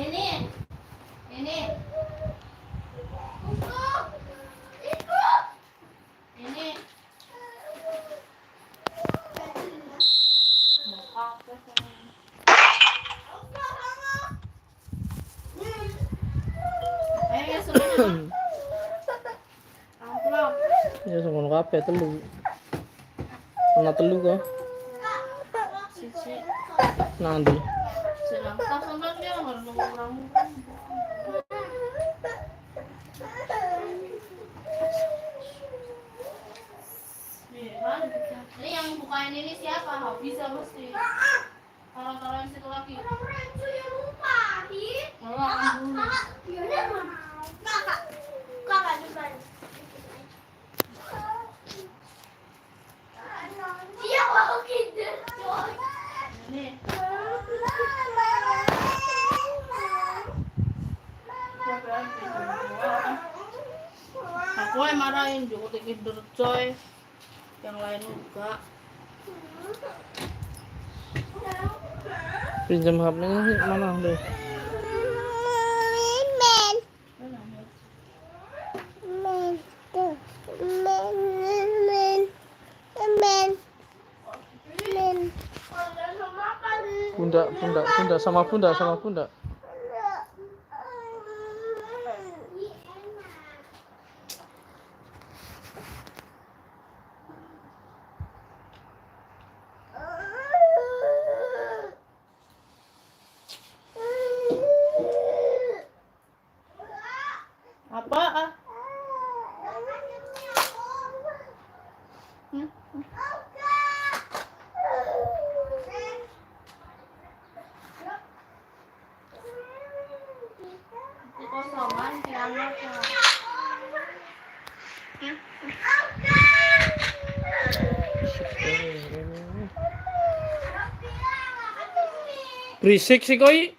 Ini. Ya sama kabeh telu. Ana telu kok. Nanti. Ini yang bukain ini siapa? Bisa mesti. Kalau yang situ lagi. Lupa. Kakak juga. Dia mau kinder. Ini. Aku yang marahin juga kinder coy. Yang lain juga. Pinjam HP-nya mana deh? Bunda sama bunda. Apa? Kosongan kiamat ya. Berisik sih koi.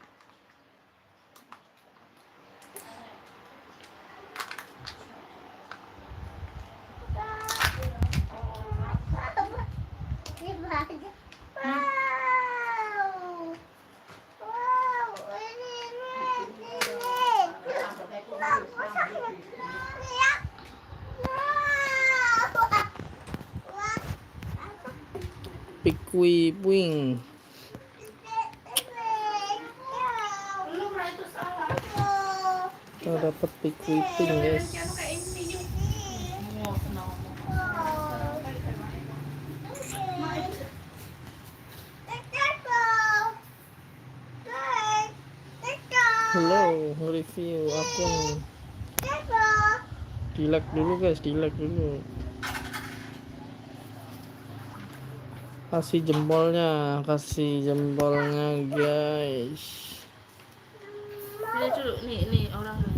Pikui puing. Kita dapat pikui puing guys. Hello, review akun. Di-like dulu guys, di-like dulu. Kasih jempolnya guys. Lihat dulu, nih orangnya.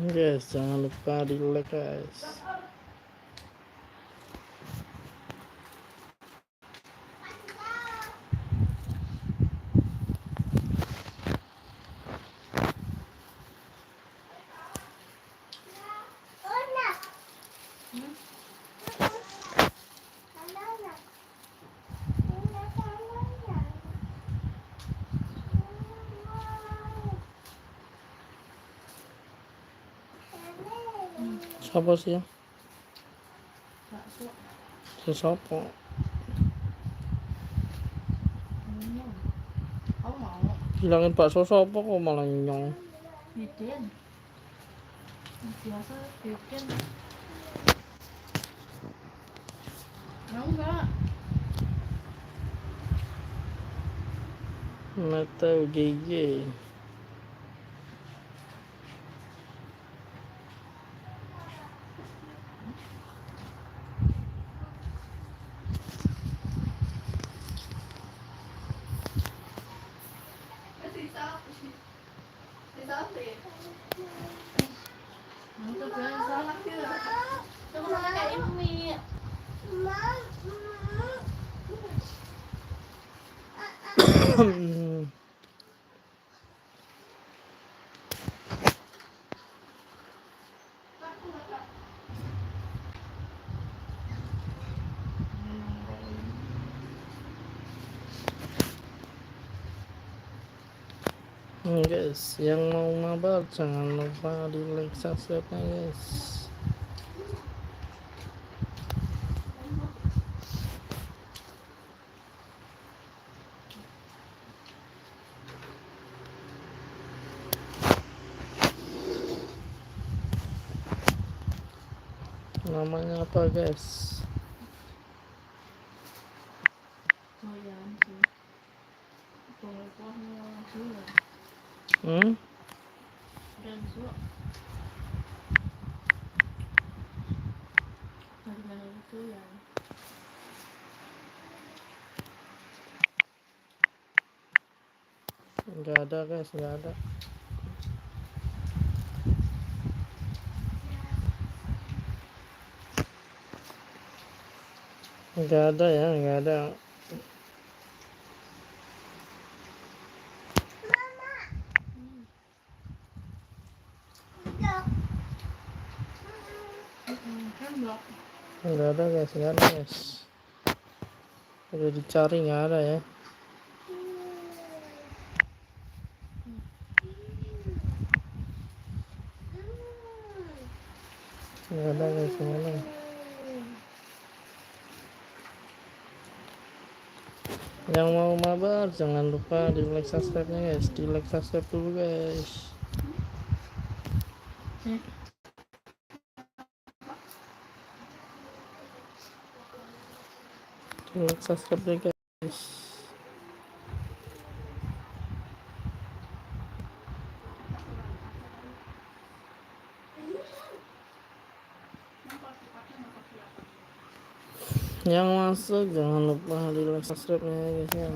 Guys, jangan lupa di like guys. Siapa sih ya? Siapa? Bilangin bakso siapa kok malah nyong? Bikin. Biasa bikin. Enggak. mata gigi. Guys, yang mau mabar jangan lupa di like subscribe-nya guys. Namanya apa guys? Nggak ada guys, nggak ada. Nggak ada ya, nggak ada. Nggak ada guys, nggak ada guys. Udah dicari nggak ada ya. Nggak ada guys, nggak ada. Yang mau mabar jangan lupa di like subscribe-nya guys. Di like subscribe dulu guys. Di like subscribe-nya guys. Yang masuk jangan lupa di like subscribe-nya guys ya.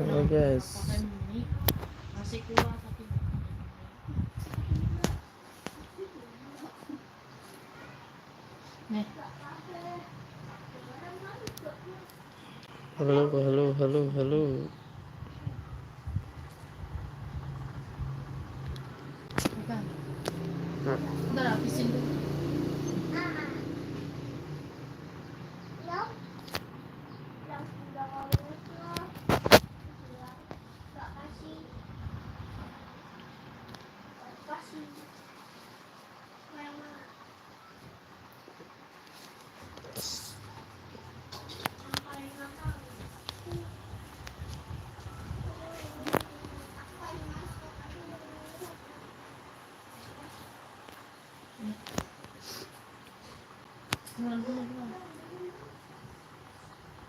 Halo guys. Halo. Ntar habisin dulu.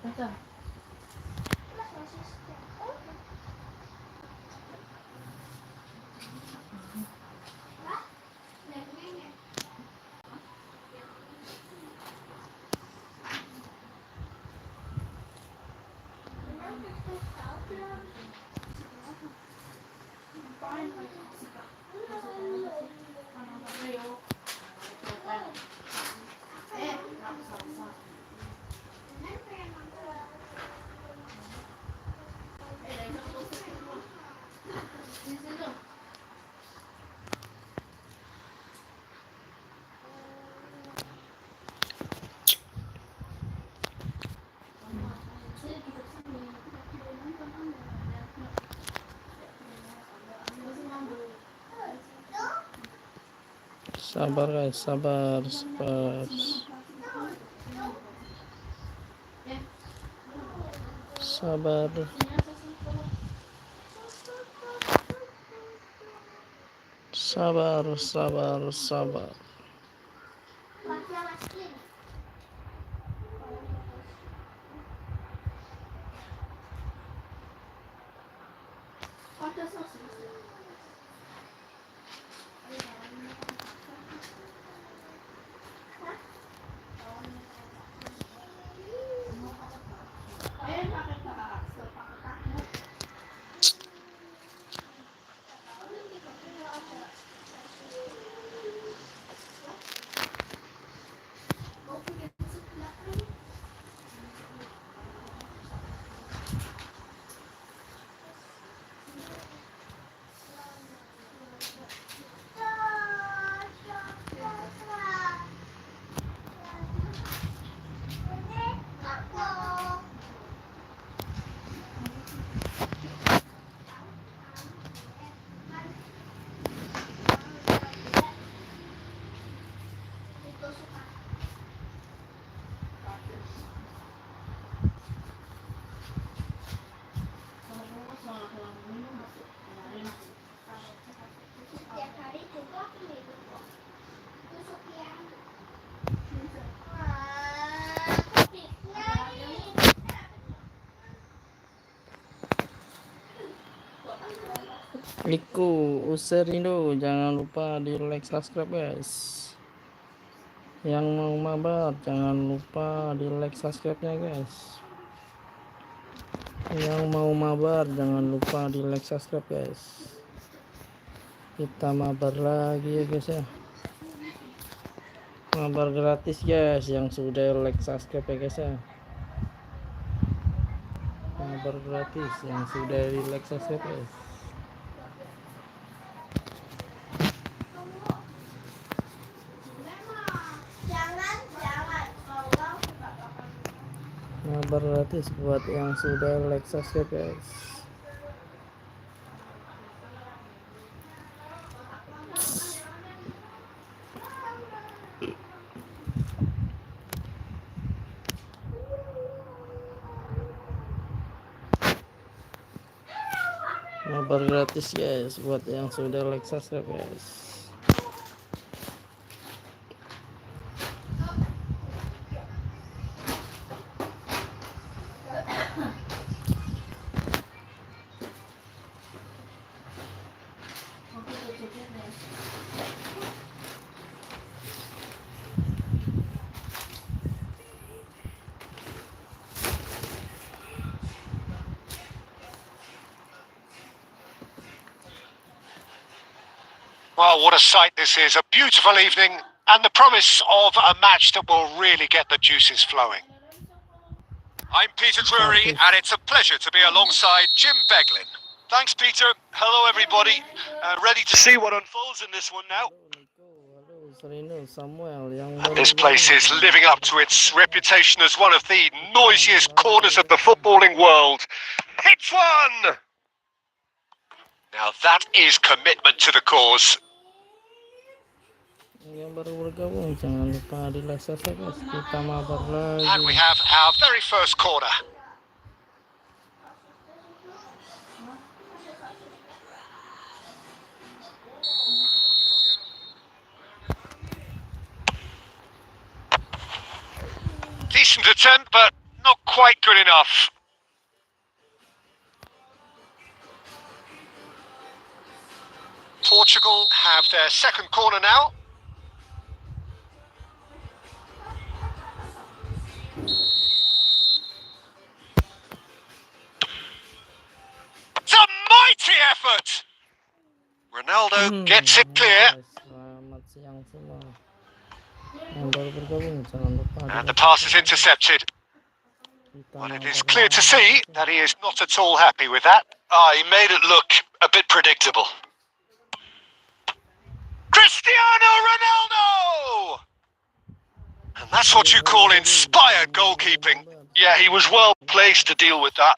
Datang. Sabar guys, sabar. Sabar. Sabar. Iku userin dulu, jangan lupa di like subscribe guys. Yang mau mabar jangan lupa di like subscribe-nya guys. Yang mau mabar jangan lupa di like subscribe guys. Kita mabar lagi ya guys ya. Mabar gratis guys, yang sudah like subscribe ya guys ya. Mabar gratis yang sudah di like subscribe guys. Mabar gratis buat yang sudah like subscribe guys. Mabar gratis guys buat yang sudah like subscribe guys. Well, what a sight this is. A beautiful evening and the promise of a match that will really get the juices flowing. I'm Peter Drury and it's a pleasure to be alongside Jim Beglin. Thanks, Peter. Hello, everybody. Ready to see what unfolds in this one now. And this place is living up to its reputation as one of the noisiest corners of the footballing world. Hits one! Now that is commitment to the cause. Yang baru bergabung jangan lupa di like subscribe guys. Kita mabar lagi. And we have our very first corner. Decent attempt, but not quite good enough. Portugal have their second corner now. It's a mighty effort. Ronaldo gets it clear. Selamat siang semua. Yang baru bergabung jangan lupa. And the pass is intercepted. Well, it is clear to see that he is not at all happy with that. He made it look a bit predictable. Cristiano Ronaldo! And that's what you call inspired goalkeeping. Yeah, he was well placed to deal with that.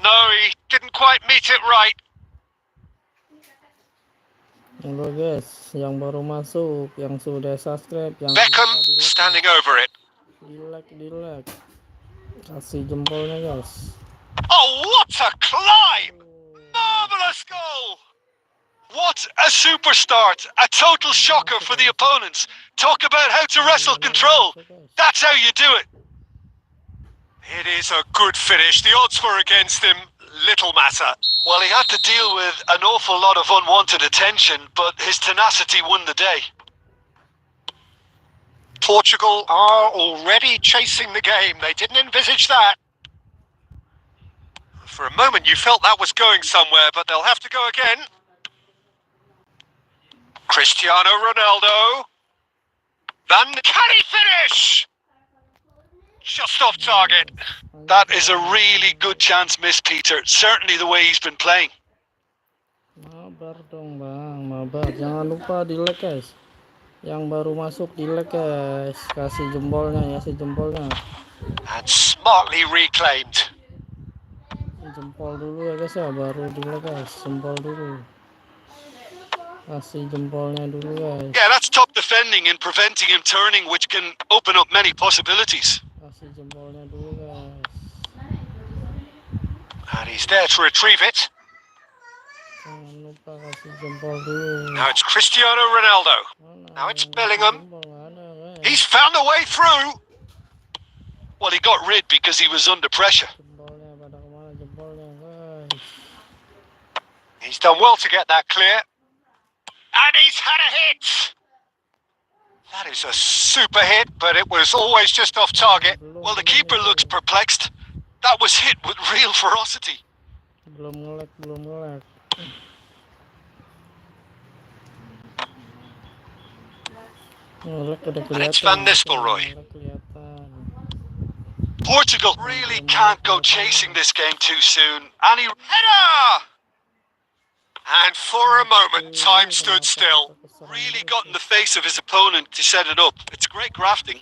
no, he didn't quite meet it right. Halo guys, yang baru masuk, yang sudah subscribe, yang Beckham standing over it. di like, kasih jempolnya guys. Oh, what a climb! Marvelous goal! What a super start! A total shocker for the opponents. Talk about how to wrestle control. That's how you do it. It is a good finish. The odds were against him. Little matter. Well, he had to deal with an awful lot of unwanted attention, but his tenacity won the day. Portugal are already chasing the game. They didn't envisage that. For a moment you felt that was going somewhere, but they'll have to go again. Cristiano Ronaldo. Can he finish? Just off target. That is a really good chance missed, Peter. Certainly the way he's been playing. Mabar dong bang, mabar. Jangan lupa di like guys. Yang baru masuk di like guys. Kasih jempolnya ya, kasih jempolnya. And smartly reclaimed. Jempol dulu ya guys ya, baru di like guys. Jempol dulu. Kasih jempolnya dulu guys. Yeah, that's top defending and preventing him turning, which can open up many possibilities. Kasih jempolnya dulu guys. And he's there to retrieve it. Jangan lupa kasih jempol dulu. Now it's Cristiano Ronaldo. Now it's Bellingham. He's found a way through. Well, he got rid because he was under pressure. Jempolnya pada kemana jempolnya guys. He's done well to get that clear. And he's had a hit. That is a super hit, but it was always just off target. Well, the keeper looks perplexed. That was hit with real ferocity. Belum ngelek. And it's Van Nistelrooy. Portugal really can't go chasing this game too soon. And he header! And for a moment, time stood still. Really got in the face of his opponent to set it up. It's great grafting.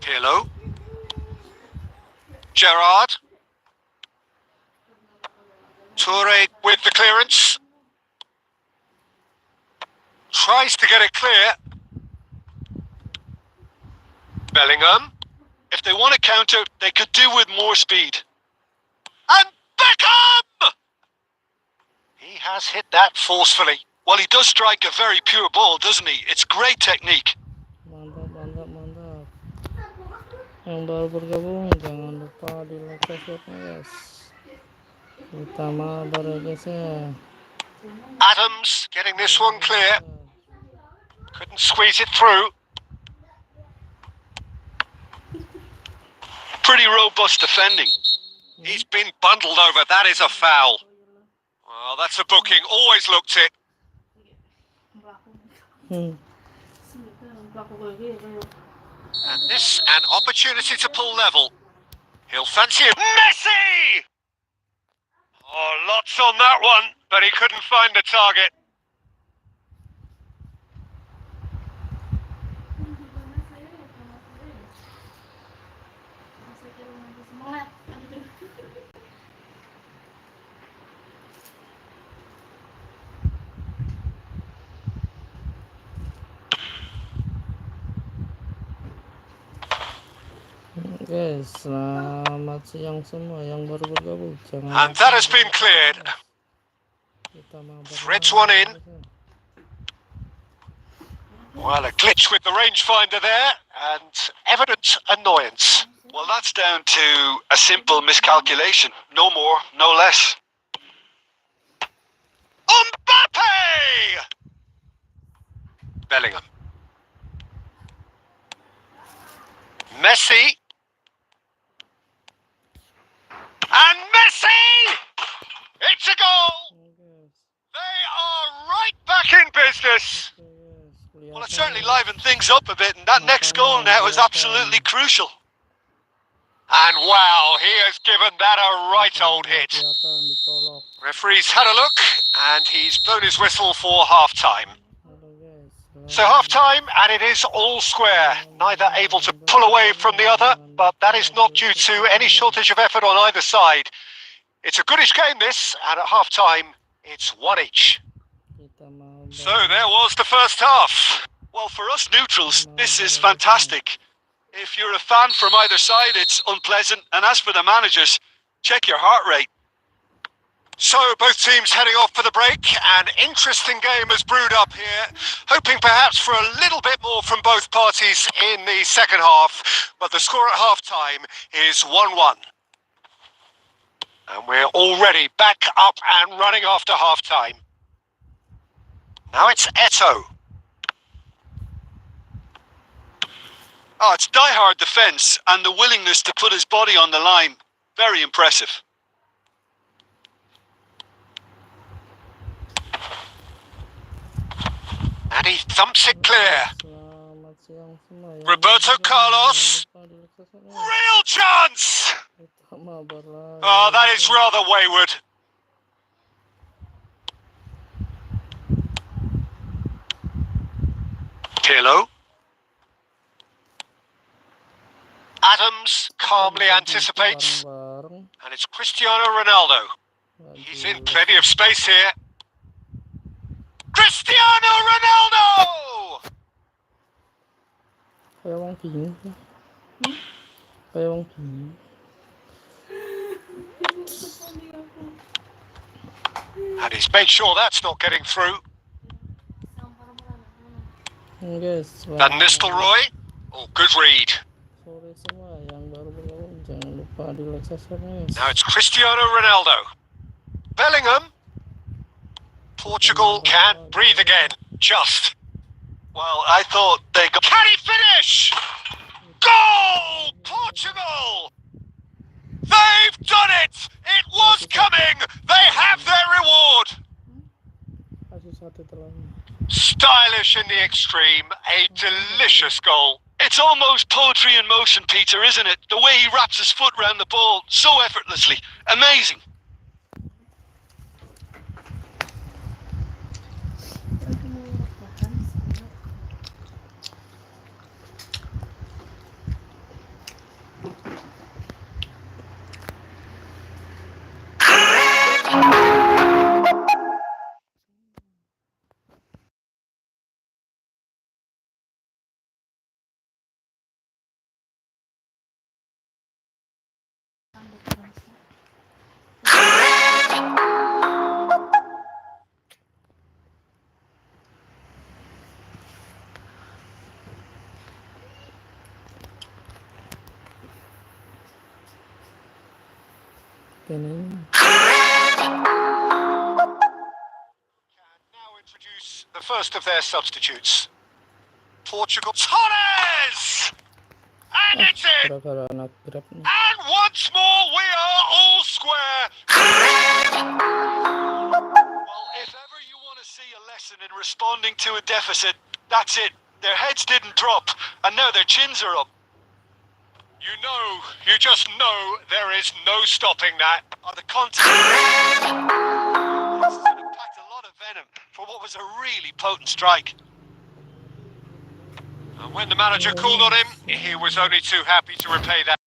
Pirlo. Gerrard. Toure with the clearance. Tries to get it clear. Bellingham. If they want to counter, they could do with more speed. And Beckham! He has hit that forcefully. Well, he does strike a very pure ball, doesn't he? It's great technique. Mantap. Yang baru bergabung, jangan lupa di like subscribe-nya guys. Kita mabar ya guys ya. Adams getting this one clear. Couldn't squeeze it through. Pretty robust defending. He's been bundled over. That is a foul. Well, that's a booking. Always looked it. And this an opportunity to pull level. He'll fancy it. Messi! Oh, lots on that one, but he couldn't find the target. Guys, selamat siang semua yang baru bergabung. And that has been cleared. Threads one in. Well, a glitch with the rangefinder there, and evident annoyance. Well, that's down to a simple miscalculation. No more, no less. Mbappe! Bellingham. Messi. And Messi! It's a goal! They are right back in business. Well, it certainly livened things up a bit, and that next goal now is absolutely crucial. And wow, he has given that a right old hit. Referee's had a look, and he's blown his whistle for half-time. So half time, and it is all square. Neither able to pull away from the other, but that is not due to any shortage of effort on either side. It's a goodish game this, and at half time, it's one each. So there was the first half. Well, for us neutrals, this is fantastic. If you're a fan from either side, it's unpleasant. And as for the managers, check your heart rate. So both teams heading off for the break. An interesting game has brewed up here. Hoping perhaps for a little bit more from both parties in the second half. But the score at half-time is 1-1. And we're already back up and running after half-time. Now it's Eto. Oh, it's die-hard defence and the willingness to put his body on the line. Very impressive. And he thumps it clear. Roberto Carlos. Real chance! Oh, that is rather wayward. Pirlo. Adams calmly anticipates, and it's Cristiano Ronaldo. He's in plenty of space here. Cristiano Ronaldo! And he's made sure that's not getting through. Van Nistelrooy. Oh, good read. Now it's Cristiano Ronaldo. Bellingham. Portugal can't breathe again. Just. Well, I thought they got... Can he finish? Goal! Portugal! They've done it! It was coming! They have their reward! Stylish in the extreme. A delicious goal. It's almost poetry in motion, Peter, isn't it? The way he wraps his foot round the ball so effortlessly. Amazing. Now introduce the first of their substitutes. Portugal. Torres! And it's in! And once more we are all square! Well, if ever you want to see a lesson in responding to a deficit, that's it. Their heads didn't drop, and now their chins are up. You just know there is no stopping that. The content packed a lot of venom for what was a really potent strike. And when the manager called on him, he was only too happy to repay that.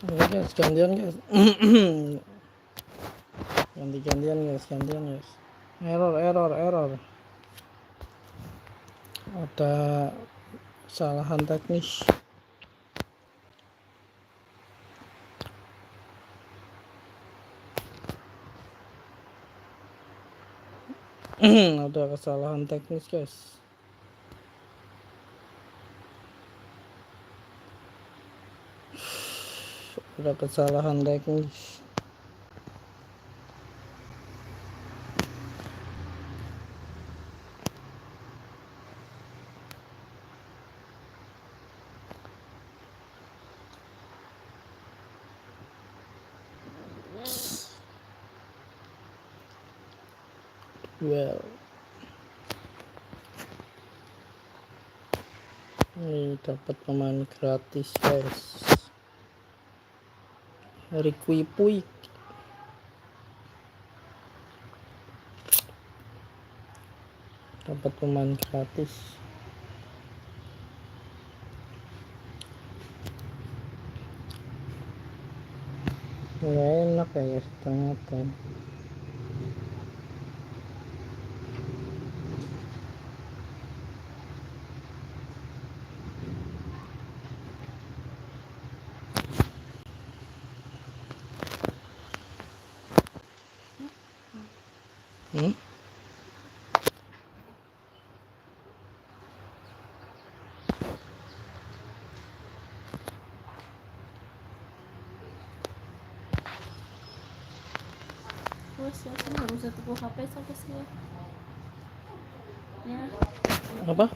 Oke guys, gantian guys. gantian guys. Error. Ada kesalahan teknis. Ada kesalahan teknis guys. Ada kesalahan teknis. Well, ini dapat pemain gratis guys. Puik. Dapat pemain gratis. Ya enak ya setengah kan. Saya harus satu HP sampai sini ya. Apa?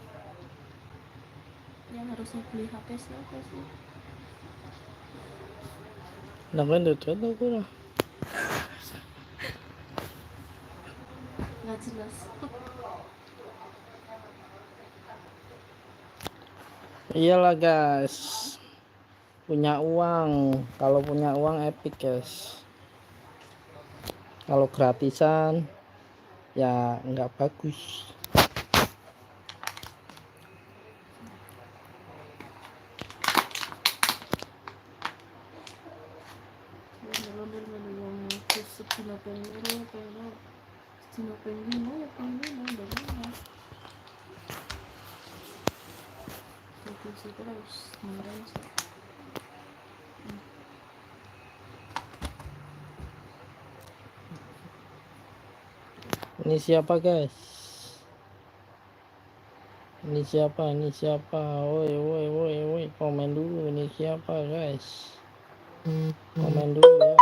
Yang harusnya beli HP siapa sih? Namanya udah aku lah. Nggak jelas. Iyalah guys, punya uang. Kalau punya uang epic guys. Kalau gratisan ya nggak bagus. Ini siapa guys? Ini siapa? Woi, komen dulu. Ini siapa guys? Komen dulu ya.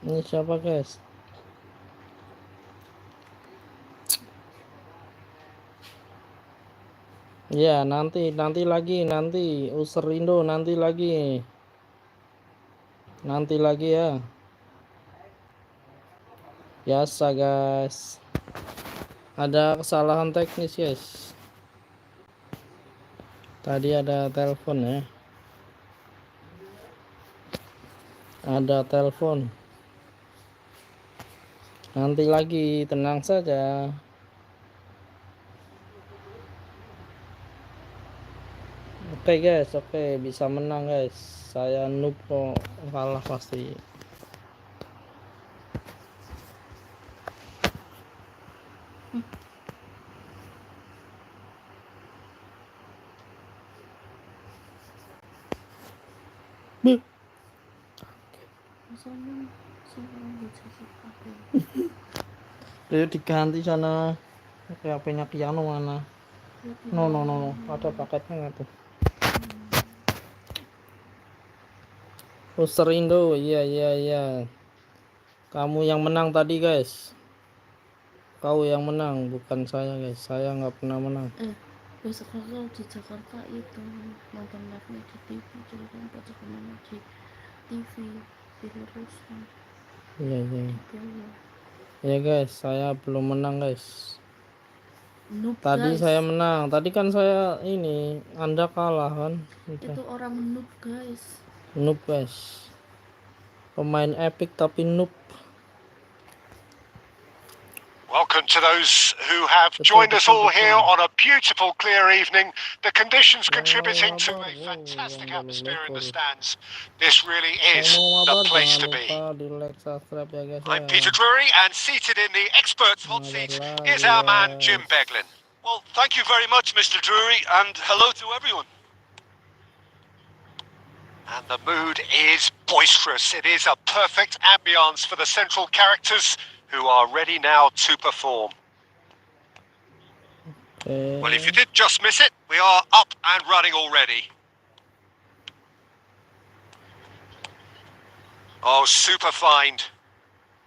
Ini siapa guys? Ya nanti lagi user Indo nanti lagi ya. Biasa guys. Ada kesalahan teknis guys. Tadi ada telepon ya. Ada telepon. Nanti lagi, tenang saja. Oke guys, bisa menang guys. Saya noob kok, kalah pasti. Ayo diganti sana. Oke, HP-nya piano mana? No. Ada paketnya nggak tuh? User Indo, iya. Kamu yang menang tadi guys. Kau yang menang, bukan saya guys. Saya nggak pernah menang. Besok kalau di Jakarta itu nonton live di TV, jadi kan baca kemana di TV dilurusin. Iya. Ya guys, saya belum menang guys. Noob, Tadi guys. saya menang. Tadi kan saya ini, Anda kalah kan? Itu orang noob guys. Noob guys. Pemain epic tapi noob. welcome to those who have joined us all here on a beautiful, clear evening. The conditions contributing to a fantastic atmosphere in the stands. This really is the place to be. I'm Peter Drury, and seated in the experts' hot seat is our man Jim Beglin. Well, thank you very much, Mr. Drury, and hello to everyone. And the mood is boisterous. It is a perfect ambience for the central characters who are ready now to perform. Well, if you did just miss it, we are up and running already. Oh, super find.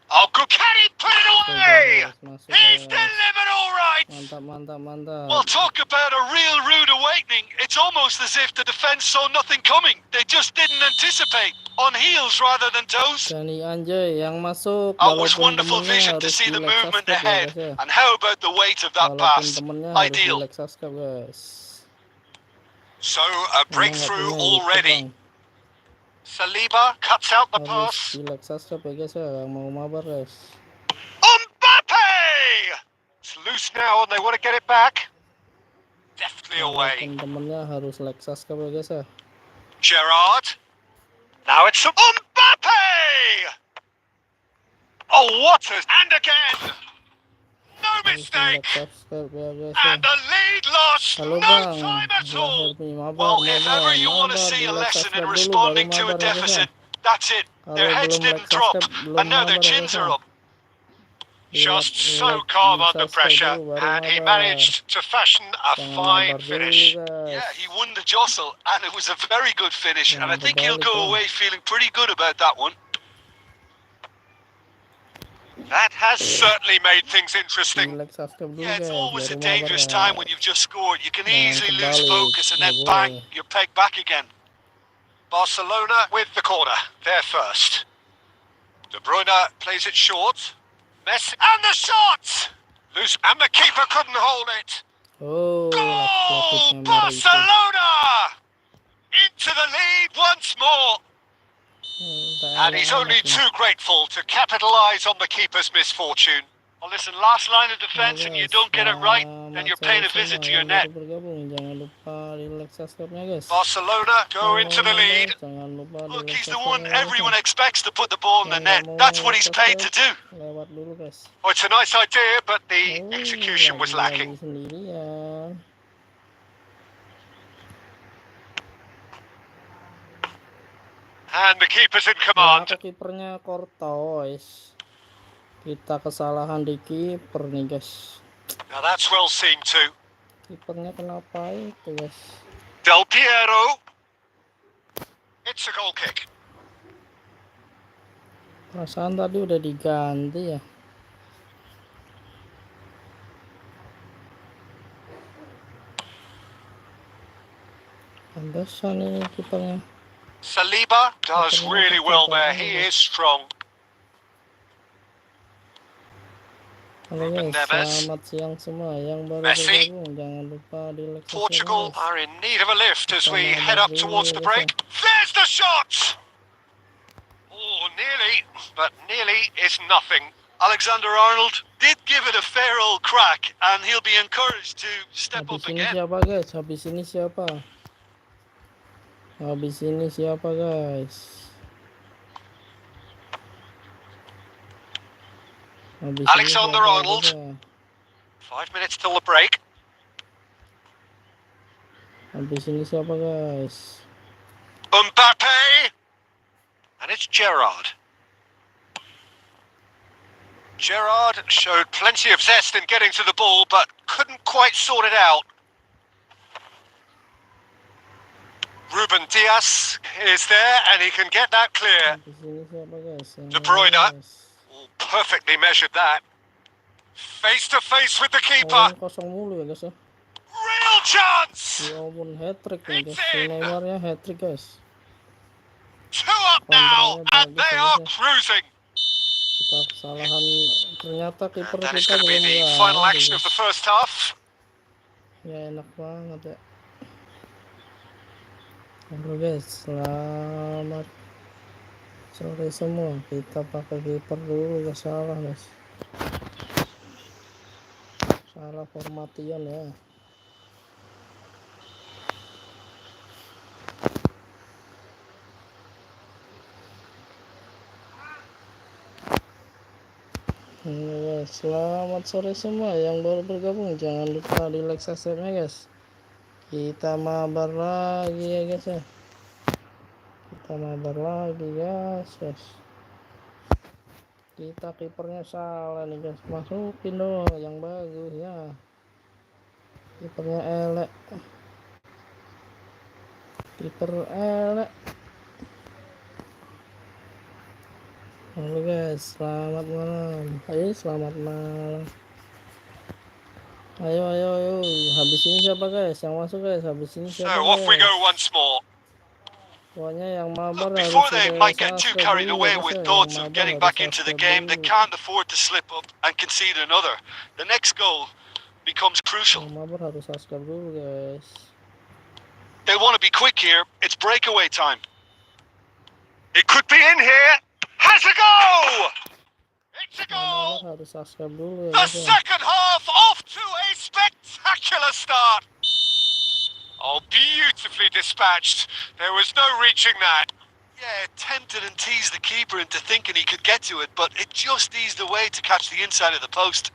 Oh, good caddy, put it away! He's delivered all right! Mantap. Well, talk about a real rude awakening. It's almost as if the defense saw nothing coming. They just didn't anticipate. On heels rather than toes. Dani Anjay yang masuk. Oh, it was wonderful vision to see the movement ahead. And how about the weight of that pass? Ideal. So, a breakthrough already. Saliba cuts out the pass. Mbappe! It's loose now and they want to get it back. Deftly away. Gerrard. Now it's Mbappe! Oh, what a... And again! No mistake! And the lead lost! No time at all! Well, if ever you want to see a lesson in responding to a deficit, that's it. Their heads didn't drop, and now their chins are up. Just so calm under pressure, and he managed to fashion a fine finish. Yeah, he won the jostle, and it was a very good finish, and I think he'll go away feeling pretty good about that one. That has certainly made things interesting. Yeah, it's always a dangerous time when you've just scored. You can easily lose focus, and then bang, you're pegged back again. Barcelona with the corner, they're first. De Bruyne plays it short. Messi, and the shot! Loose, and the keeper couldn't hold it. Oh, Goal! Barcelona! Into the lead once more. And he's only too grateful to capitalise on the keeper's misfortune. Well, listen, last line of defence, and you don't get it right, then you're paying a visit to your net. Barcelona go into the lead. Look, he's the one everyone expects to put the ball in the net. That's what he's paid to do. Oh, it's a nice idea, but the execution was lacking. And the keeper's in command. Kipernya Courtois. Kita kesalahan di kiper nih, guys. Now that's well seen too. Kipernya kenapa itu, guys? Del Piero. It's a goal kick. Perasaan tadi udah diganti ya. Pantesan ini kipernya. Saliba does really well there. He is strong. Halo guys, selamat siang semua yang baru Messi. bergabung. Jangan lupa di like. Portugal are in need of a lift as we head up towards the break. There's the shot! Oh, nearly, but nearly is nothing. Alexander-Arnold did give it a fair old crack, and he'll be encouraged to step up again. Siapa guys? Habis ini siapa? Habis ini siapa guys? Alexander-Arnold. 5 minutes till the break. Habis ini siapa guys? Mbappe! And it's Gerrard. Gerrard showed plenty of zest in getting to the ball, but couldn't quite sort it out. Ruben Dias is there, and he can get that clear. De Bruyne. Perfectly measured that. Face to face with the keeper. Real chance! It's in. Guys. 2 up now, and they are cruising. Ternyata that is going to be the final action of the first half. Ya enak banget ya. Halo guys, selamat sore semua. Kita pakai kiper dulu, gak salah guys. salah formation ya. Guys, selamat sore semua yang baru bergabung, jangan lupa di like subscribe-nya guys. Kita mabar lagi ya guys ya. Kita mabar lagi guys. Kita kipernya salah nih guys, masukin dong yang bagus ya. Kipernya elek. Kiper elek. Halo guys, selamat malam. Ayo selamat malam. Ayo. Habis ini siapa guys? Yang masuk guys. Habis ini So siapa off we guys? go once more. Pokoknya yang mabar Look, harus before they sudah might get too subscribe carried dulu away guys with ya. thoughts Yang of mabar getting harus back into the subscribe game, they dulu. can't afford to slip up and concede another. The next goal becomes crucial. Yang mabar harus subscribe dulu guys. They want to be quick here. It's breakaway time. It could be in here. Has a go! It's a Yang mabar goal! harus subscribe dulu ya The guys ya. second half off to a spectacular start. Oh, beautifully dispatched. There was no reaching that. Yeah, it tempted and teased the keeper into thinking he could get to it, but it just eased away to catch the inside of the post.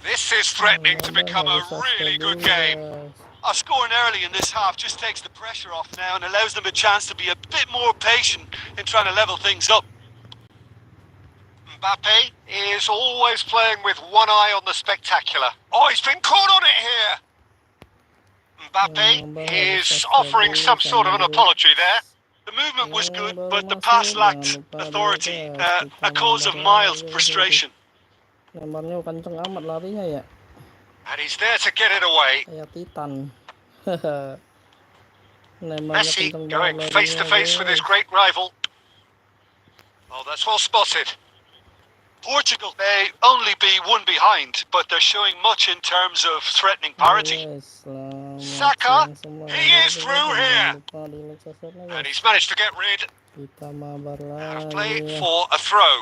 This is threatening to become a really good game. Scoring early in this half just takes the pressure off now and allows them a chance to be a bit more patient in trying to level things up. Mbappe is always playing with one eye on the spectacular. Oh, he's been caught on it here. Mbappe is offering some sort of an apology there. The movement was good, but the pass lacked authority, a cause of mild frustration. Lembarnya kenceng amat larinya ya. And he's there to get it away. Kayak Titan. Lembarnya Messi kenceng going banget face to larinya, face with his guys. great rival. Oh, that's well spotted. Portugal may only be one behind, but they're showing much in terms of threatening parity. Guys, selamat Saka, siang semua. he is through here. Jangan lupa di like subscribe-nya, And guys. he's managed to get rid. Kita mabar Out of lagi play ya. for a throw.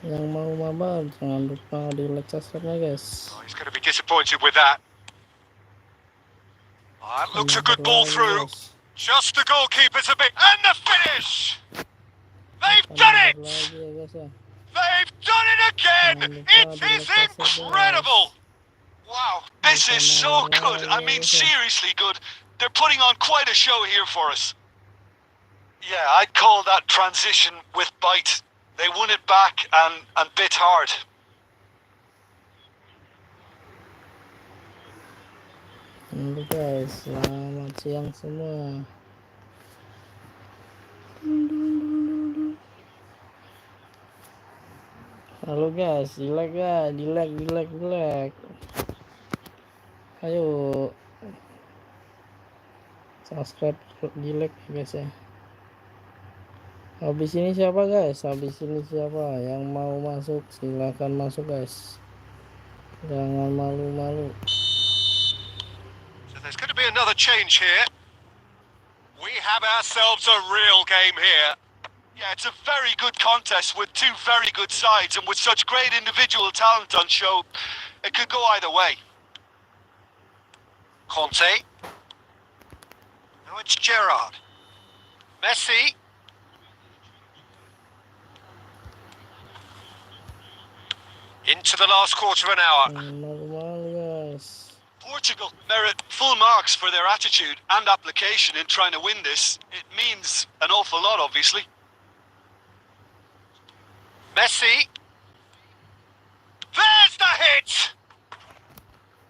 Yang mau mabar jangan lupa di like subscribe-nya guys. Oh, he's going to be disappointed with that. Oh, that looks a good ball through. Just the goalkeeper's a bit. And the finish! They've done it! Lagi ya guys ya. They've done it again! It is incredible! Wow, this is so good. I mean, seriously good. They're putting on quite a show here for us. Yeah, I'd call that transition with bite. They won it back and bit hard. Halo guys, selamat siang semua. Halo guys, di like ya, di like. Ayo subscribe, di like guys ya. Habis ini siapa guys? Habis ini siapa yang mau masuk? Silakan masuk guys. Jangan malu-malu. So there's going to be another change here. We have ourselves a real game here. Yeah, it's a very good contest with two very good sides, and with such great individual talent on show, it could go either way. Conte. Now it's Gerrard. Messi. Into the last quarter of an hour. Malu-malu guys. Portugal merit full marks for their attitude and application in trying to win this. It means an awful lot, obviously. Messi. There's the hit!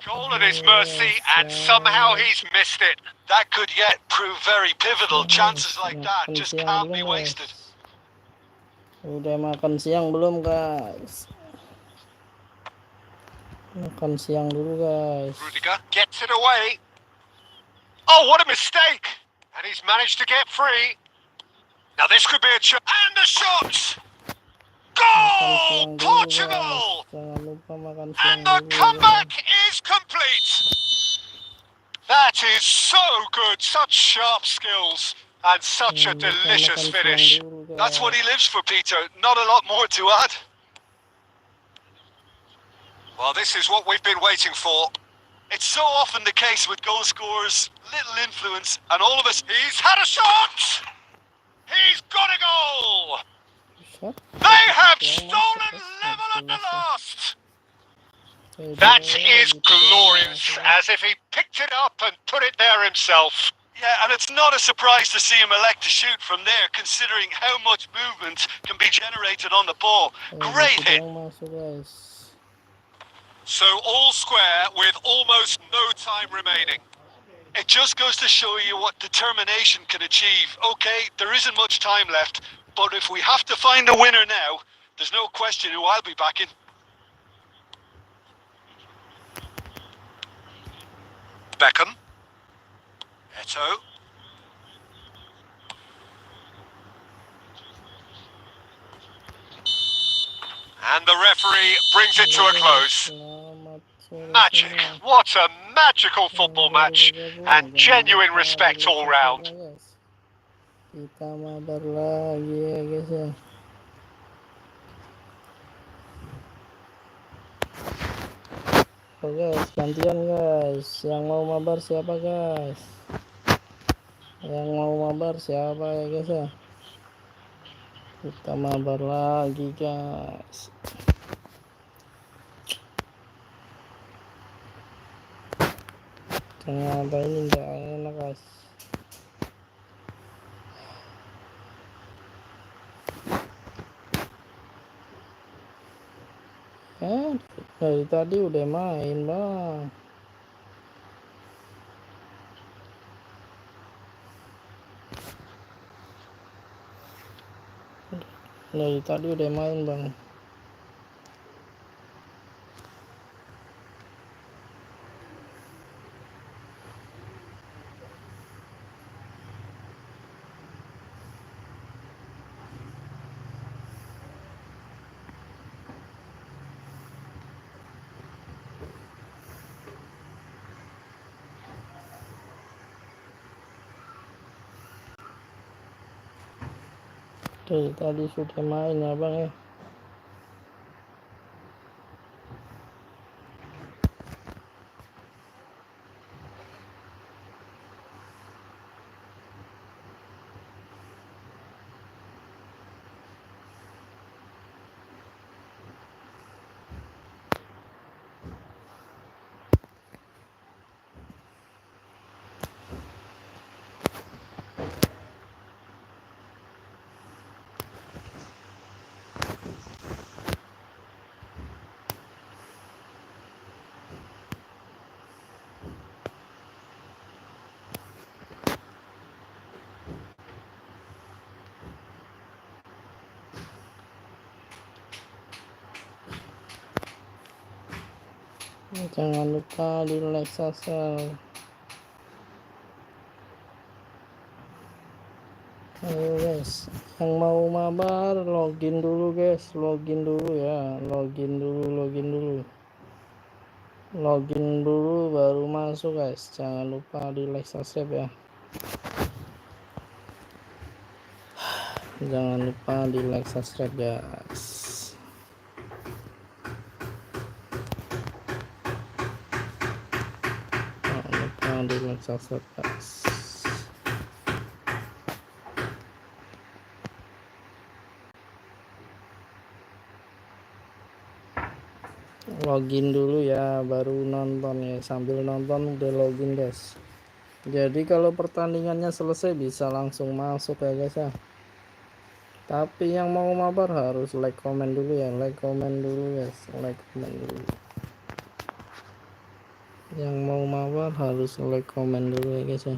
Goal at his mercy, and somehow he's missed it. That could yet prove very pivotal. Chances like that just can't be wasted. Udah makan siang belum guys? Makan siang dulu guys. Rudiger gets it away. Oh, what a mistake! And he's managed to get free. Now this could be a chance. And the shot! Goal! Portugal! Jangan lupa makan siang And the dulu, comeback guys. is complete. That is so good. Such sharp skills. And such a delicious finish. That's what he lives for, Peter. Not a lot more to add. Well, this is what we've been waiting for. It's so often the case with goal scorers, little influence, and all of us. He's had a shot! He's got a goal! Shot. They have stolen level at the last! That is glorious, as if he picked it up and put it there himself. Yeah, and it's not a surprise to see him elect to shoot from there, considering how much movement can be generated on the ball. Great hit. Masuk, guys. So all square with almost no time remaining. It just goes to show you what determination can achieve. Okay, there isn't much time left, but if we have to find a winner now, there's no question who I'll be backing. Beckham. Eto. And the referee brings it to a close. Magic. What a magical football match. And genuine respect all round. Kita mabar lagi ya guys ya. Oke guys, gantian guys. Yang mau mabar siapa guys? Yang mau mabar siapa ya guys ya? Kita mabar lagi guys. Ternyata ini enggak enak guys. Dari tadi udah main bang. Dari tadi udah main bang. Dari tadi sudah main ya bang ya. Jangan lupa di like, subscribe. Ayo guys, yang mau mabar login dulu guys, login dulu ya, login dulu baru masuk guys. Jangan lupa di like, subscribe ya. Jangan lupa di like, subscribe guys. Di like, subscribe guys. Login dulu ya baru nonton ya, sambil nonton udah login guys. Jadi kalau pertandingannya selesai bisa langsung masuk ya guys ya. Tapi yang mau mabar harus like, komen dulu ya, like, komen dulu guys, like, komen dulu. Yang mau mabar harus like, komen dulu ya guys ya.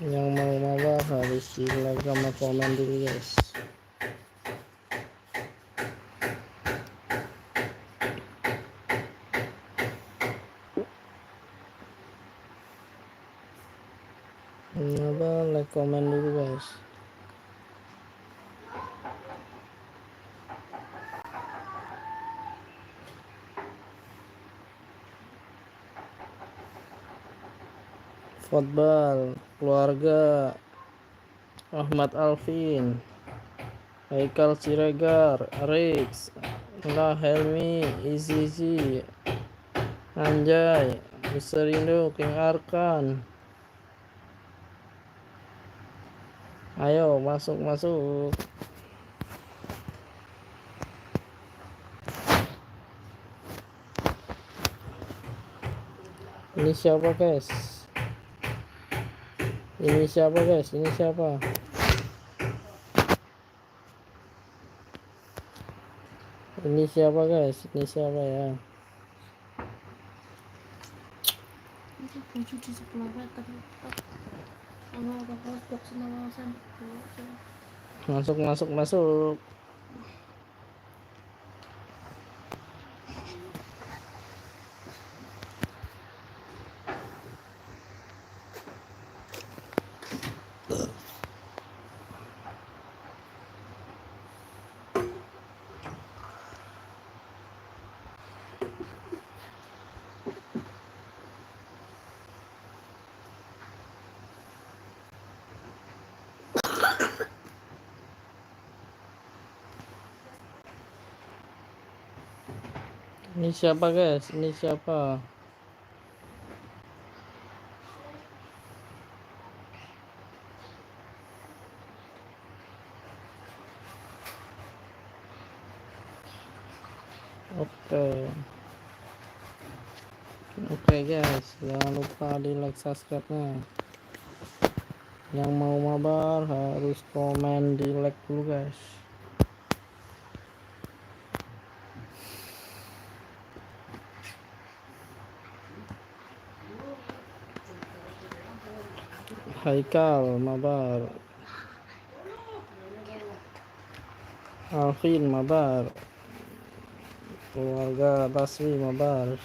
Yang mau mabar harus di like sama komen dulu guys. Mabar like, komen dulu guys. Efootball, keluarga, Ahmad Alvin, Haikal Siregar, Rix, Lah Helmi, Izizi, Anjay, Mr. Indo, King Arkan. Ayo masuk. Ini siapa guys? Ini siapa guys? Ini siapa guys? Ini siapa ya? Itu baju di sebelah meter sama bakal box sama Masuk. Ini siapa guys? Ini siapa? Oke guys, jangan lupa di like, subscribe-nya. Yang mau mabar harus komen di like dulu guys. Haikal mabar, Alvin mabar, keluarga Basri mabar.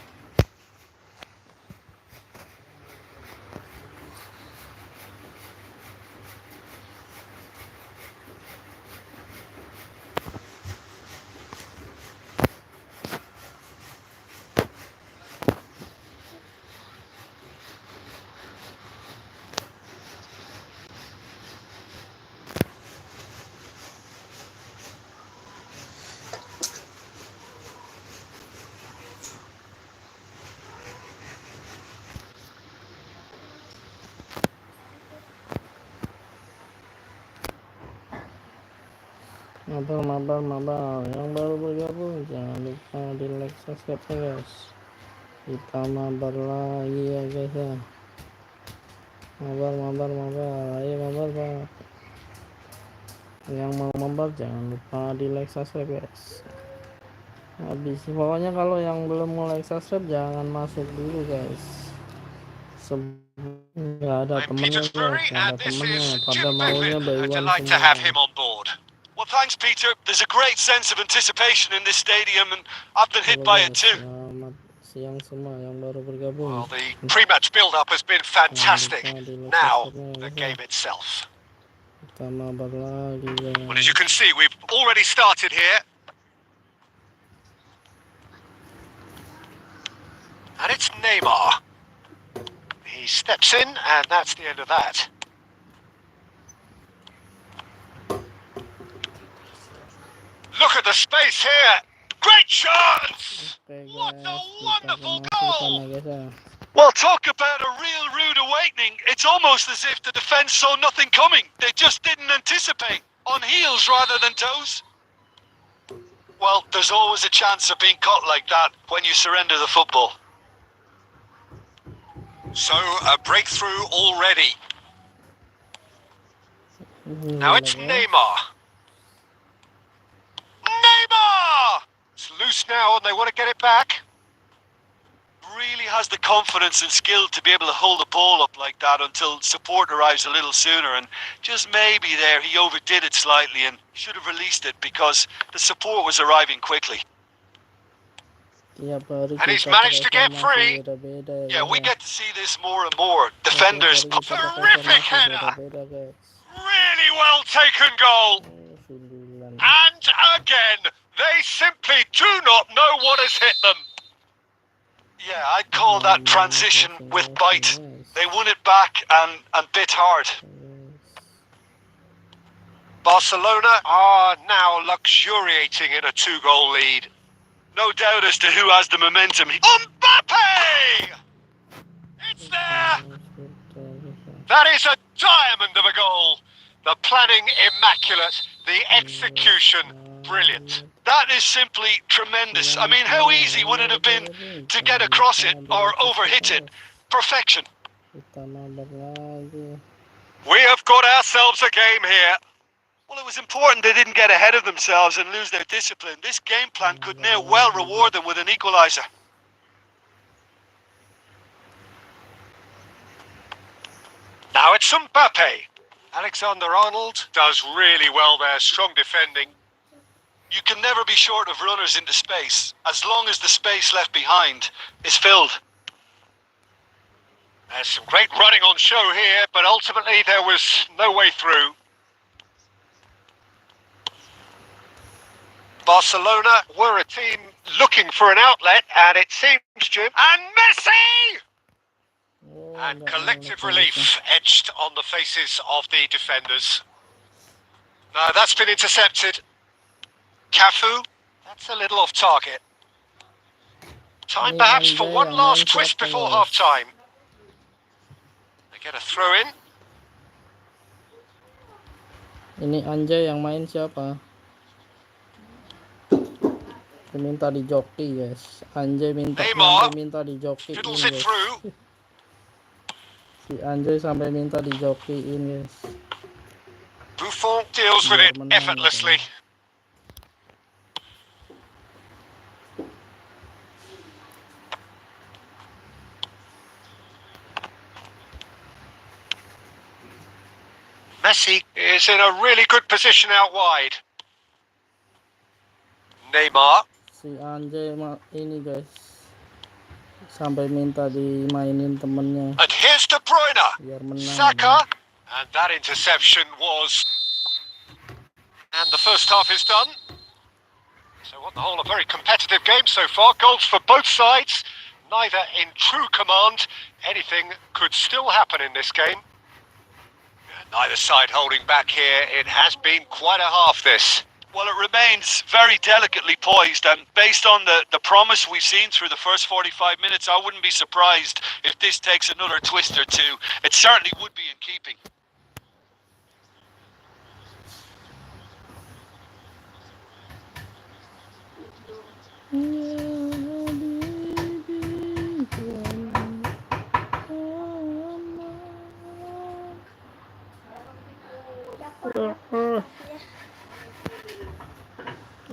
Mabar yang baru bergabung jangan lupa di like, subscribe guys. Kita mabar lagi ya guys ya. Mabar ayo mabar Pak. Yang mau mabar jangan lupa di like, subscribe guys. Habis pokoknya kalau yang belum mau like, subscribe jangan masuk dulu guys. Nggak ada temennya guys, pada maunya buy one semua. Well, thanks, Peter. There's a great sense of anticipation in this stadium, and I've been hit by it too. Selamat siang semua yang baru bergabung. Well, the pre-match build-up has been fantastic. Now, the game itself. Kita mabar lagi guys. Well, as you can see, we've already started here. And it's Neymar. He steps in, and that's the end of that. Look at the space here. Great chance! What a wonderful goal! Well, talk about a real rude awakening. It's almost as if the defence saw nothing coming. They just didn't anticipate. On heels rather than toes. Well, there's always a chance of being caught like that when you surrender the football. So, a breakthrough already. Now it's Neymar. It's loose now and they want to get it back. Really has the confidence and skill to be able to hold the ball up like that until support arrives a little sooner, and just maybe there he overdid it slightly and should have released it because the support was arriving quickly. And he's managed to get free. Yeah, we get to see this more and more. Defenders, a terrific header. Really well taken goal. And again, they simply do not know what has hit them. Yeah, I'd call that transition with bite. They won it back and bit hard. Barcelona are now luxuriating in a 2-goal lead. No doubt as to who has the momentum. Mbappe! It's there! That is a diamond of a goal. The planning immaculate, the execution brilliant. That is simply tremendous. I mean, how easy would it have been to get across it or overhit it? Perfection. We have got ourselves a game here. Well, it was important they didn't get ahead of themselves and lose their discipline. This game plan could now well reward them with an equaliser. Now it's Mbappe. Alexander-Arnold does really well there, strong defending. You can never be short of runners into space, as long as the space left behind is filled. There's some great running on show here, but ultimately there was no way through. Barcelona were a team looking for an outlet, and it seems, Jim, and Messi! And collective relief etched on the faces of the defenders. No, that's been intercepted. Cafu, that's a little off target. Time perhaps for one last twist before half-time. They get a throw in. Ini Anjay yang main siapa? Minta di joki, guys. Anjay minta di joki, fiddles it through. Si Anjay sampai minta di jokiin, guys. Buffon deals with it effortlessly. Messi is in a really good position out wide. Neymar. Si Anjay ini, guys, sampai minta dimainin temennya. And here's De Bruyne. Biar menang. Saka. And that interception was... And the first half is done. So on the whole, a very competitive game so far. Goals for both sides. Neither in true command. Anything could still happen in this game. Neither side holding back here. It has been quite a half, this. Well, it remains very delicately poised, and based on the promise we've seen through the first 45 minutes, I wouldn't be surprised if this takes another twist or two. It certainly would be in keeping.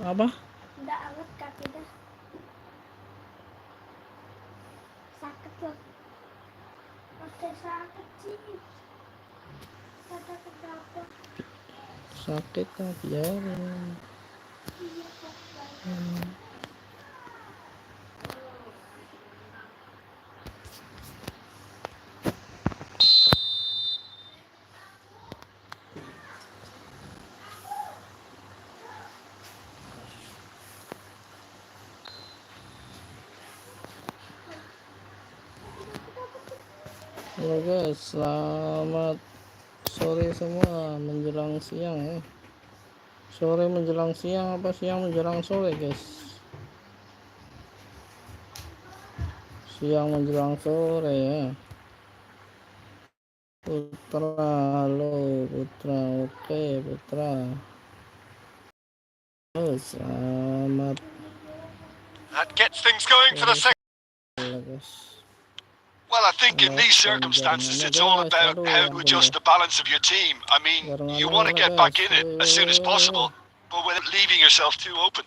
Apa? Udah anget kaki dah. Sakit loh. Oke, sakit sih. Ada keberapa? Sakit kan biarin. Iya kok. Halo guys, selamat sore semua, menjelang siang ya. Sore menjelang siang apa siang menjelang sore, guys? Siang menjelang sore ya. Putra, halo Putra, oke Putra. Oh, selamat. That gets things going for the second. Halo guys. Well, I think in these circumstances, it's all about how to adjust the balance of your team. I mean, you want to get back in it as soon as possible, but without leaving yourself too open.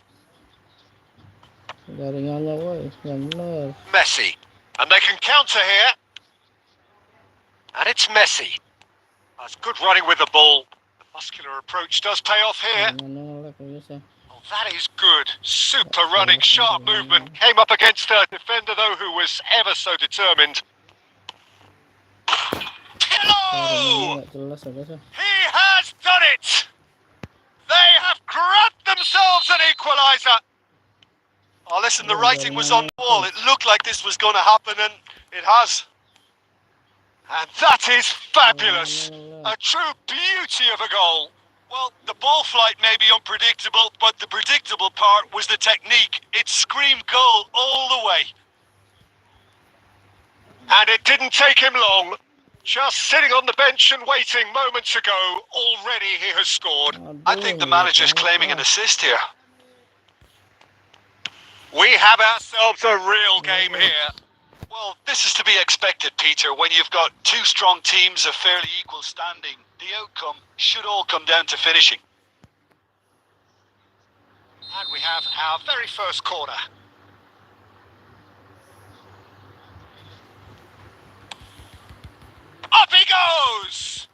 Jaringannya, woi, yang bener. Messi. And they can counter here. And it's Messi. That's good running with the ball. The muscular approach does pay off here. Oh, that is good. Super running, sharp movement. Came up against a defender, though, who was ever so determined. Pillow! He has done it! They have grabbed themselves an equaliser. Oh, listen, the writing was on the wall. It looked like this was going to happen, and it has. And that is fabulous. A true beauty of a goal. Well, the ball flight may be unpredictable, but the predictable part was the technique. It screamed goal all the way. And it didn't take him long. Just sitting on the bench and waiting moments ago, already he has scored. I think the manager's claiming an assist here. We have ourselves a real game here. Well, this is to be expected, Peter. When you've got two strong teams of fairly equal standing, the outcome should all come down to finishing. And we have our very first corner. Up he goes!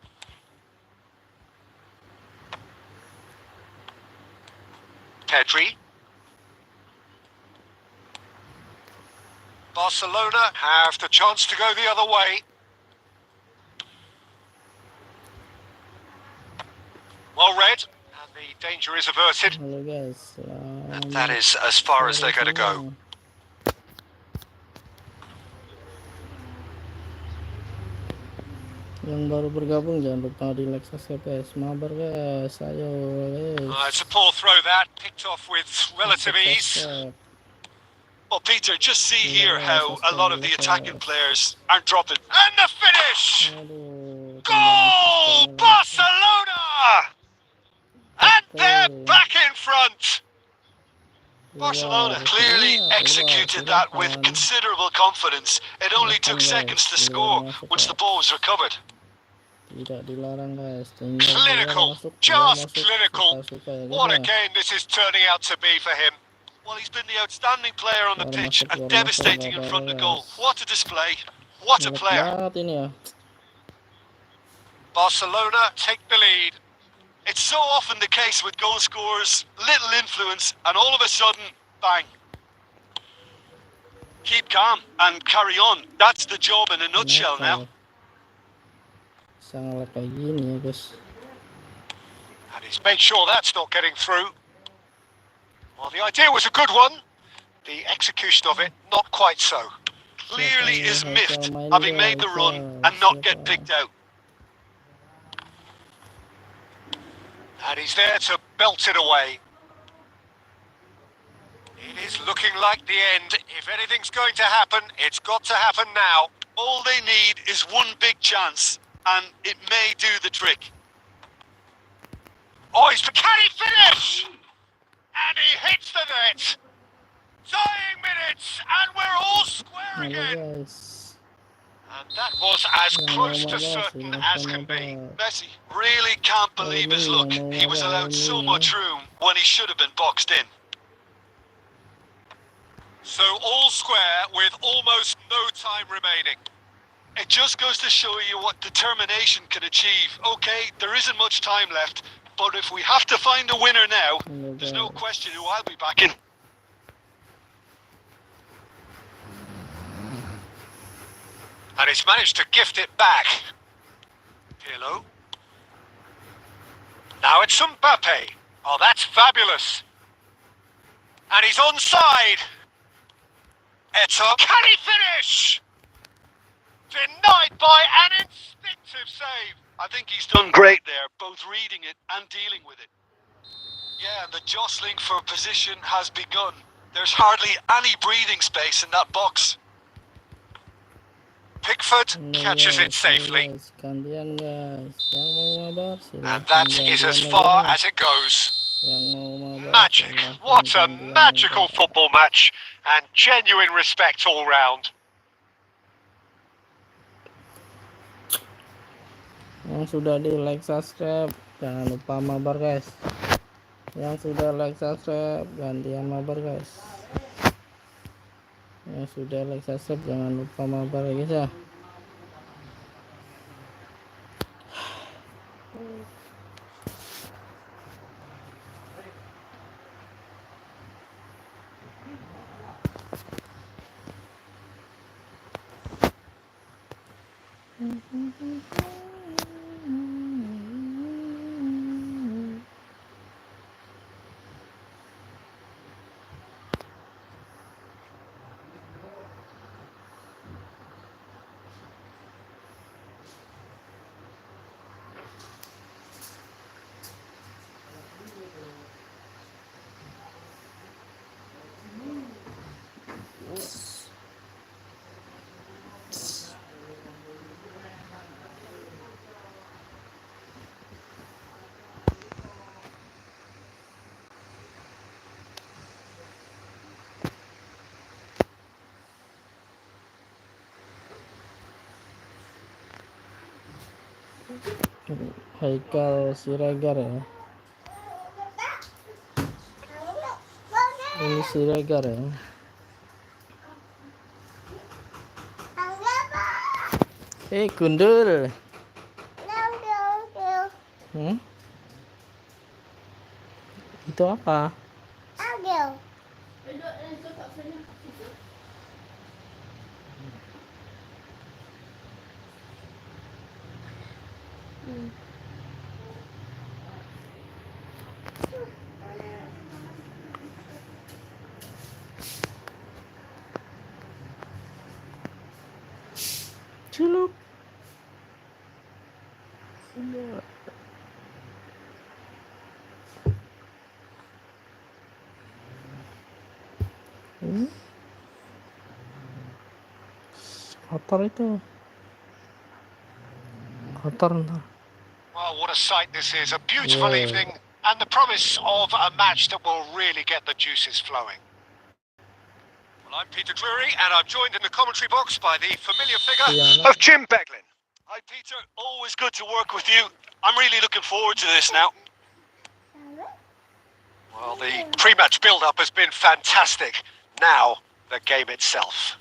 Pedri. Barcelona have the chance to go the other way. Well read, and the danger is averted. Halo guys, And that is as far as they're going to go. Yang baru bergabung jangan lupa di like, subscribe guys. Mabar guys, ayo guys. It's a poor throw that, picked off with relative ease. Well, Peter, just see here how a lot of the attacking players aren't dropping. And the finish! Aduh, Goal! Barcelona! And they're back in front! Barcelona clearly executed that with considerable confidence. It only took seconds to score once the ball was recovered. Tidak dilarang guys. Clinical, just clinical. What a game this is turning out to be for him. Well, he's been the outstanding player on the pitch and devastating in front of goal. What a display. What a player. Barcelona take the lead. It's so often the case with goal scorers, little influence, and all of a sudden, bang. Keep calm and carry on. That's the job in a nutshell now. Sangat kayak gini ya guys. And he's made sure that's not getting through. Well, the idea was a good one. The execution of it, not quite so. Clearly is miffed, having made the run and not get picked out. And he's there to belt it away. It is looking like the end. If anything's going to happen, it's got to happen now. All they need is one big chance, and it may do the trick. Oh, can he finish? And he hits the net. Dying minutes, and we're all square again. And that was as close to certain as can be. Messi really can't believe his luck. He was allowed so much room when he should have been boxed in. So all square with almost no time remaining. It just goes to show you what determination can achieve. Okay, there isn't much time left, but if we have to find a winner now, there's no question who I'll be backing. And he's managed to gift it back. Pirlo. Now it's Mbappe. Oh, that's fabulous. And he's onside. Eto. Can he finish? Denied by an instinctive save. I think he's done great there, both reading it and dealing with it. Yeah, the jostling for position has begun. There's hardly any breathing space in that box. Pickford catches it safely. And that is as far as it goes. Magic. What a magical football match. And genuine respect all round. Yang sudah di like, subscribe, jangan lupa mabar guys. Yang sudah like, subscribe, gantian mabar guys. Yang sudah like, subscribe, jangan lupa mabar ya guys ya. Haikal Siregar ya. Ini Siregar ya. Gundul. Itu apa? Culuk. Kotor itu. Kotor ntar. Well, what a sight this is. A beautiful evening and the promise of a match that will really get the juices flowing. Well, I'm Peter Drury and I'm joined in the commentary box by the familiar figure of Jim Beglin. Hi, Peter. Always good to work with you. I'm really looking forward to this now. Well, the pre-match build-up has been fantastic. Now, the game itself.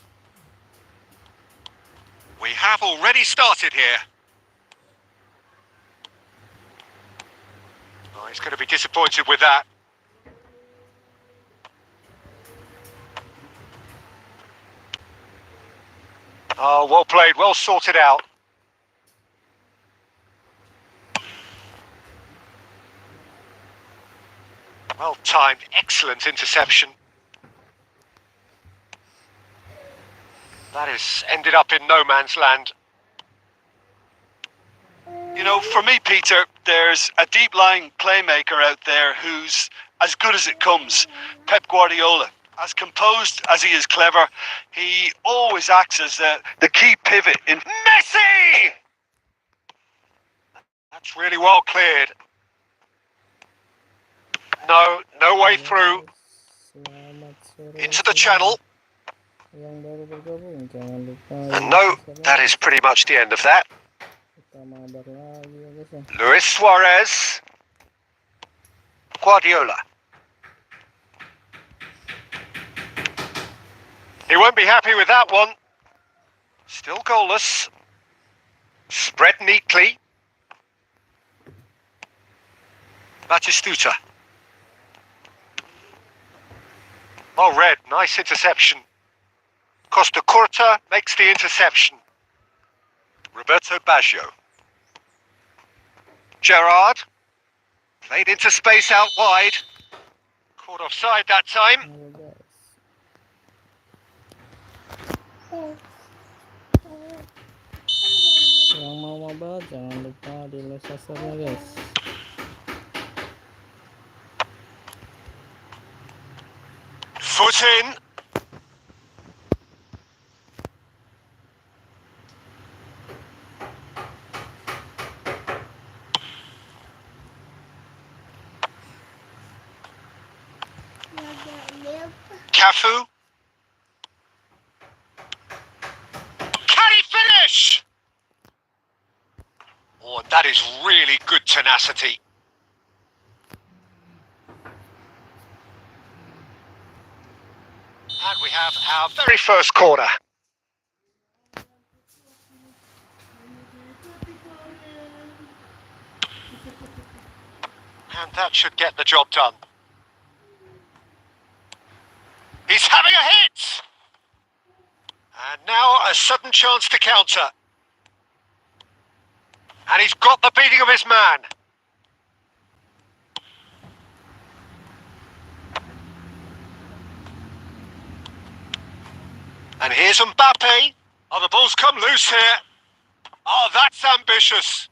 We have already started here. Oh, he's going to be disappointed with that. Oh, well played, well sorted out. Well timed, excellent interception. That has ended up in no man's land. You know, for me, Peter, there's a deep-lying playmaker out there who's as good as it comes. Pep Guardiola. As composed as he is clever, he always acts as the key pivot in... Messi! That's really well cleared. No way through. Into the channel. Yang baru bergabung, jangan lupa. And no, that is pretty much the end of that. Kita mabar lagi ya guys ya. Luis Suarez. Guardiola. He won't be happy with that one. Still goalless. Spread neatly. Batistuta. Oh, red. Nice interception. Costa Curta makes the interception. Roberto Baggio. Gerrard. Played into space out wide. Caught offside that time. Yang mau mabar jangan lupa di like subscribe guys. Foot in. Cafu. Can he finish? Oh, that is really good tenacity. And we have our very first corner. And that should get the job done. He's having a hit! And now a sudden chance to counter. And he's got the beating of his man. And here's Mbappe. Oh, the ball's come loose here. Oh, that's ambitious.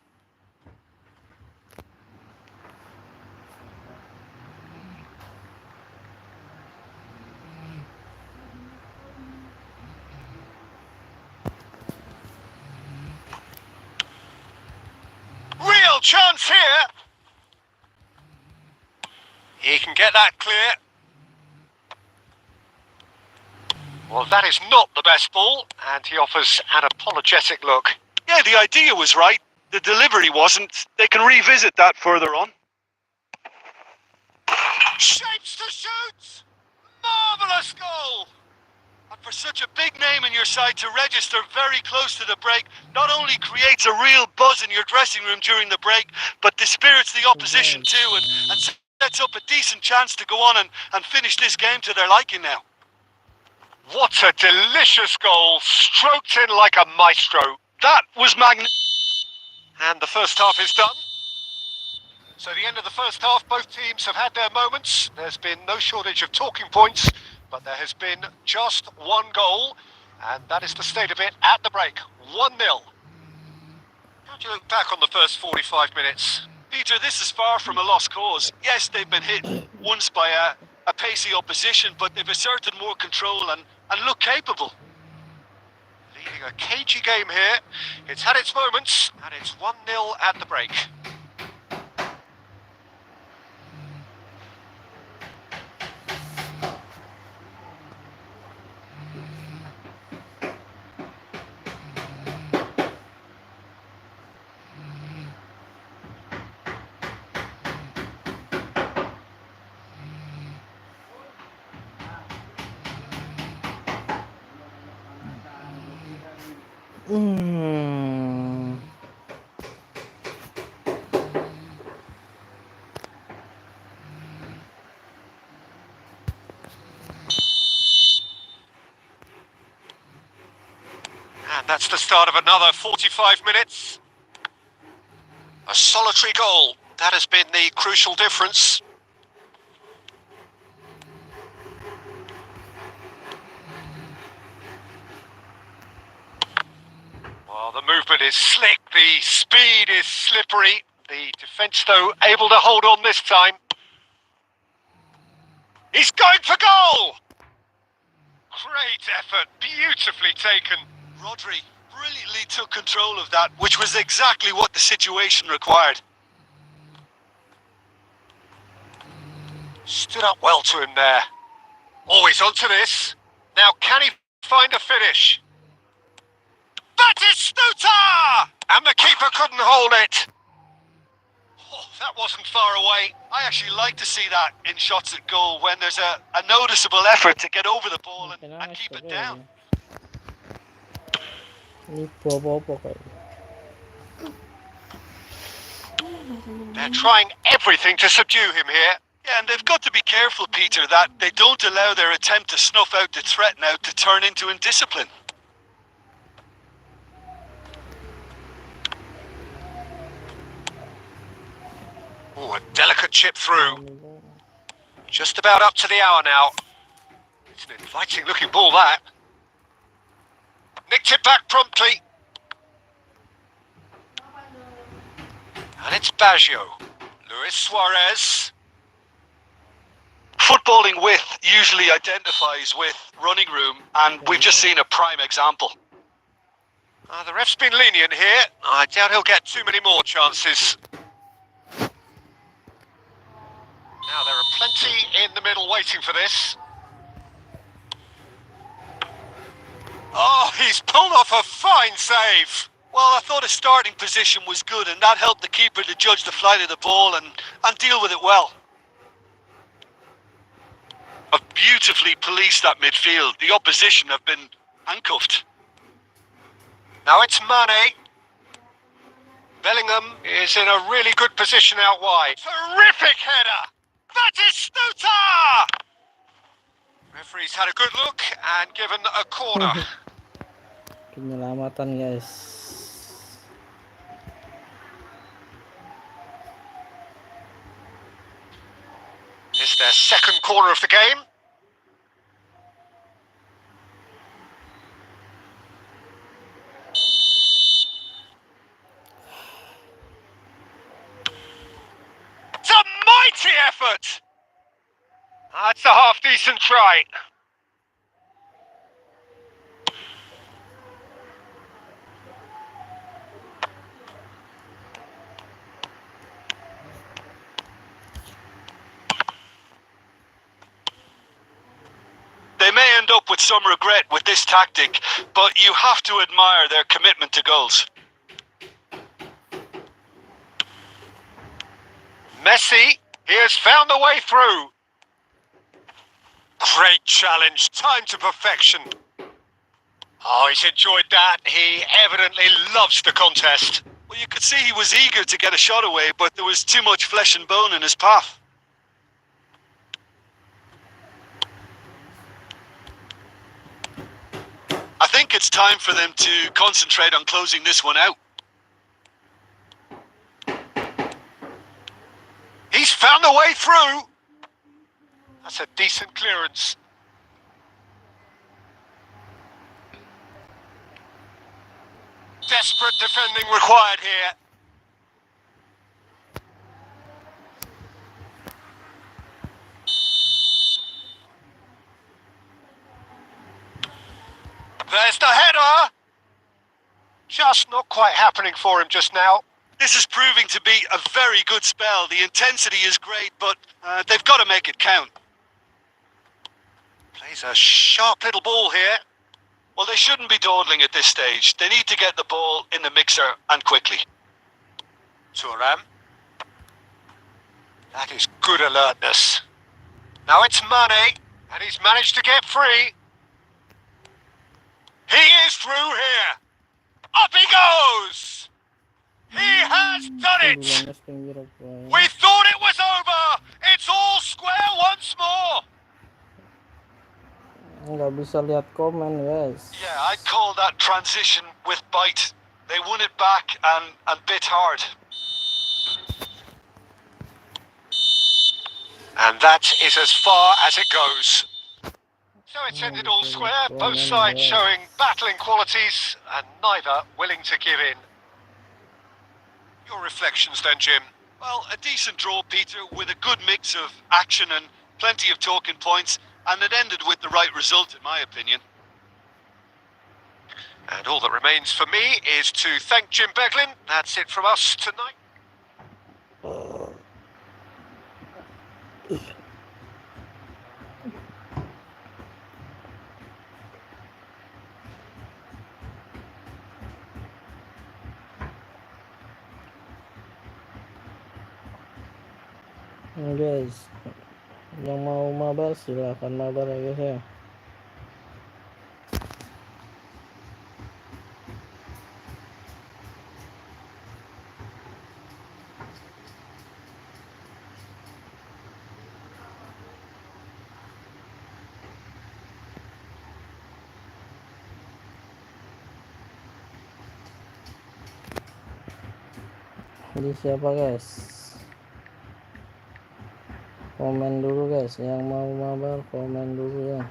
Real chance here. He can get that clear. Well, that is not the best ball, and he offers an apologetic look. Yeah, the idea was right. The delivery wasn't. They can revisit that further on. Shapes to shoot! Marvellous goal! And for such a big name in your side to register very close to the break not only creates a real buzz in your dressing room during the break, but dispirits the opposition too and sets up a decent chance to go on and finish this game to their liking now. What a delicious goal, stroked in like a maestro. That was And the first half is done. So the end of the first half, both teams have had their moments. There's been no shortage of talking points, but there has been just one goal, and that is the state of it at the break, 1-0. How do you look back on the first 45 minutes? Peter, this is far from a lost cause. Yes, they've been hit once by a pacey opposition, but they've asserted more control and look capable. Leading a cagey game here. It's had its moments, and it's 1-0 at the break. And that's the start of another 45 minutes. A solitary goal. That has been the crucial difference. Well, the movement is slick. The speed is slippery. The defence, though, able to hold on this time. He's going for goal! Great effort. Beautifully taken. Rodri brilliantly took control of that, which was exactly what the situation required. Stood up well to him there. Always onto this. Now can he find a finish? Batistuta! And the keeper couldn't hold it. Oh, that wasn't far away. I actually like to see that in shots at goal when there's a noticeable effort to get over the ball and keep it down. They're trying everything to subdue him here. Yeah, and they've got to be careful, Peter, that they don't allow their attempt to snuff out the threat now to turn into indiscipline. Oh, a delicate chip through. Just about up to the hour now. It's an inviting looking ball, that. Nicked it back promptly. And it's Baggio. Luis Suarez. Footballing width usually identifies with running room, and we've just seen a prime example. The ref's been lenient here. I doubt he'll get too many more chances. Now there are plenty in the middle waiting for this. Oh, he's pulled off a fine save. Well, I thought his starting position was good, and that helped the keeper to judge the flight of the ball and deal with it well. Have beautifully policed that midfield. The opposition have been handcuffed. Now it's Mane. Bellingham is in a really good position out wide. Terrific header! Batistuta! Referee's had a good look and given a corner. Penyelamatan, guys. It's their second corner of the game. It's a mighty effort! That's a half-decent try. They may end up with some regret with this tactic, but you have to admire their commitment to goals. Messi, he has found the way through. Great challenge, time to perfection. Oh, he's enjoyed that. He evidently loves the contest. Well, you could see he was eager to get a shot away, but there was too much flesh and bone in his path. I think it's time for them to concentrate on closing this one out. He's found the way through. That's a decent clearance. Desperate defending required here. There's the header. Just not quite happening for him just now. This is proving to be a very good spell. The intensity is great, but they've got to make it count. Plays a sharp little ball here. Well, they shouldn't be dawdling at this stage. They need to get the ball in the mixer and quickly. Turam. That is good alertness. Now it's Mane, and he's managed to get free. He is through here. Up he goes. He has done it. We thought it was over. It's all square once more. Nggak bisa lihat komen, guys. Yeah, I'd call that transition with bite. They won it back and bit hard. And that is as far as it goes. So it's ended all square, both sides showing battling qualities and neither willing to give in. Your reflections then, Jim? Well, a decent draw, Peter, with a good mix of action and plenty of talking points, and it ended with the right result, in my opinion. And all that remains for me is to thank Jim Beglin. That's it from us tonight. Guys, yang mau mabar silahkan mabar ya guys ya. Ini siapa guys? Komen dulu guys, yang mau mabar komen dulu ya.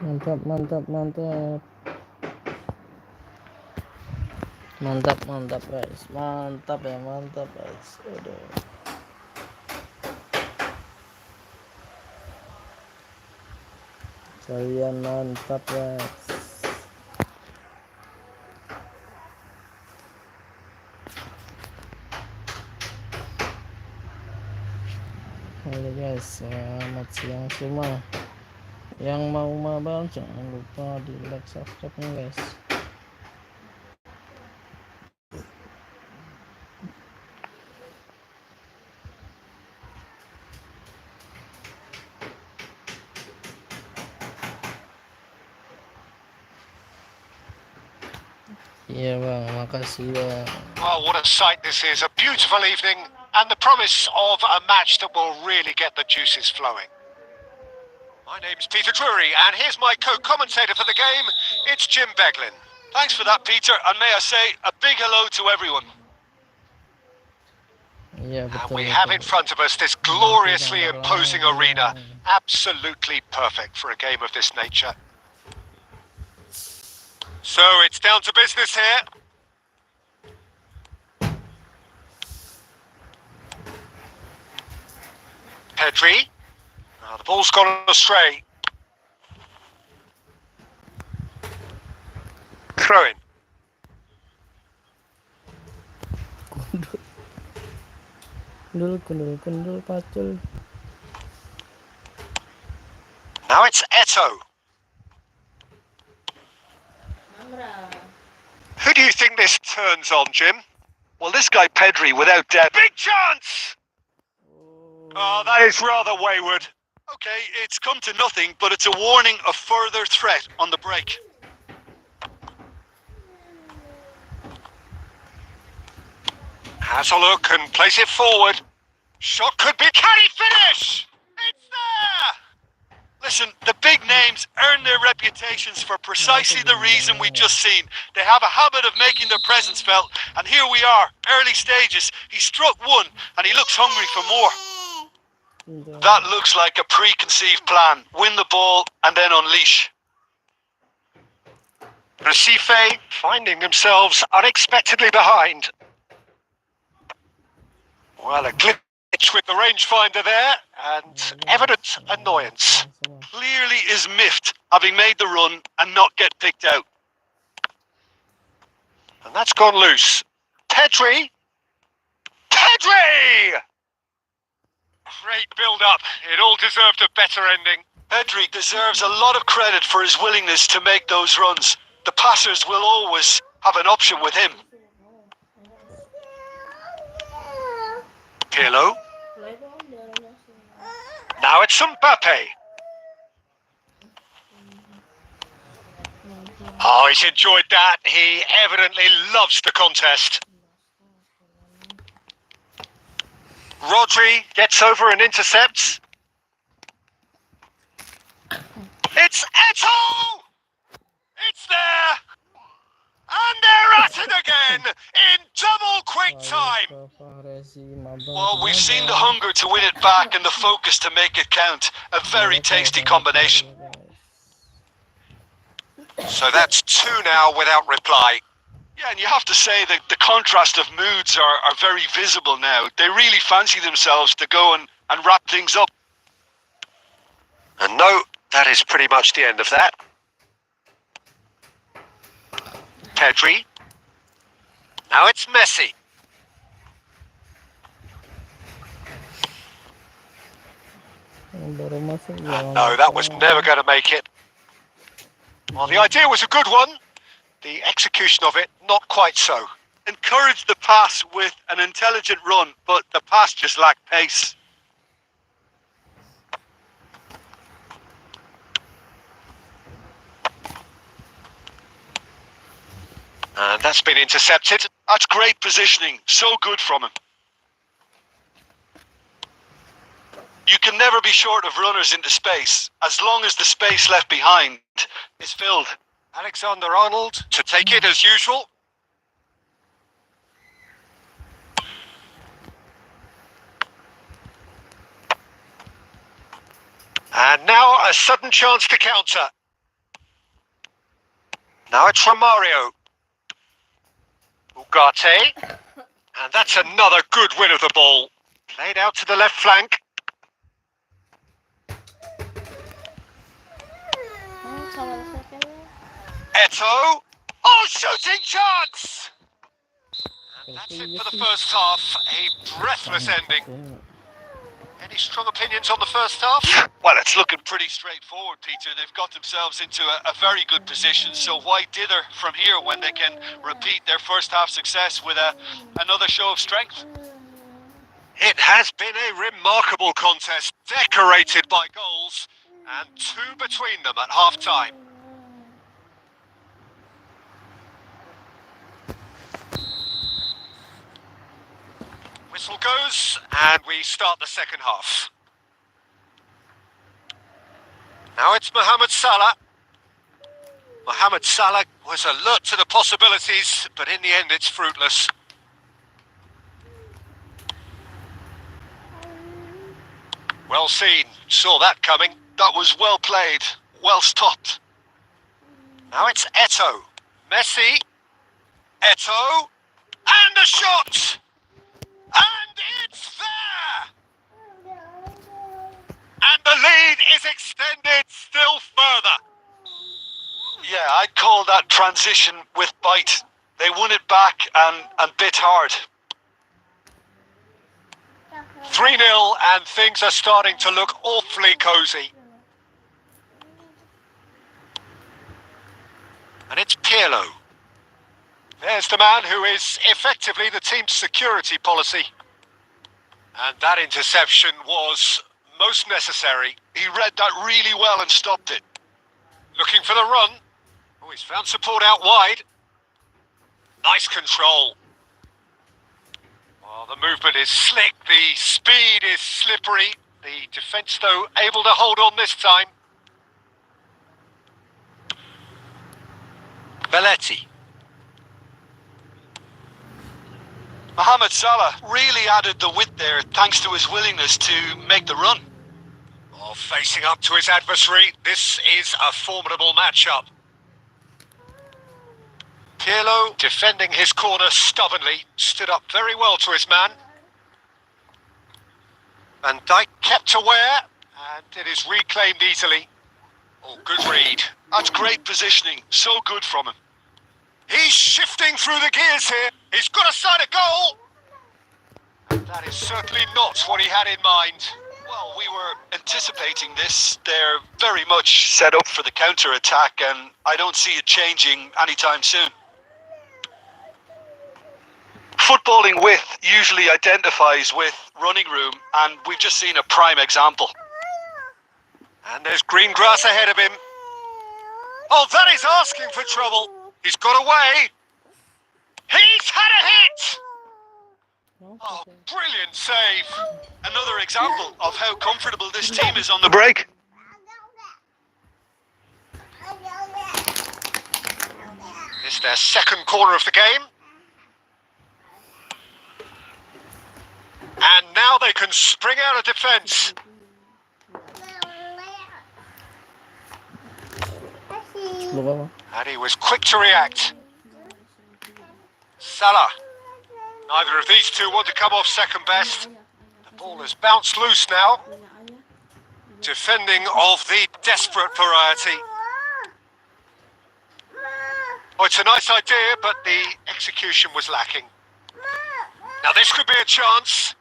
Mantap, mantap, mantap. Mantap, mantap guys. Mantap ya, mantap guys. Aduh. Kalian mantap guys. Halo guys, selamat siang semua. Yang mau mabar jangan lupa di like, subscribe guys. Iya bang, makasih bang. Well, what a sight this is. A beautiful evening and the promise of a match that will really get the juices flowing. My name's Peter Drury, and here's my co-commentator for the game. It's Jim Beglin. Thanks for that, Peter, and may I say a big hello to everyone. Iya And betul. we have in front of us this gloriously Mabar imposing lagi. arena. Absolutely perfect for a game of this nature. So it's down to business here. Pedri. Oh, the ball's gone astray. Throw in. Kundul pacul. Now it's Eto. Who do you think this turns on, Jim? Well, this guy Pedri, without doubt. Big chance! Oh, that is rather wayward. Okay, it's come to nothing, but it's a warning of further threat on the break. Has a look and place it forward. Shot could be... Can he finish? It's there! Listen, the big names earn their reputations for precisely the reason we've just seen. They have a habit of making their presence felt, and here we are, early stages. He struck one, and he looks hungry for more. That looks like a preconceived plan. Win the ball, and then unleash. Recife finding themselves unexpectedly behind. Well, a glitch with the rangefinder there, and evident annoyance. Clearly is miffed, having made the run and not get picked out. And that's gone loose. Pedri! Pedri! Great build-up. It all deserved a better ending. Pedri deserves a lot of credit for his willingness to make those runs. The passers will always have an option with him. Pirlo. Now it's Mbappe. Oh, he's enjoyed that. He evidently loves the contest. Rodri gets over and intercepts. It's Eto! It's there! And they're at it again in double quick time. Well, we've seen the hunger to win it back and the focus to make it count. A very tasty combination. So that's 2 now without reply. Yeah, and you have to say that the contrast of moods are very visible now. They really fancy themselves to go and wrap things up. And no, that is pretty much the end of that. Pedri. Now it's Messi. No, that was never going to make it. Well, the idea was a good one. The execution of it, not quite so. Encouraged the pass with an intelligent run, but the pass just lacked pace. And that's been intercepted. That's great positioning. So good from him. You can never be short of runners into space, as long as the space left behind is filled. Alexander-Arnold to take it as usual. And now a sudden chance to counter. Now it's Romario. Ugarte. And that's another good win of the ball. Played out to the left flank. Eto. Oh, shooting chance! And that's it for the first half. A breathless ending. Any strong opinions on the first half? Well, it's looking pretty straightforward, Peter. They've got themselves into a very good position, so why dither from here when they can repeat their first half success with another show of strength? It has been a remarkable contest, decorated by goals, and 2 between them at half-time. Whistle goes, and we start the second half. Now it's Mohamed Salah. Mohamed Salah was alert to the possibilities, but in the end it's fruitless. Well seen, saw that coming. That was well played, well stopped. Now it's Eto'o. Messi. Eto'o. And the shot! And it's there! And the lead is extended still further. Yeah, I'd call that transition with bite. They won it back and bit hard. 3-0 and things are starting to look awfully cosy. And it's Pirlo. There's the man who is effectively the team's security policy. And that interception was most necessary. He read that really well and stopped it. Looking for the run. Oh, he's found support out wide. Nice control. Well, the movement is slick, the speed is slippery. The defence, though, able to hold on this time. Belletti. Mohamed Salah really added the width there thanks to his willingness to make the run. Oh, facing up to his adversary, this is a formidable matchup. Pirlo, defending his corner stubbornly, stood up very well to his man. Van Dijk kept aware, and it is reclaimed easily. Oh, good read. That's great positioning, so good from him. He's shifting through the gears here. He's got a sight of goal. And that is certainly not what he had in mind. Well, we were anticipating this. They're very much set up for the counter-attack, and I don't see it changing anytime soon. Footballing width usually identifies with running room, and we've just seen a prime example. And there's green grass ahead of him. Oh, that is asking for trouble. He's got away. He's had a hit. Oh, brilliant save. Another example of how comfortable this team is on the break. It's their second corner of the game. And now they can spring out of defence. Lupa. And he was quick to react. Salah. Neither of these two want to come off second best. The ball has bounced loose now. Defending of the desperate variety. Oh, it's a nice idea, but the execution was lacking. Now this could be a chance.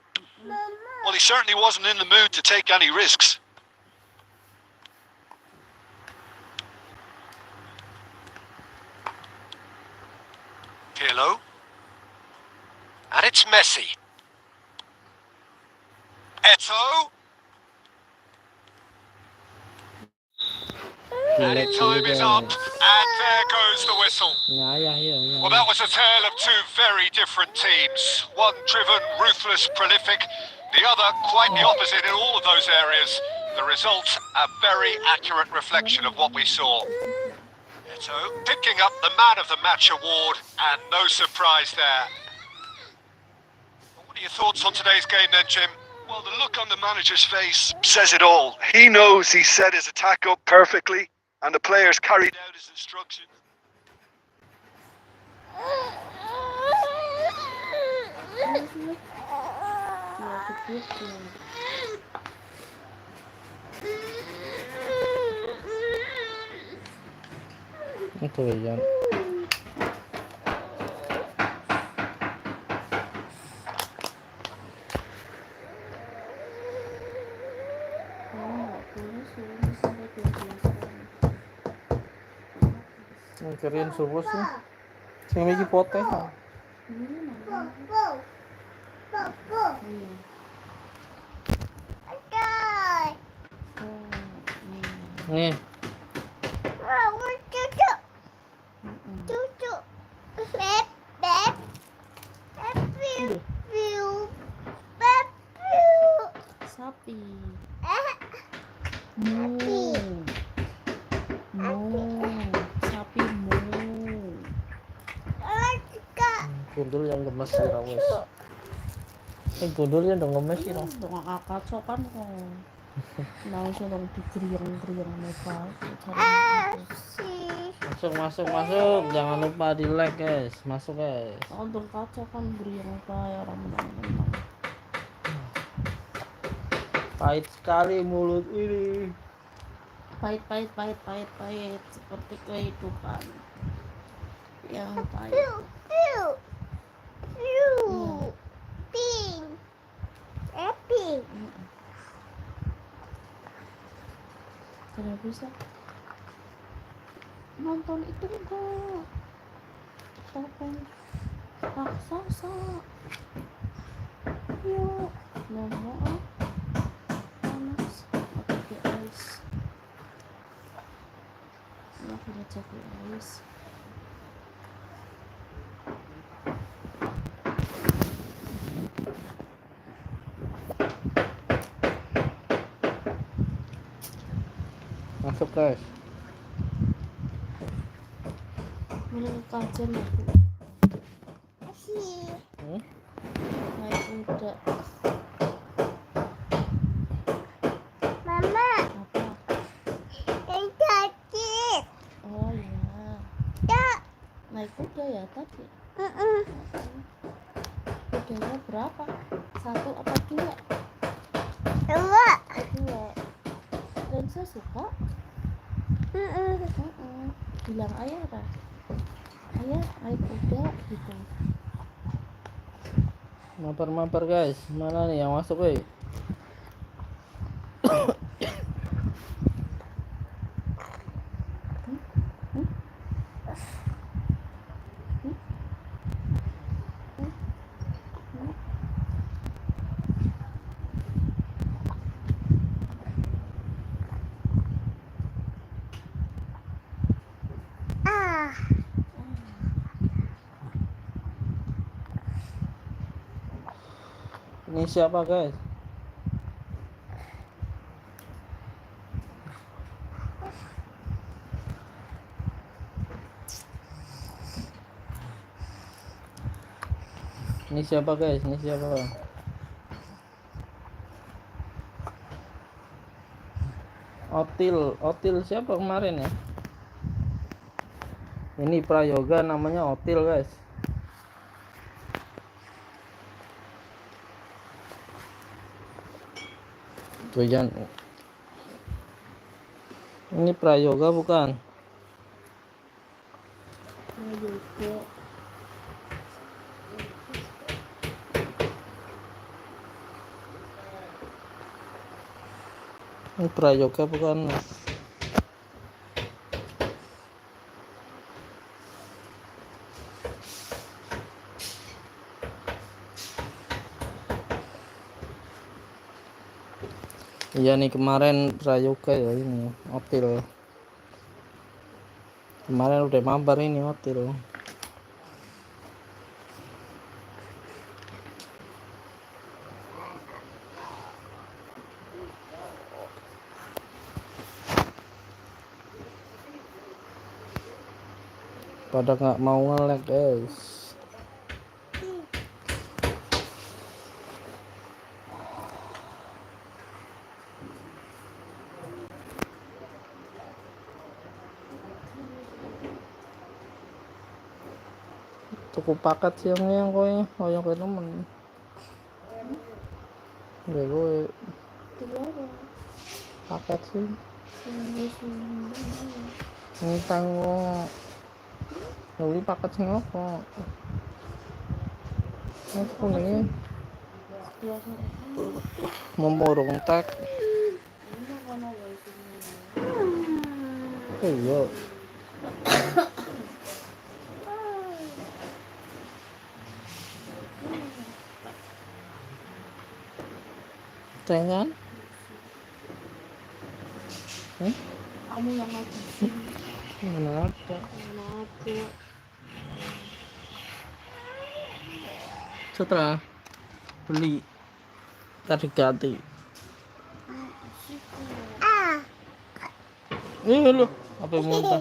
Well, he certainly wasn't in the mood to take any risks. Pirlo. And it's Messi. Eto'o. And time is up, and there goes the whistle. Well, that was a tale of two very different teams. One driven, ruthless, prolific. The other quite the opposite in all of those areas. The result, a very accurate reflection of what we saw. Eto'o picking up the Man of the Match award, and no surprise there. What are your thoughts on today's game then, Jim? Well, the look on the manager's face says it all. He knows he set his attack up perfectly, and the players carried out his instructions. Itu ya. Ngkirin subuh sih. Sing iki poteh. Nih. Sapi. Sapi. gundul yang gemes sih wis. Gundulnya dong gemes sih. Dong akak kan kok. Langsung dong digeriang-geriang Mabar. Masuk. Jangan lupa di like guys. Masuk guys. Untuk kaca kan geriang kayak orang menang-menang. Pahit sekali mulut ini. Pahit seperti kehidupan yang pahit. Pink. Pink. Tidak bisa nonton itu enggak topeng raksasa. Yuk nggak panas pakai ice. Aku udah pakai ice. Masuk guys. Mulai kajian aku naik kuda. Mama, Apa? yang tadi. Oh iya, Ya. naik kuda ya tadi. Mm-mm. Kudanya berapa? 1 apa 2? Dua. 2. Dan saya suka. Bilang ayah apa? Ayah naik kuda gitu. Mabar guys. Mana nih yang masuk weh? Ini siapa guys? Ini siapa guys? Ini siapa? Otil siapa kemarin ya? Ini prayoga namanya Otil guys. Tujuan. Ini prayoga bukan? Prayoga. Ini prayoga bukan? Iya nih kemarin prayoga ya ini Otil. Kemarin udah mabar ini Otil. Pada nggak mau nge-lag guys. Cukup paket siangnya yang koyo ke temen. Udah gue paket sih. Ini tanggung beli paket sing apa? Aku nih memborong tak. Iya. Jangan. Kamu yang ngabisin. Mana ada? Setelah beli tadi ganti. Ini lu apa muntah?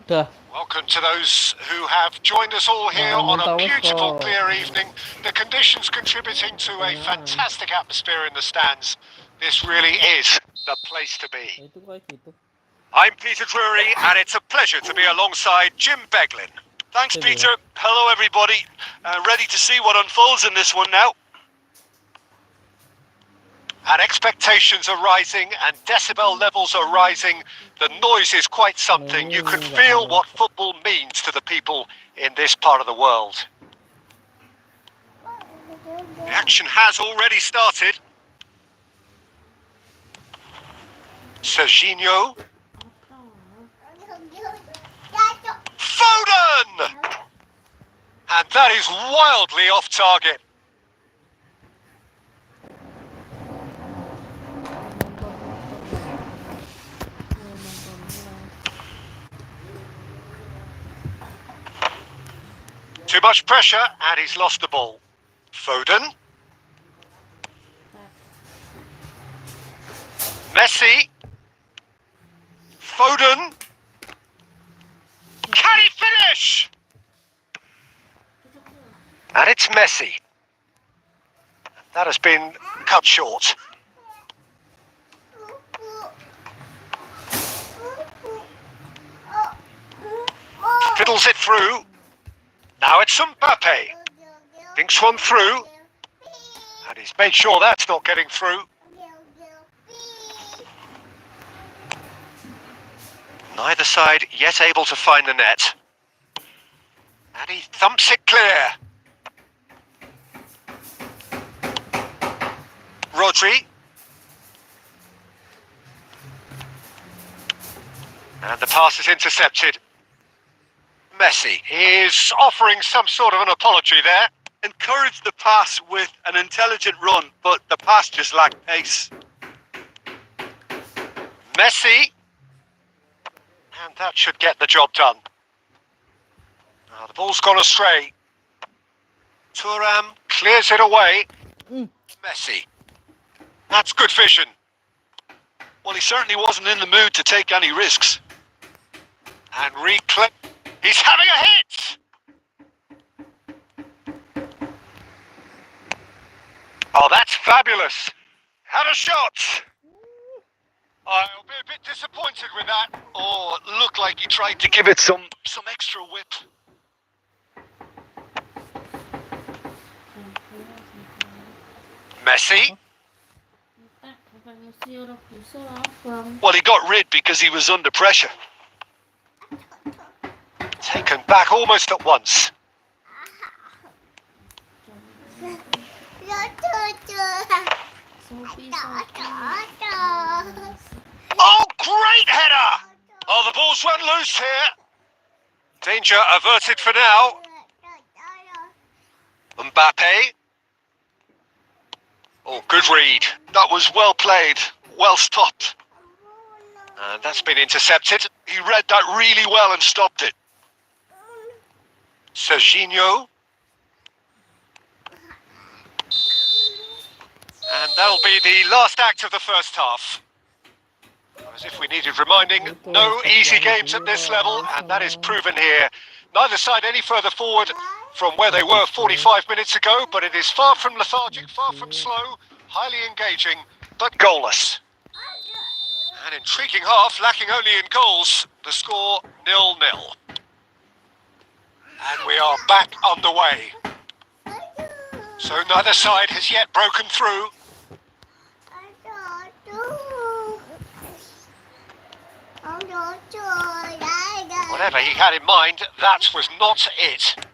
Dah. Welcome to those who have joined us all here on a beautiful, clear evening. The conditions contributing to a fantastic atmosphere in the stands. This really is the place to be. Itu kayak gitu. I'm Peter Drury, and it's a pleasure to be alongside Jim Beglin. Thanks, Peter. Hello, everybody. Ready to see what unfolds in this one now. And expectations are rising and decibel levels are rising. The noise is quite something. You can feel what football means to the people in this part of the world. The action has already started. Serginho. Foden! And that is wildly off target. Too much pressure, and he's lost the ball. Foden. Messi. Foden. Can he finish? And it's Messi. That has been cut short. Fiddles it through. Now it's Mbappe. Thinks one through. And he's made sure that's not getting through. Neither side yet able to find the net. And he thumps it clear. Rodri. And the pass is intercepted. Messi is offering some sort of an apology there. Encouraged the pass with an intelligent run, but the pass just lacked pace. Messi. And that should get the job done. Now the ball's gone astray. Thuram clears it away. Messi. That's good vision. Well, he certainly wasn't in the mood to take any risks. And reclaim. He's having a hit! Oh, that's fabulous. Had a shot. I'll be a bit disappointed with that. Oh, it looked like he tried to give it some extra whip. Messi. Well, he got rid because he was under pressure. Taken back almost at once. Oh, great header! Oh, the ball's run loose here. Danger averted for now. Mbappe. Oh, good read. That was well played, well stopped. And that's been intercepted. He read that really well and stopped it. Serginho. And that'll be the last act of the first half. As if we needed reminding, no easy games at this level, and that is proven here. Neither side any further forward from where they were 45 minutes ago, but it is far from lethargic, far from slow, highly engaging, but goalless. An intriguing half, lacking only in goals, the score 0-0. And we are back underway. So neither side has yet broken through. Whatever he had in mind, that was not it.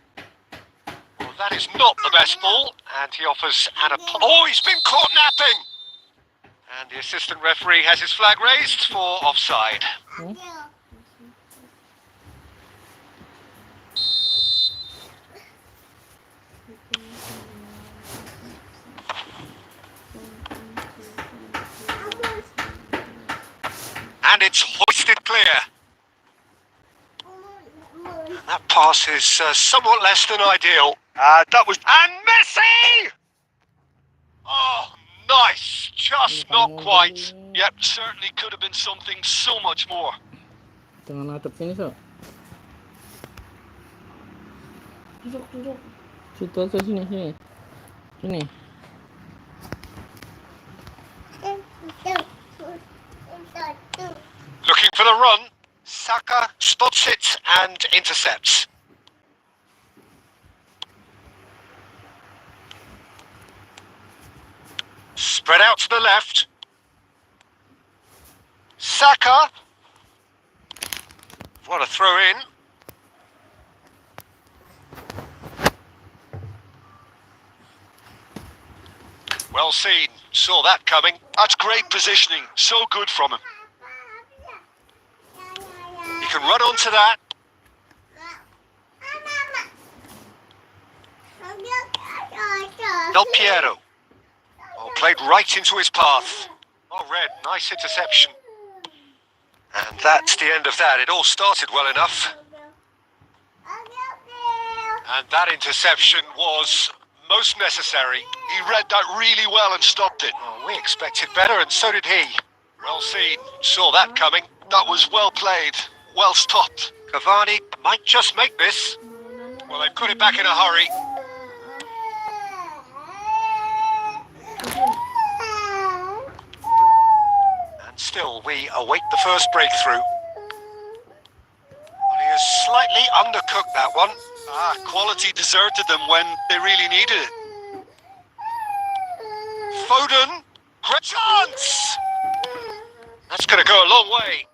Well, that is not the best ball, and he offers an apology. Oh, he's been caught napping! And the assistant referee has his flag raised for offside. And it's hoisted clear. And that pass is somewhat less than ideal. That was... And Messi! Oh, nice. Just not quite. Yep, certainly could have been something so much more. Jangan ngadep sini, so. Duduk. Situ aja, sini. Sini. Looking for the run. Saka spots it and intercepts. Spread out to the left. Saka. What a throw in. Well seen. Saw that coming. That's great positioning. So good from him. He can run onto that. Del Piero. Oh, played right into his path. Oh, Red, nice interception. And that's the end of that. It all started well enough. And that interception was most necessary. He read that really well and stopped it. Oh, we expected better, and so did he. Well seen. Saw that coming. That was well played. Well stopped. Cavani might just make this. Well, they put it back in a hurry. And still, we await the first breakthrough. Well, he has slightly undercooked that one. Quality deserted them when they really needed it. Foden. Great chance! That's going to go a long way.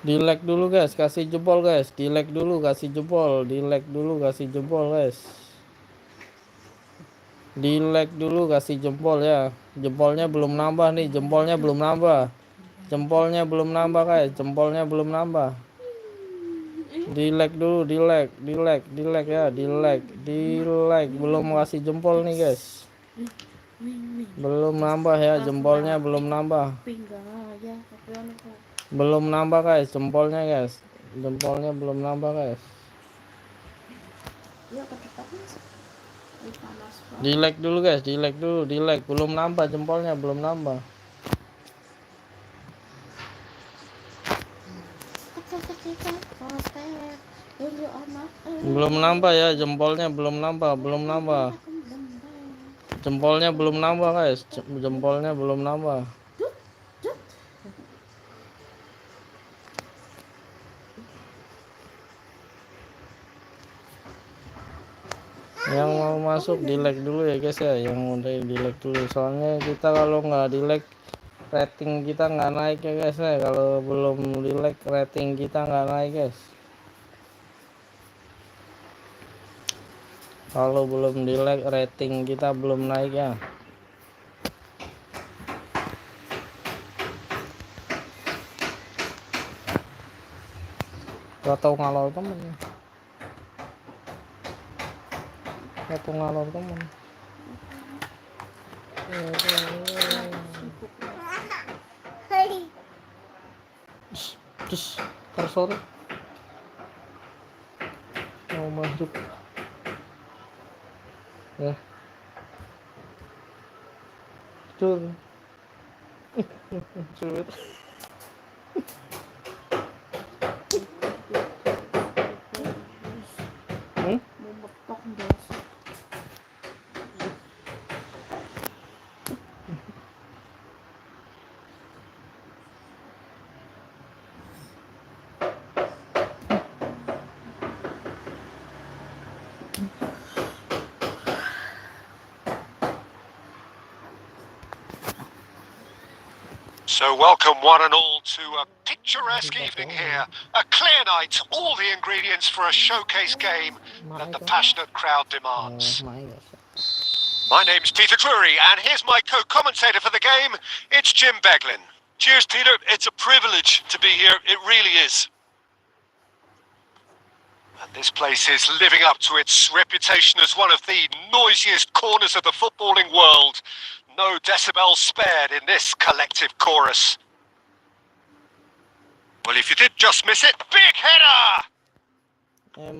Di like dulu guys, kasih jempol guys. Di like dulu, kasih jempol. Di like dulu, kasih jempol guys. Di like dulu, kasih jempol ya. Jempolnya belum nambah nih, jempolnya belum nambah. Jempolnya belum nambah guys, jempolnya belum nambah. Di like dulu, di like ya, di like. Belum kasih jempol nih guys. Belum nambah ya, jempolnya belum nambah. Belum nambah guys, jempolnya guys. Jempolnya belum nambah guys. Di like dulu guys, di like dulu, di like. Belum nambah jempolnya, belum nambah. Belum nambah ya, jempolnya belum nambah, belum nambah. Jempolnya belum nambah guys, jempolnya belum nambah. Yang mau masuk di like dulu ya guys ya, yang udah di like dulu. Soalnya kita kalau nggak di like, rating kita nggak naik ya guys ya. Kalau belum di like, rating kita nggak naik guys. Kalau belum di like, rating kita belum naik ya. Gak tau ngalor temen. Gak tau ngalor temen. Terus tersore mau masuk ya. Cur. Sudah. So welcome one and all to a picturesque evening here. A clear night, all the ingredients for a showcase game that the passionate crowd demands. My name's Peter Drury, and here's my co-commentator for the game. It's Jim Beglin. Cheers, Peter. It's a privilege to be here. It really is. And this place is living up to its reputation as one of the noisiest corners of the footballing world. No decibels spared in this collective chorus. Well, if you did just miss it, big header!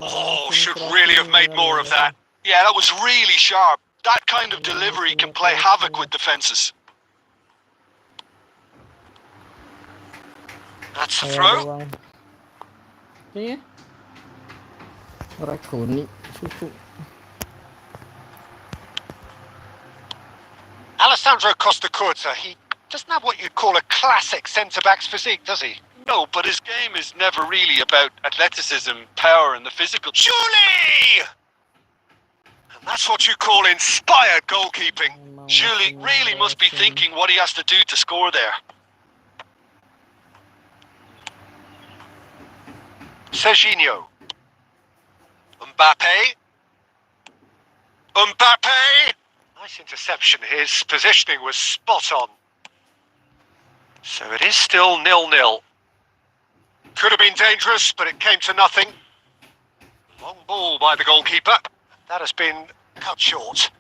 Oh, should really have made more of that. Yeah, that was really sharp. That kind of delivery can play havoc with defenses. That's the throw. Iya. Rakuni susu. Alessandro Costa Curta, he doesn't have what you'd call a classic centre-back's physique, does he? No, but his game is never really about athleticism, power, and the physical. Julie! And that's what you call inspired goalkeeping. Julie really must be thinking what he has to do to score there. Serginho. Mbappe. Nice interception. His positioning was spot on. So it is still 0-0. Could have been dangerous, but it came to nothing. Long ball by the goalkeeper. That has been cut short.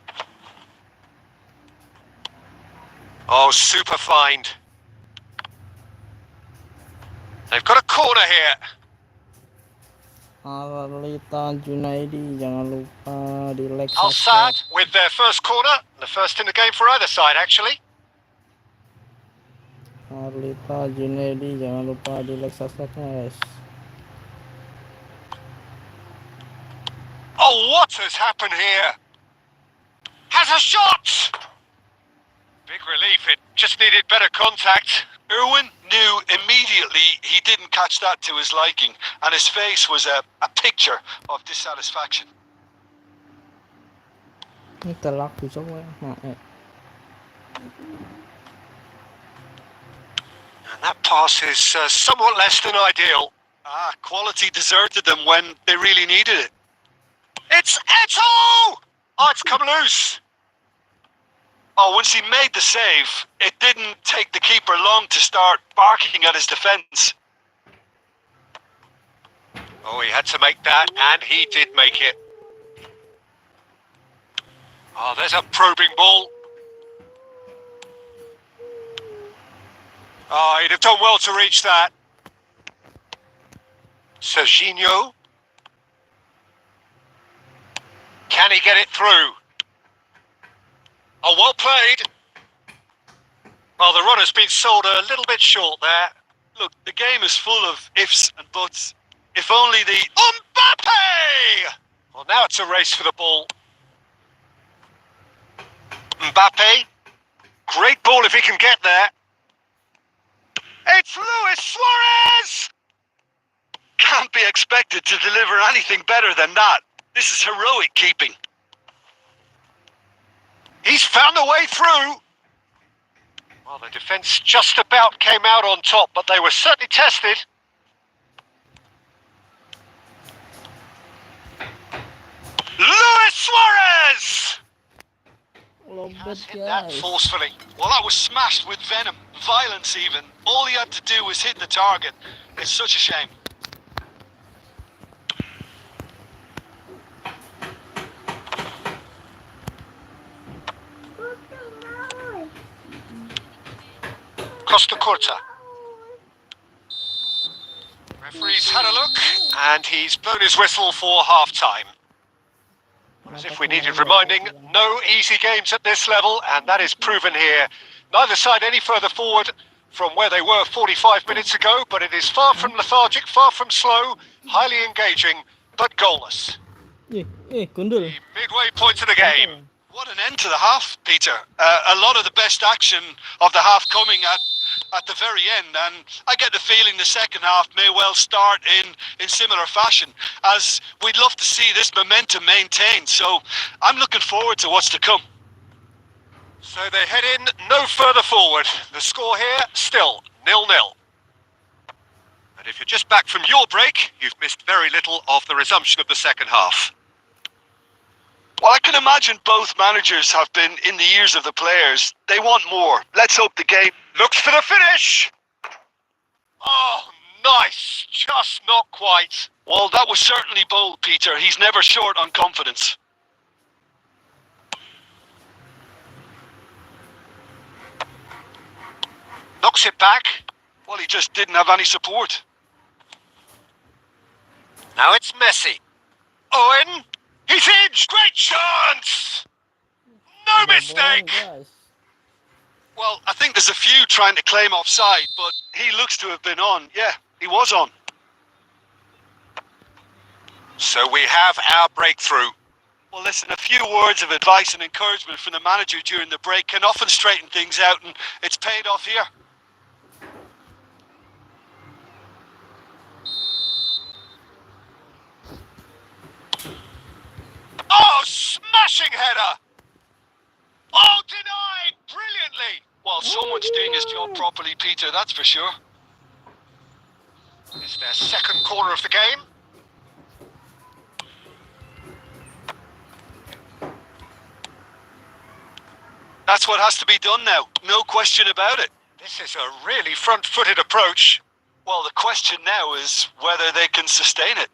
Oh, super find. They've got a corner here. Arlita Junaidi, jangan lupa di like. Al-Sad with their first corner, the first in the game for either side actually. Arlita Junaidi, jangan lupa di like subscribe guys. Oh, what has happened here? Has a shot! Big relief, it just needed better contact. Irwin knew immediately he didn't catch that to his liking, and his face was a picture of dissatisfaction. Ini telak bisa gue. And And that pass is somewhat less than ideal. Quality deserted them when they really needed it. It's Eto! Oh, it's come loose. Oh, once he made the save, it didn't take the keeper long to start barking at his defence. Oh, he had to make that, and he did make it. Oh, there's a probing ball. Oh, he'd have done well to reach that. Serginho. Can he get it through? Oh, well played. Well, the runner's been sold a little bit short there. Look, the game is full of ifs and buts. If only the... Mbappe! Well, now it's a race for the ball. Mbappe. Great ball if he can get there. It's Luis Suarez! Can't be expected to deliver anything better than that. This is heroic keeping. He's found a way through. Well, the defence just about came out on top, but they were certainly tested. Luis Suarez! Lobet Hit that guys. forcefully. Well, that was smashed with venom, violence even. All he had to do was hit the target. It's such a shame. Costa Curta. Referee's had a look, and he's blown his whistle for half-time. As if we needed reminding, no easy games at this level, and that is proven here. Neither side any further forward from where they were 45 minutes ago, but it is far from lethargic, far from slow, highly engaging, but goalless. Gundul. The midway point of the game. What an end to the half, Peter. A lot of the best action of the half coming at the very end, and I get the feeling the second half may well start in similar fashion, as we'd love to see this momentum maintained. So I'm looking forward to what's to come. So they head in no further forward. The score here, still 0-0. And if you're just back from your break, you've missed very little of the resumption of the second half. Well, I can imagine both managers have been in the ears of the players. They want more. Let's hope the game Looks for the finish. Oh, nice. Just not quite. Well, that was certainly bold, Peter. He's never short on confidence. Knocks it back. Well, he just didn't have any support. Now it's Messi. Owen. He's in. Great chance. No mistake. Well, I think there's a few trying to claim offside, but he looks to have been on. Yeah, he was on. So we have our breakthrough. Well, listen, a few words of advice and encouragement from the manager during the break can often straighten things out, and it's paid off here. Oh, smashing header! Oh, denied brilliantly! Well, someone's doing his job properly, Peter, that's for sure. It's their second corner of the game. That's what has to be done now, no question about it. This is a really front-footed approach. Well, the question now is whether they can sustain it.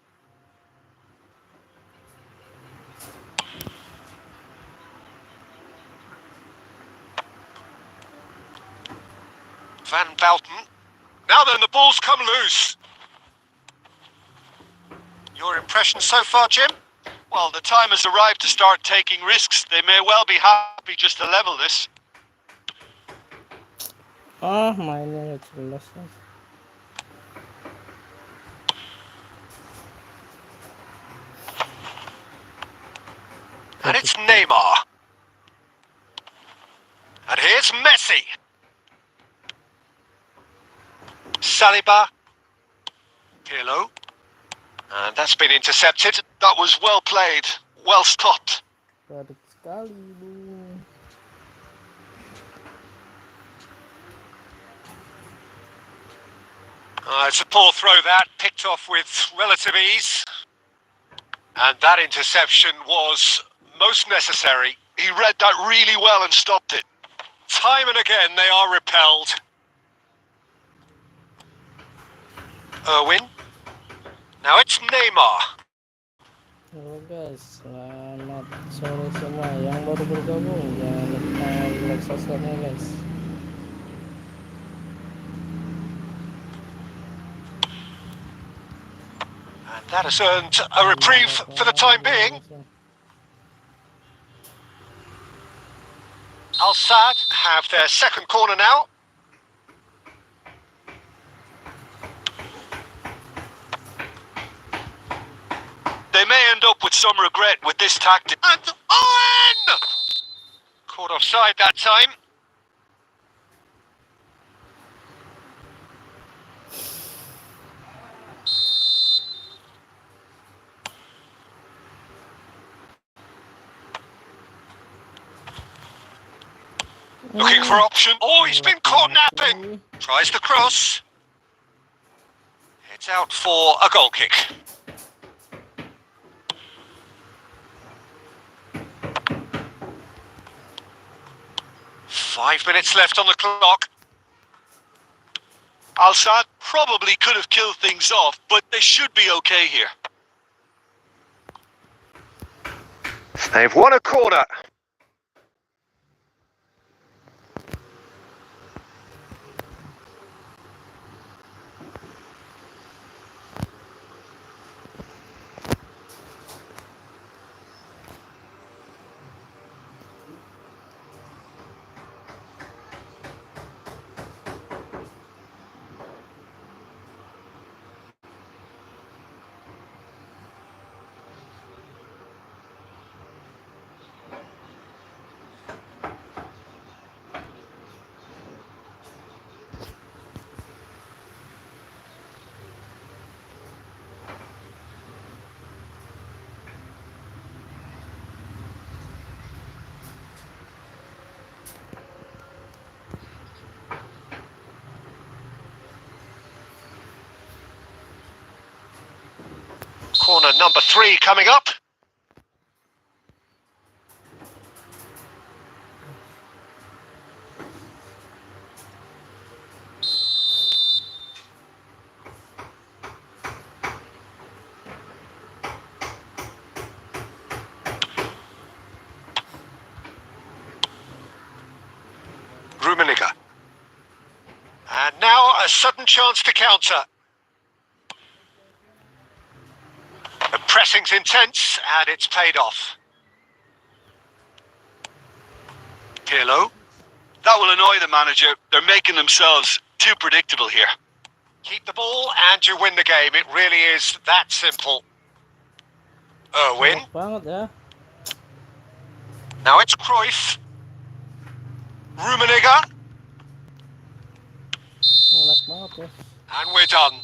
Van Belten. Now then, the ball's come loose. Your impression so far, Jim? Well, the time has arrived to start taking risks. They may well be happy just to level this. Mainnya nggak jelas. And it's Neymar. And here's Messi. Saliba. Pirlo. And that's been intercepted. That was well played, well stopped. Padat sekali, Bung. It's a poor throw that, picked off with relative ease. And that interception was most necessary. He read that really well and stopped it. Time and again they are repelled. Irwin. Now it's Neymar. Halo guys, selamat sore semua yang baru bergabung. Jangan lupa like, subscribe-nya guys. And that has earned a reprieve for the time being. Al Sadd have their second corner now. They may end up with some regret with this tactic. And Owen! Caught offside that time. Looking for option. Oh, he's been caught napping. Tries the cross. It's out for a goal kick. Five minutes left on the clock. Al Sadd probably could have killed things off, but they should be okay here. They've won a corner. Corner number 3 coming up. Rummenigge. And now a sudden chance to counter. The pressing's intense and it's paid off. Pirlo. That will annoy the manager. They're making themselves too predictable here. Keep the ball and you win the game. It really is that simple. Irwin. Banget ya. Now it's Cruyff. Rummenigge. Ngelak banget ya. And we're done.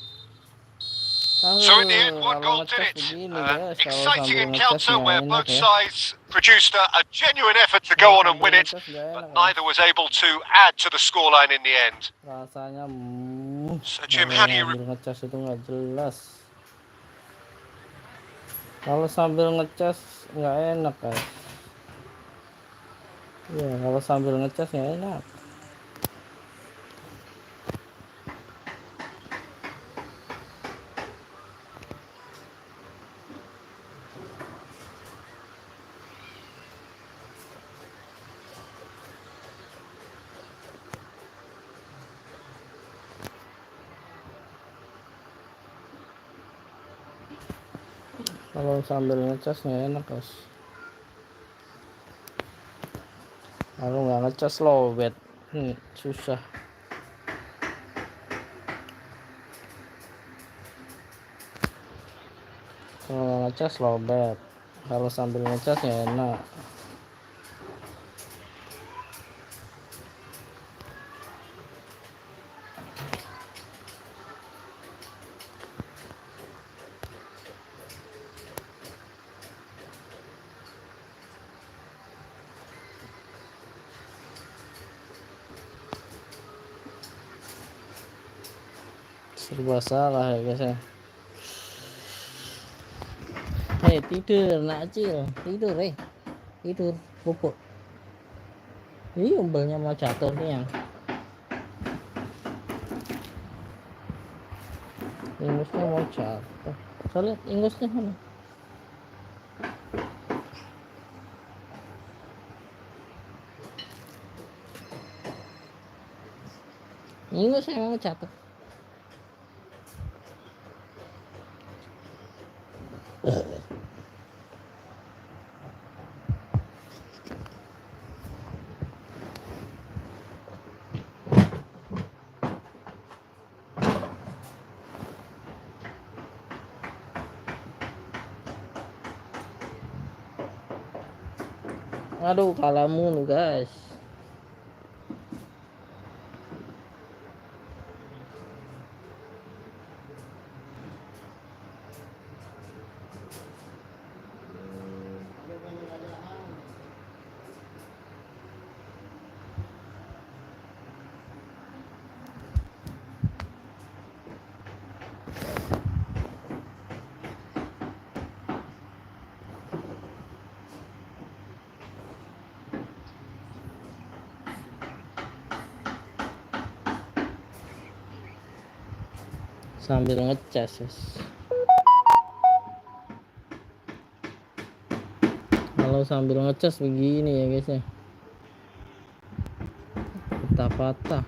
So in the end, Aduh, one goal kalau did ngecas it. begini guys, kalau Exciting sambil ngecas encounter nggak where enak both ya. sides produced a genuine effort to go on and win it, but neither was able to add to the scoreline in the end. Rasanya So Jim, how do you... sambil ngecas itu nggak jelas. Kalau sambil ngecas nggak enak guys. Ya kalau sambil ngecas nggak enak. Kalau sambil ngecas nggak enak guys. Kalau nggak ngecas lowbat, susah. Kalau nggak ngecas lowbat, kalau sambil ngecas nggak enak. Serba salah ya guys ya. Hei, tidur nak Acil, tidur tidur, pupuk. Ini umbelnya mau jatuh nih yang. Ingusnya mau jatuh. Saya lihat ingusnya mana? Ingusnya mau jatuh. Aduh, kalah mulu guys. Sambil ngecas guys. Kalau sambil ngecas begini ya guys ya, patah-patah.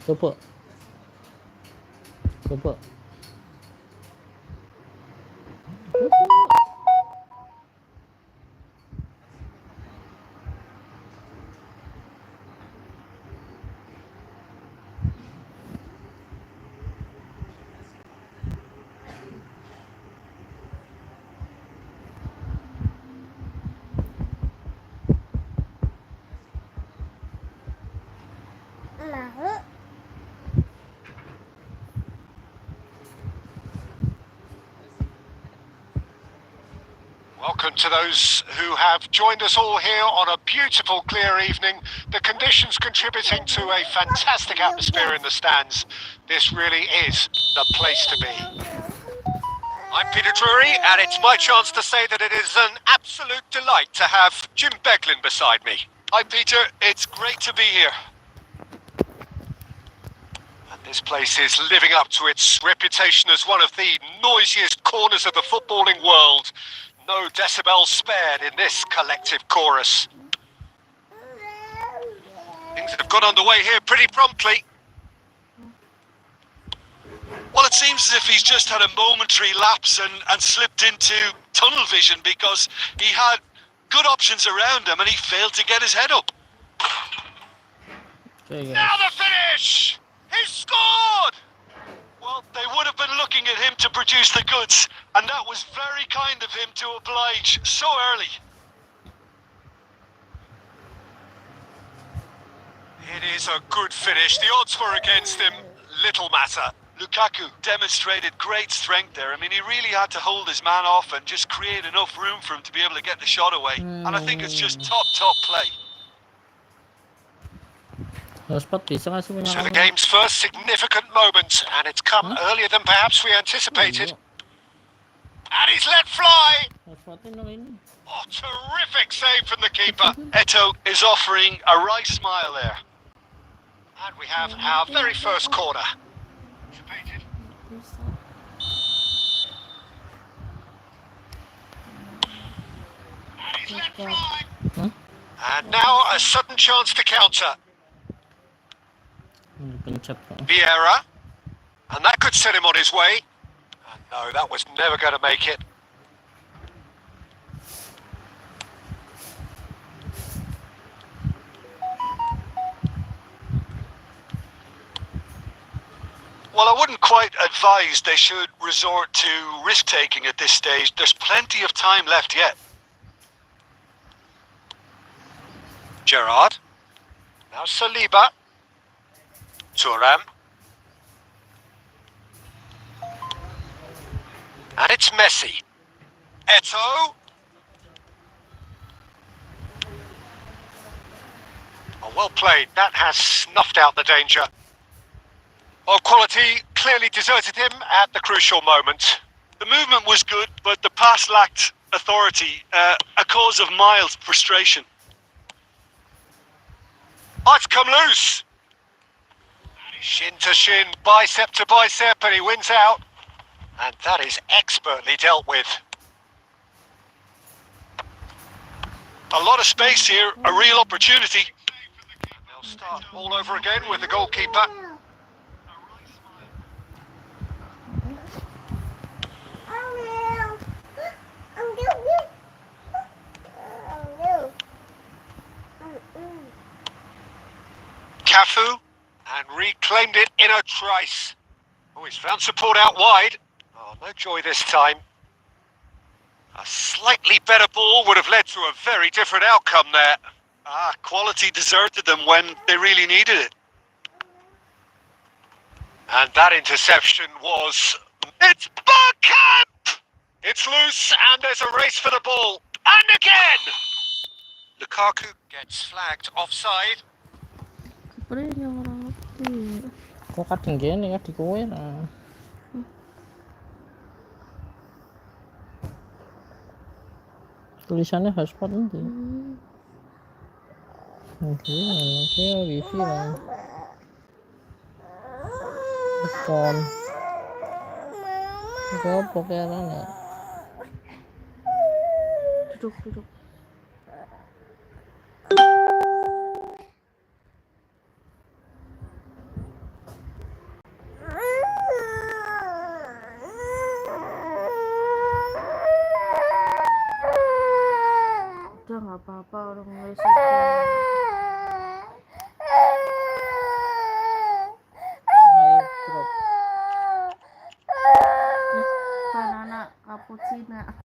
Lupa. Mau. Welcome to those who have joined us all here on a beautiful, clear evening. The conditions contributing to a fantastic atmosphere in the stands. This really is the place to be. I'm Peter Drury, and it's my chance to say that it is an absolute delight to have Jim Beglin beside me. Hi, Peter. It's great to be here. And this place is living up to its reputation as one of the noisiest corners of the footballing world. No decibels spared in this collective chorus. Things have got underway here pretty promptly. Well, it seems as if he's just had a momentary lapse and slipped into tunnel vision because he had good options around him and he failed to get his head up. Now the finish! He scored! Well, they would have been looking at him to produce the goods, and that was very kind of him to oblige so early. It is a good finish. The odds were against him. Little matter. Lukaku demonstrated great strength there. I mean, he really had to hold his man off and just create enough room for him to be able to get the shot away. And I think it's just top play. So the game's first significant moment, and it's come earlier than perhaps we anticipated. And he's let fly! Oh, terrific save from the keeper. Eto is offering a right smile there. And we have our very first corner. And he's let fly. And now a sudden chance to counter. Vieira, and that could set him on his way. And no, that was never going to make it. Well, I wouldn't quite advise they should resort to risk-taking at this stage. There's plenty of time left yet. Gerard. Now Saliba. Thuram. And it's Messi. Eto'o. Oh, well played. That has snuffed out the danger. Well, quality clearly deserted him at the crucial moment. The movement was good, but the pass lacked authority, a cause of mild frustration. Oh, it's come loose. Shin to shin, bicep to bicep, and he wins out. And that is expertly dealt with. A lot of space here, a real opportunity. They'll start all over again with the goalkeeper. Cafu, and reclaimed it in a trice. Oh, he's found support out wide. Oh, no joy this time. A slightly better ball would have led to a very different outcome there. Quality deserted them when they really needed it. And that interception was... It's Bergkamp! It's loose, and there's a race for the ball. And again! Lukaku gets flagged offside. Keprenya orang apa? Kok kadang gini kan di kowe lah. Tulisannya hotspot nanti. Oke, wifi lah. Phone. Apa kayaknya? Duduk. Udah nggak apa-apa orang resiko. Banana cappuccino.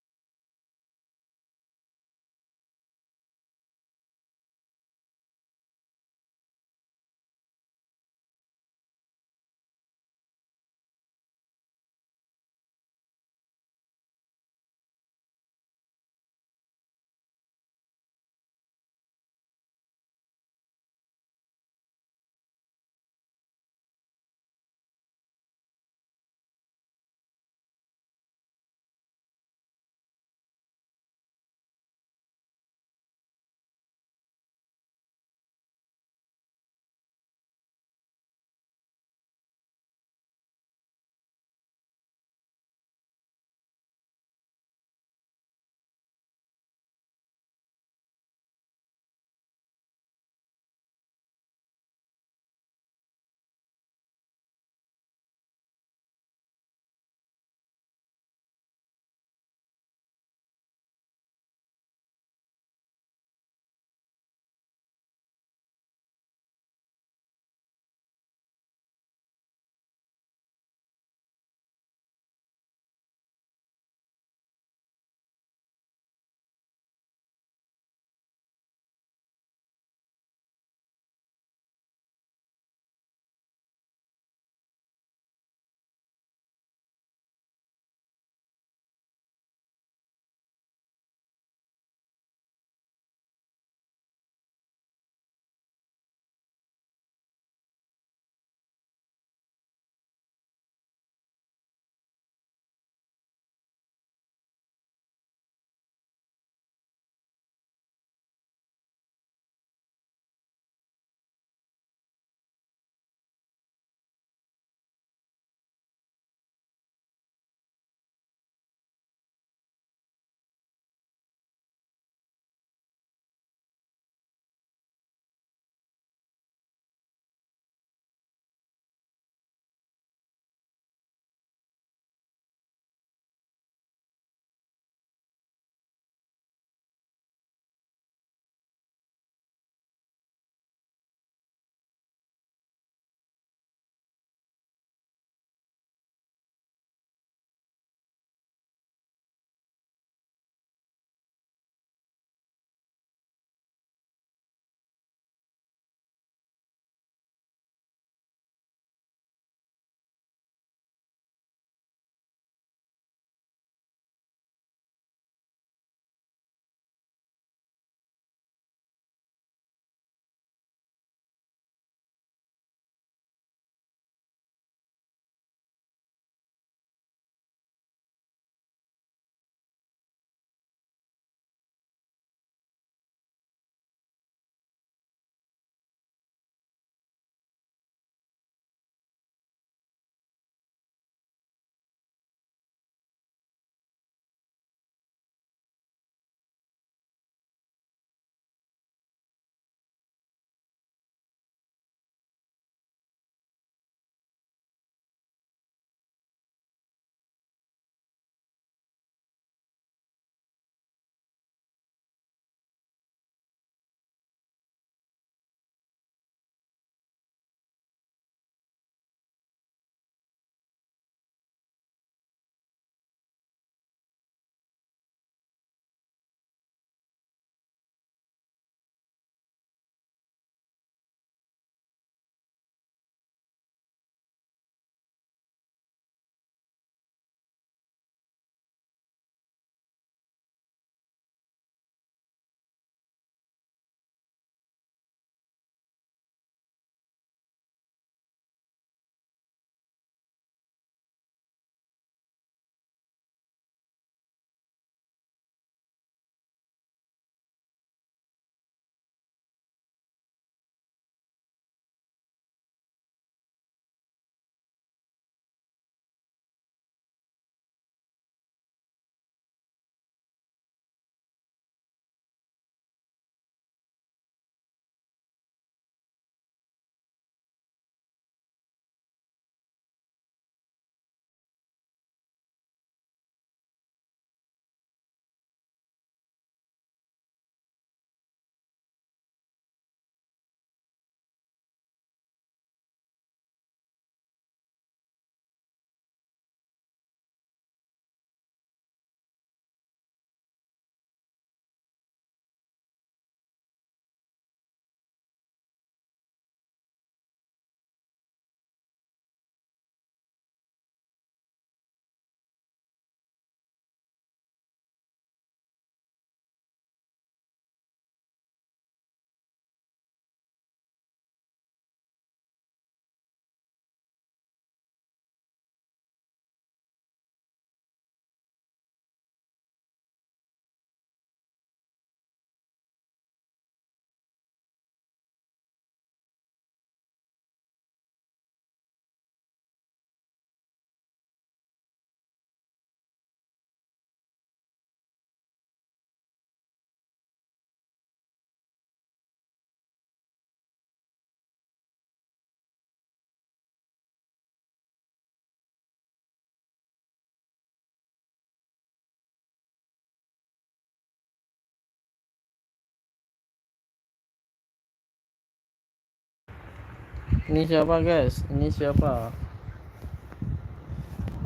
Ini siapa guys? Ini siapa?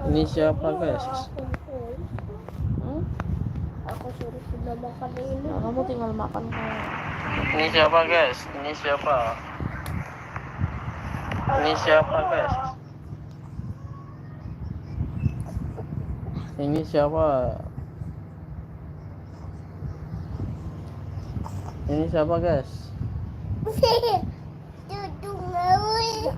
Ini siapa guys? Aku suruh Sudah makan ini. Nah, kamu tinggal makan kayak. Ini siapa guys? Ini siapa? Ini siapa guys? Ini siapa? Ini siapa guys? Duduk ngawin.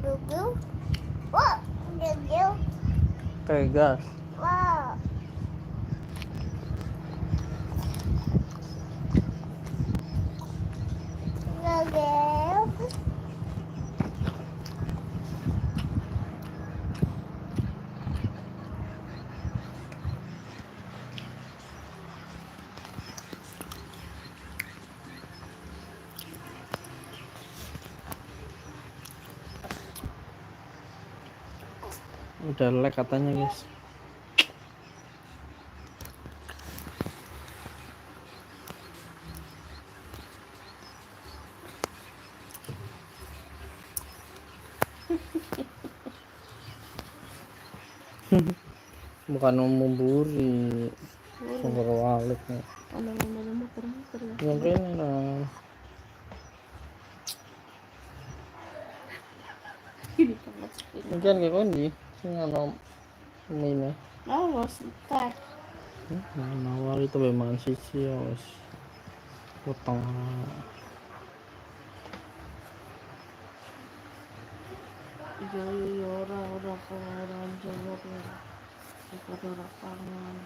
Duduk. Wah, duduk. Oke guys. Wah. Duduk. Udah lag katanya guys. Bukan memburi, sumber walik nih. Ada muter-muter ya. Mungkin lah. Ini banget sih. Mungkin kayak kondi, sing ana ini. Nah, sebentar. Nawar itu memang sisi ya wis. Potong. Iya orang jawab ya. Pada rapangan.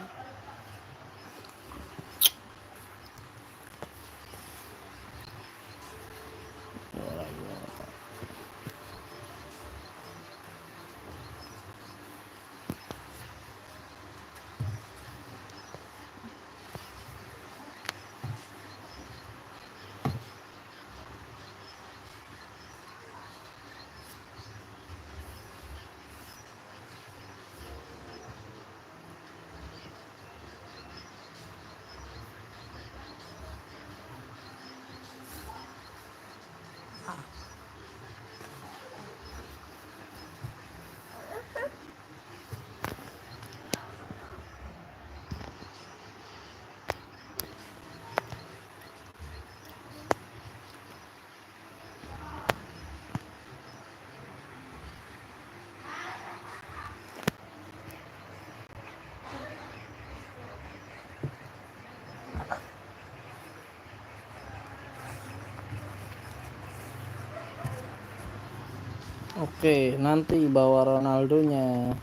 Oke, nanti bawa Ronaldonya.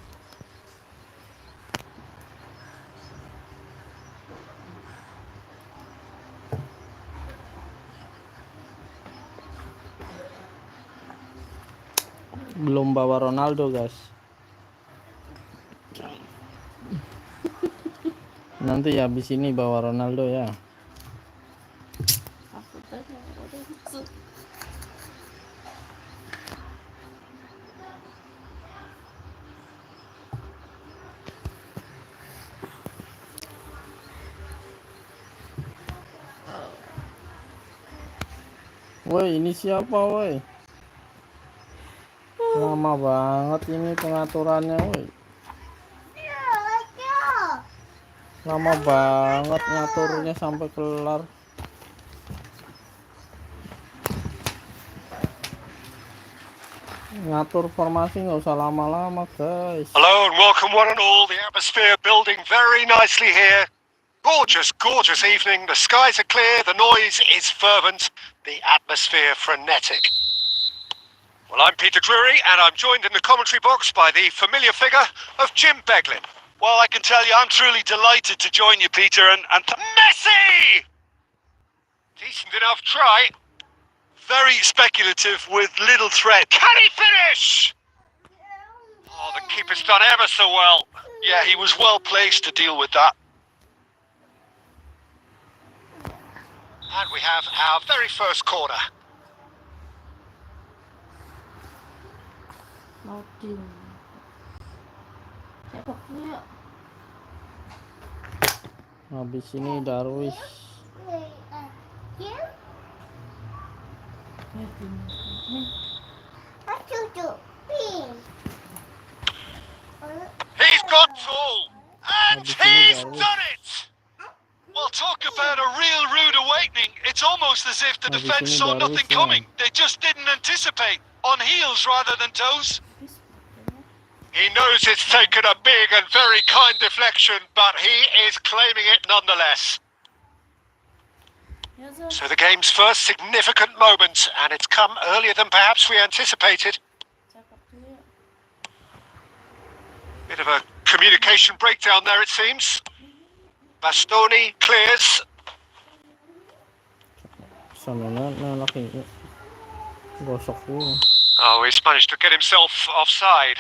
Belum bawa Ronaldo, guys. Nanti habis ini bawa Ronaldo ya. Aku tadi udah masuk. Woi, ini siapa, woi? Lama banget ini pengaturannya, woi. Lama banget ngaturnya sampai kelar. Ngatur formasi nggak usah lama-lama, guys. Hello and welcome one and all. The atmosphere building very nicely here. Gorgeous, gorgeous evening. The skies are clear, the noise is fervent, the atmosphere frenetic. Well, I'm Peter Drury, and I'm joined in the commentary box by the familiar figure of Jim Beglin. Well, I can tell you, I'm truly delighted to join you, Peter, and Messi! Decent enough try. very speculative with little threat. Can he finish? Oh, the keeper's done ever so well. Yeah, he was well placed to deal with that. And we have our very first corner. Loading. Sepak dulu ya. Habis ini Darwis. He's got tall. And Habis ini he's Darwis. done it! Well, talk about a real rude awakening. It's almost as if the Habis defense ini saw Darwis nothing ya. coming. They just didn't anticipate. On heels rather than toes. He knows it's taken a big and very kind deflection, but he is claiming it nonetheless. So the game's first significant moment, and it's come earlier than perhaps we anticipated. Bit of a communication breakdown there, it seems. Bastoni clears. Sana na laki. Gosok ko. Oh, he's managed to get himself offside.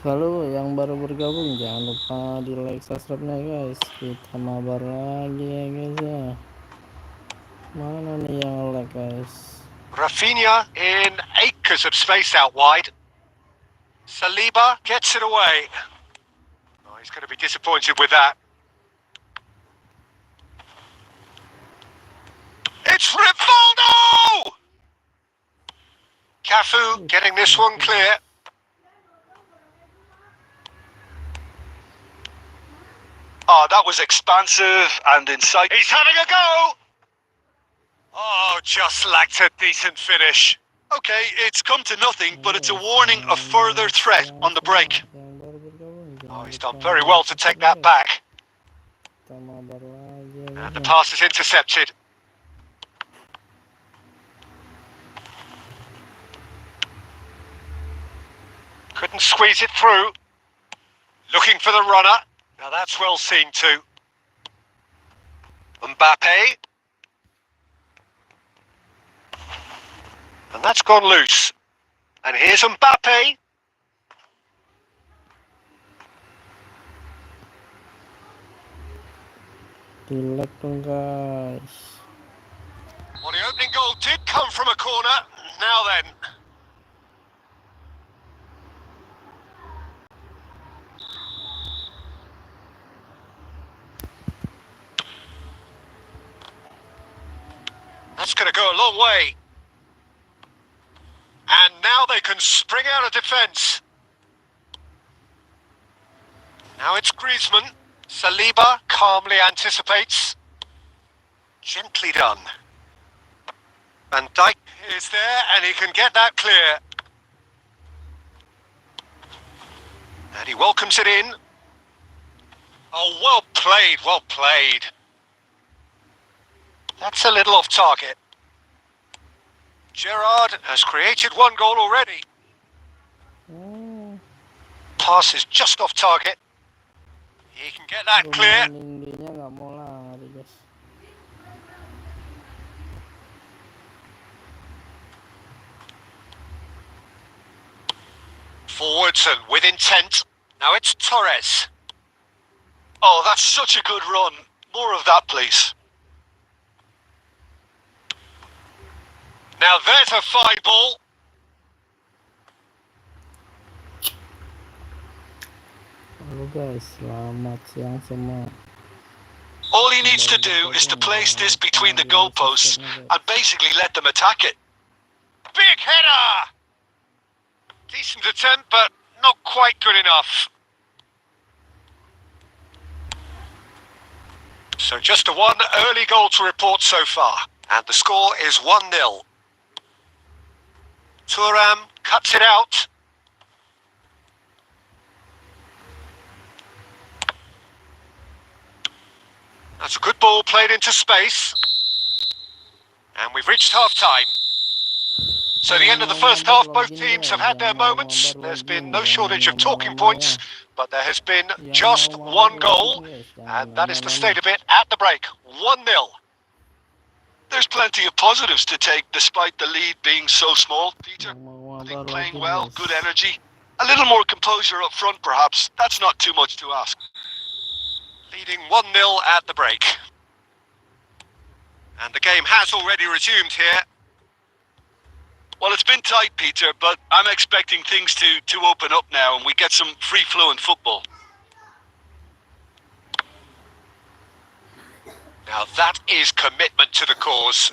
Lalu yang baru bergabung jangan lupa di like subscribe-nya guys. Kita mabar lagi ya guys ya. Mana nih yang like guys? Rafinha in acres of space out wide. Saliba gets it away. Oh, he's going to be disappointed with that. It's Rivaldo! Cafu getting this one clear. Oh, that was expansive and insightful. He's having a go! Oh, just lacked a decent finish. Okay, it's come to nothing, but it's a warning of further threat on the break. Yang baru bergabung, jangan Oh, he's lupa done very well to take that back. Kita mabar lagi ya And guys the ya. pass is intercepted. Couldn't squeeze it through. Looking for the runner. Now that's well seen too. Mbappe. And that's gone loose. And here's Mbappe. Di like dong guys. Well, the opening goal did come from a corner. Now then. That's going to go a long way. And now they can spring out of defence. Now it's Griezmann. Saliba calmly anticipates. Gently done. Van Dijk is there and he can get that clear. And he welcomes it in. Oh, well played, well played. That's a little off target. Gerrard has created one goal already. Pass is just off target. He can get that clear. Tingginya nggak mau lari guys. Forwards and with intent. Now it's Torres. Oh, that's such a good run. More of that, please. Now there's a fine ball. Halo guys, selamat siang semua. All he needs to do is to place this between the goalposts and basically let them attack it. Big header! Decent attempt, but not quite good enough. So just a one early goal to report so far. And the score is 1-0. Thuram cuts it out. That's a good ball played into space. And we've reached half-time. So the end of the first half, both teams have had their moments. There's been no shortage of talking points, but there has been just one goal, and that is the state of it at the break. 1-0. There's plenty of positives to take despite the lead being so small. Peter, I think playing well, good energy. A little more composure up front perhaps. That's not too much to ask. Leading 1-0 at the break. And the game has already resumed here. Well, Well, it's been tight, Peter, but I'm expecting things to open up now and we get some free-flowing football. Now that is commitment to the cause.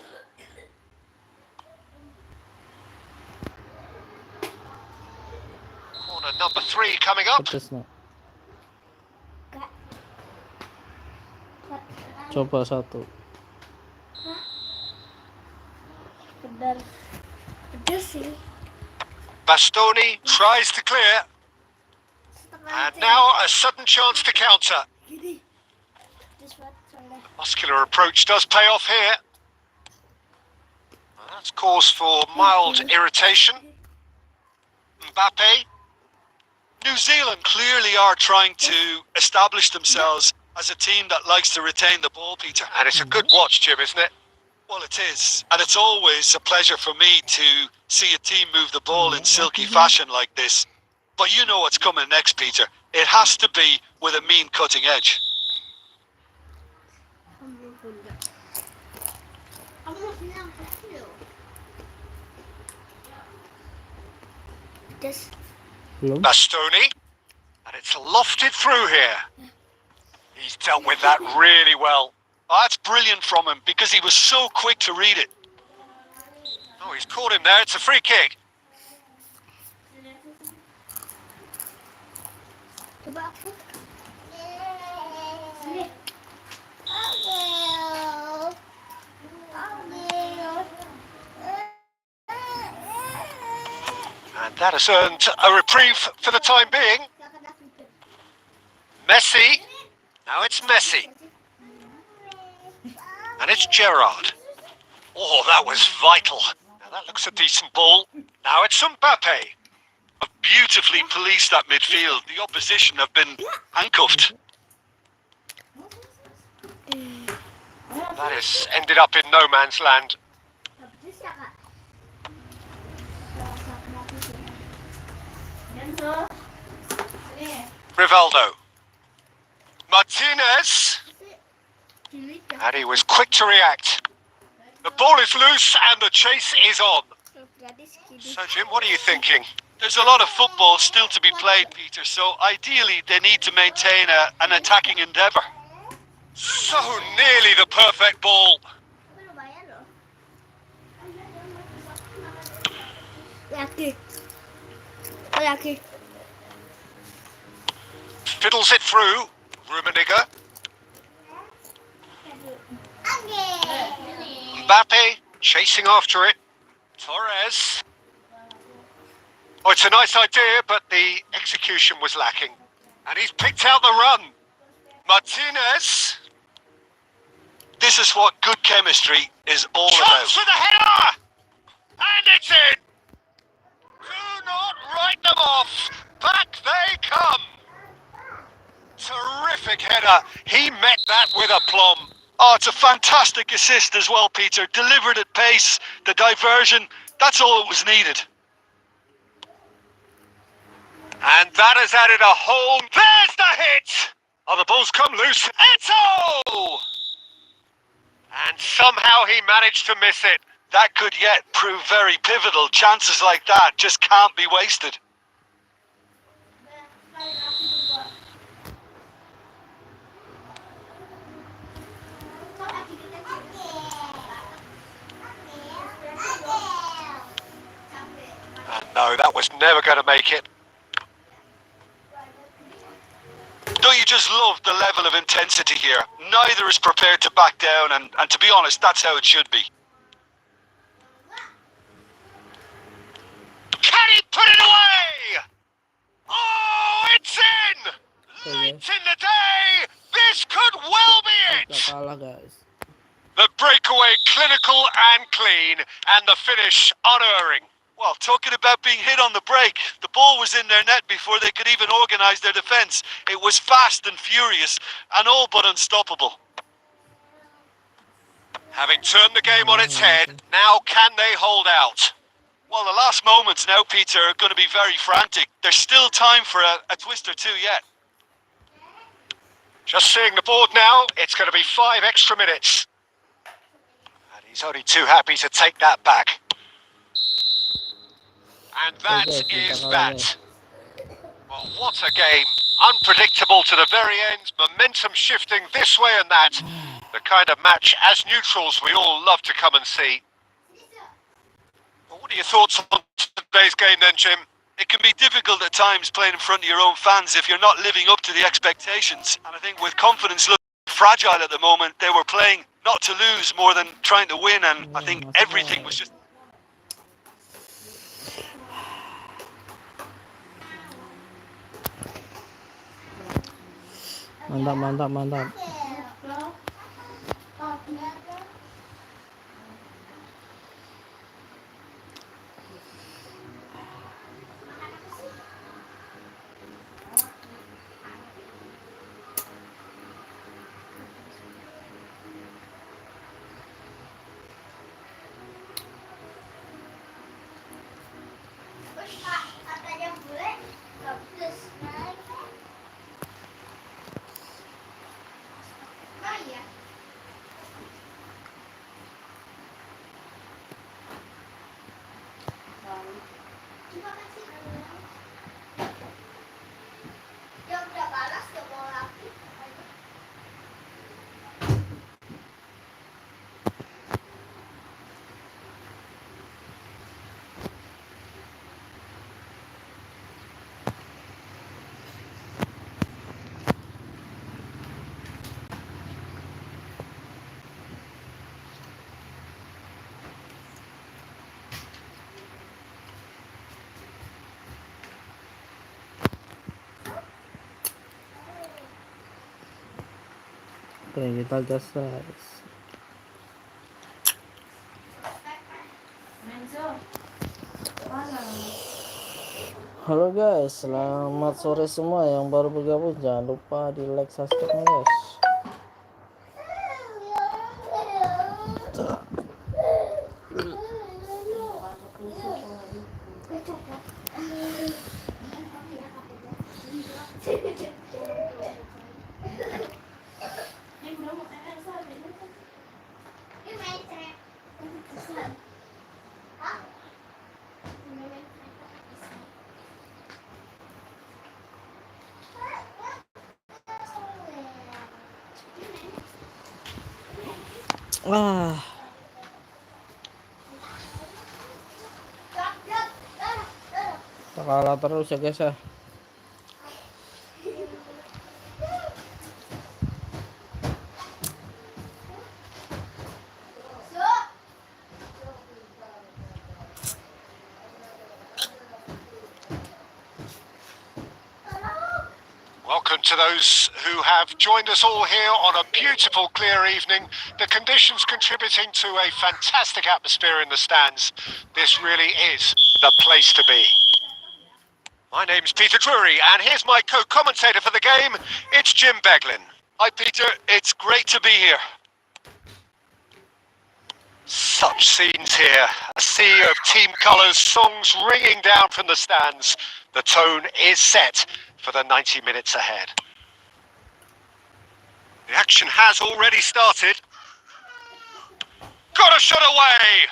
Corner number 3 coming up. Pedes nak. Coba satu. Benar. Pedes sih. Bastoni tries to clear. And now a sudden chance to counter. Gini. Pedes banget soalnya. Muscular approach does pay off here. Well, that's cause for mild irritation. Mbappe. New Zealand clearly are trying to establish themselves as a team that likes to retain the ball, Peter. And it's a good watch, Jim, isn't it? Well, it is. And it's always a pleasure for me to see a team move the ball in silky fashion like this. But you know what's coming next, Peter. It has to be with a mean cutting edge. Pedes. Belum. Bastoni. And it's lofted through here. He's dealt with that really well. Oh, that's brilliant from him because he was so quick to read it. Oh, he's caught him there. It's a free kick. Coba aku. And that has earned a reprieve for the time being. Messi. Now it's Messi. And it's Gerrard. Oh, that was vital. Now that looks a decent ball. Now it's Mbappe. Beautifully policed that midfield. The opposition have been handcuffed. That has ended up in no man's land. Rivaldo. Martinez. And he was quick to react. The ball is loose and the chase is on. So, Jim, what are you thinking? There's a lot of football still to be played, Peter, so ideally they need to maintain an attacking endeavour. So nearly the perfect ball. Fiddles it through. Rummenigge. Mbappe chasing after it. Torres. Oh, it's a nice idea, but the execution was lacking. And he's picked out the run. Martinez. This is what good chemistry is all Chance about. for the header! And it's in! Do not write them off. Back they come. Terrific header. He met that with aplomb. Oh, it's a fantastic assist as well, Peter. Delivered at pace, the diversion, that's all it was needed. And that has added a whole... There's the hit! Oh, the ball's come loose. Eto! And somehow he managed to miss it. That could yet prove very pivotal. Chances like that just can't be wasted. No, that was never going to make it. Don't you just love the level of intensity here? Neither is prepared to back down, and to be honest, that's how it should be. Can he put it away? Oh, it's in! Late in the day, this could well be Kita it! kalah, guys. The breakaway clinical and clean, and the finish unerring. Well, talking about being hit on the break, the ball was in their net before they could even organise their defence. It was fast and furious, and all but unstoppable. Having turned the game on its head, now can they hold out? Well, the last moments now, Peter, are going to be very frantic. There's still time for a twist or two yet. Just seeing the board now, it's going to be 5 extra minutes. And he's only too happy to take that back. And that guys, kita is kalah that. guys. Well, what a game. Unpredictable to the very end. Momentum shifting this way and that. The kind of match, as neutrals, we all love to come and see. Well, what are your thoughts on today's game then, Jim? It can be difficult at times playing in front of your own fans if you're not living up to the expectations. And I think with confidence looking fragile at the moment, they were playing not to lose more than trying to win, and I think everything was just... Mantap, mantap, mantap. Oke, kita gas guys. Halo guys, selamat sore semua yang baru bergabung. Jangan lupa di like, subscribe guys. Kalah terus ya guys ya. Welcome to those who have joined us all here on a beautiful, clear evening. The conditions contributing to a fantastic atmosphere in the stands. This really is the place to be. My name's Peter Drury, and here's my co-commentator for the game. It's Jim Beglin. Hi Peter, it's great to be here. Such scenes here. A sea of team colours, songs ringing down from the stands. The tone is set for the 90 minutes ahead. The action has already started. Got a shot away!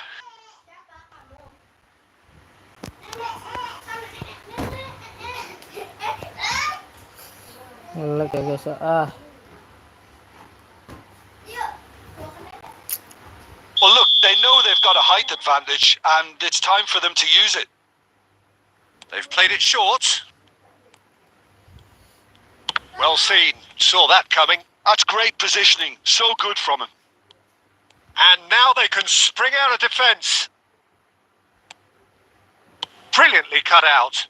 Ngelek ya guys ya. Well look, they know they've got a height advantage and it's time for them to use it. They've played it short. Well seen. Saw that coming. That's great positioning. So good from him. And now they can spring out of defence. Brilliantly cut out.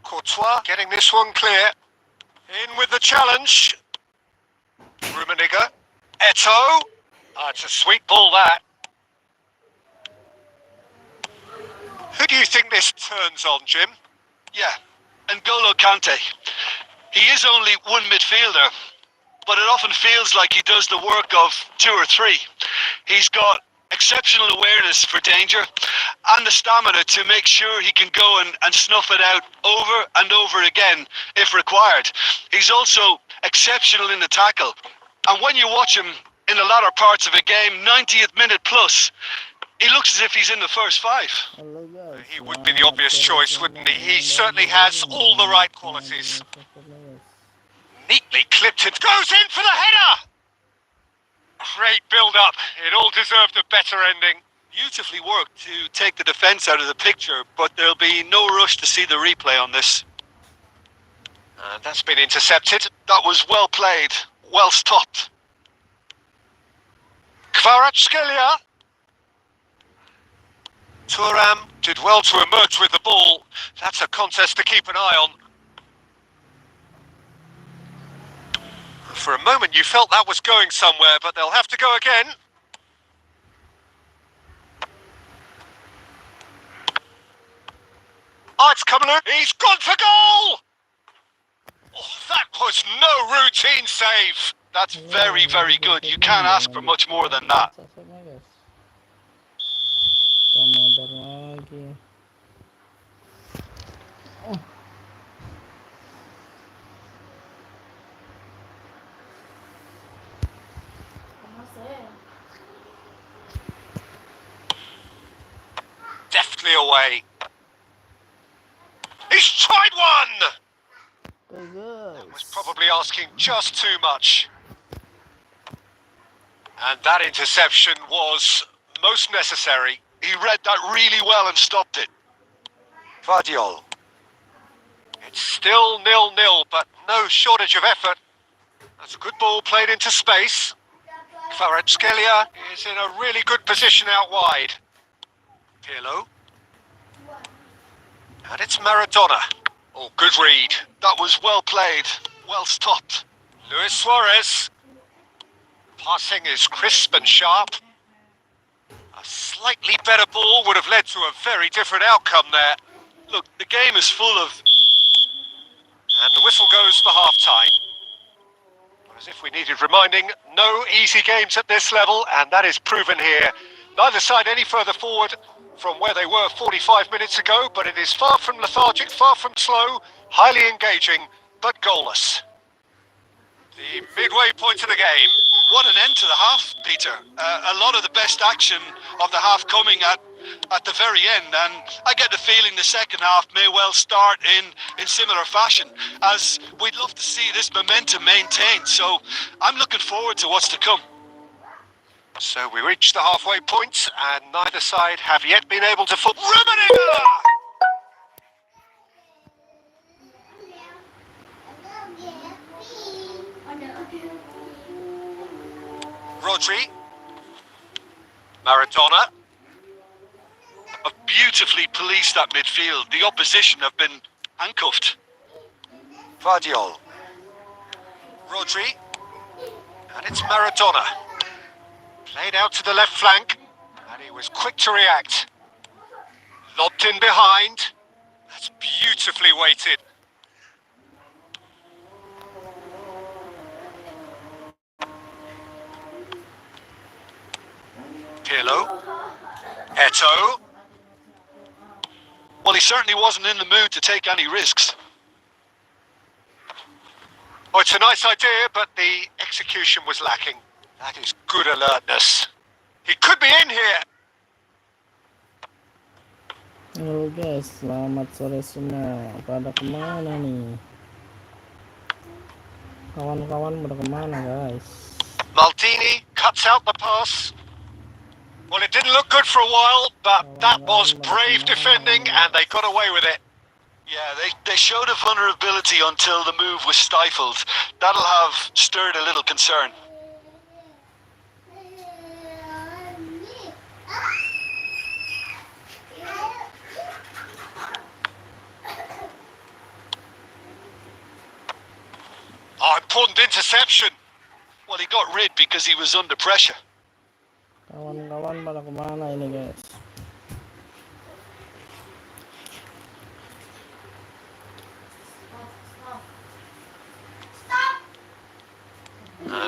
Courtois getting this one clear. In with the challenge. Rummenigge. Eto'o. It's a sweet ball, that. Who do you think this turns on, Jim? Yeah, N'Golo Kante. He is only one midfielder, but it often feels like he does the work of two or three. He's got exceptional awareness for danger and the stamina to make sure he can go and snuff it out over and over again if required. He's also exceptional in the tackle. And when you watch him in the latter parts of a game, 90th minute plus, He looks as if he's in the first 5. Halo guys. He would be the obvious choice, wouldn't he? He certainly has all the right qualities. Neatly clipped and goes in for the header! Great build-up. It all deserved a better ending. Beautifully worked to take the defence out of the picture, but there'll be no rush to see the replay on this. That's been intercepted. That was well played, well stopped. Kvaratskhelia. Turam did well to emerge with the ball. That's a contest to keep an eye on. For a moment you felt that was going somewhere, but they'll have to go again. Oh, it's coming in. He's gone for goal! Oh, that was no routine save. That's very, very good. You can't ask for much more than that. Kita Mabar lagi. Deftly away. He's tried one! That was probably asking just too much. And that interception was most necessary. He read that really well and stopped it. Vardiol. It's still 0-0, but no shortage of effort. That's a good ball played into space. Kvaratskhelia is in a really good position out wide. Pirlo. And it's Maradona. Oh, good read. That was well played, well stopped. Luis Suarez. Passing is crisp and sharp. A slightly better ball would have led to a very different outcome there. Look, the game is full of... And the whistle goes for half-time. As if we needed reminding, no easy games at this level, and that is proven here. Neither side any further forward from where they were 45 minutes ago, but it is far from lethargic, far from slow, highly engaging, but goalless. The midway point of the game. What an end to the half, Peter. A lot of the best action of the half coming at the very end, and I get the feeling the second half may well start in similar fashion, as we'd love to see this momentum maintained, so I'm looking forward to what's to come. So we reach the halfway point, and neither side have yet been able to foot. Rummenigge! Rodri. Maradona. Have beautifully policed that midfield. The opposition have been handcuffed. Vardiol. Rodri. And it's Maradona. Played out to the left flank. And he was quick to react. Lobbed in behind. That's beautifully weighted. Pirlo. Eto'o. Well, he certainly wasn't in the mood to take any risks. Oh, it's a nice idea, but the execution was lacking. That is good alertness. He could be in here. Halo guys, selamat sore semua. Pada kemana nih? Kawan-kawan pada kemana guys? Maldini cuts out the pass. Well, it didn't look good for a while, but that was brave defending and they got away with it. Yeah, they showed a vulnerability until the move was stifled. That'll have stirred a little concern. Oh, important interception. Well, he got rid because he was under pressure. Kawan-kawan pada kemana ini guys?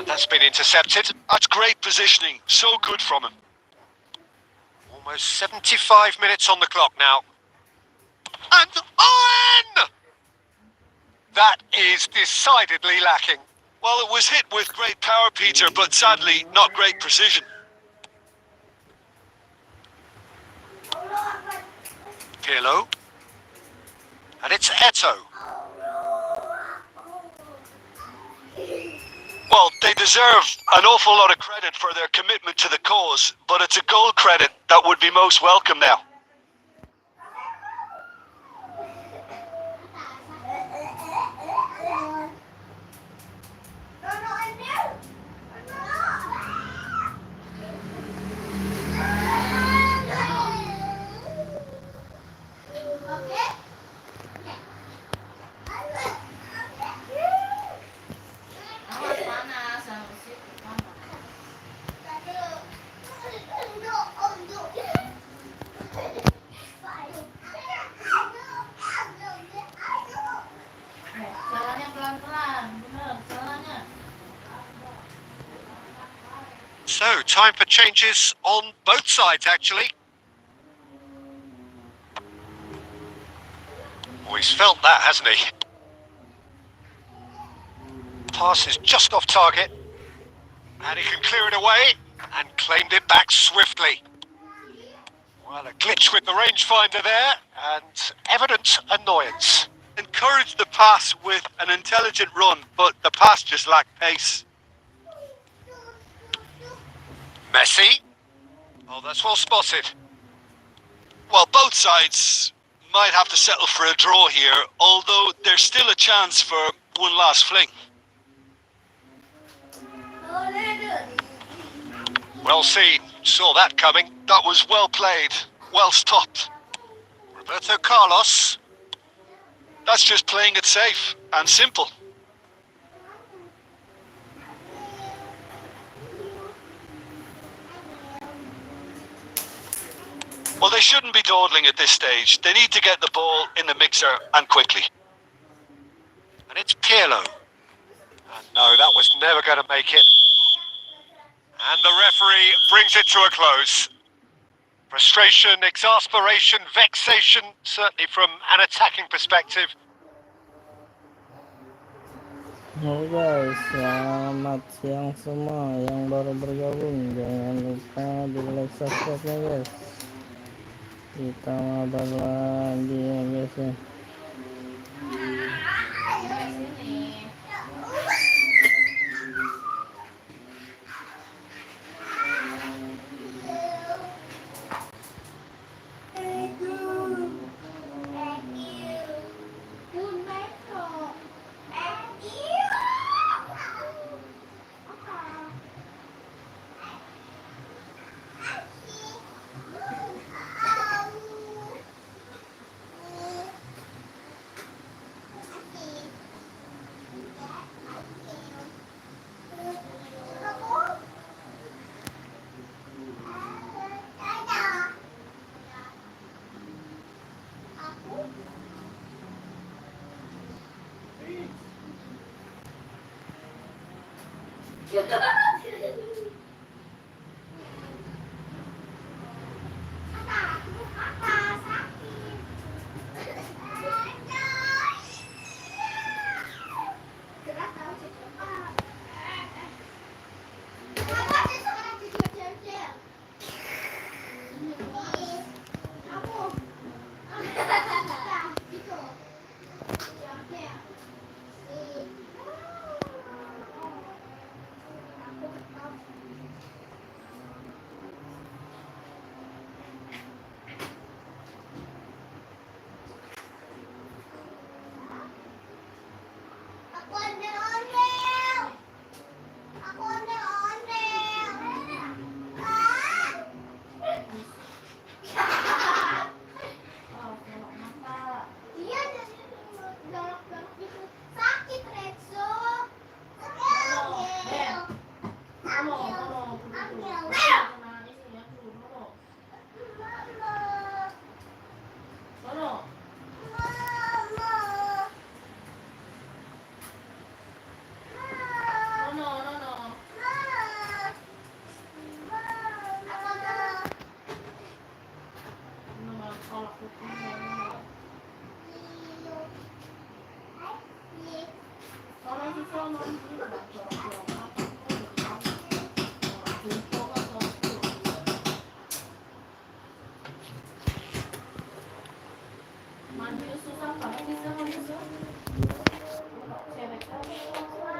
That's been intercepted. That's great positioning. So good from him. Almost 75 minutes on the clock now. And Owen! That is decidedly lacking. Well, it was hit with great power, Peter, but sadly not great precision. Pirlo. And it's Eto. Well, they deserve an awful lot of credit for their commitment to the cause, but it's a goal credit that would be most welcome now. So, time for changes on both sides, actually. Oh, he's felt that, hasn't he? Pass is just off target. And he can clear it away and claimed it back swiftly. Well, a glitch with the rangefinder there and evident annoyance. Encouraged the pass with an intelligent run, but the pass just lacked pace. Messi. Oh, that's well spotted. Well, both sides might have to settle for a draw here, although there's still a chance for one last fling. Well seen. Saw that coming. That was well played, well stopped. Roberto Carlos. That's just playing it safe and simple. Well, they shouldn't be dawdling at this stage. They need to get the ball in the mixer and quickly. And it's Pirlo. And no, that was never going to make it. And the referee brings it to a close. Frustration, exasperation, vexation, certainly from an attacking perspective. Halo guys, selamat siang semua yang baru bergabung. Jangan lupa di like, subscribe-nya guys. Kita mabar lagi ya guys ya.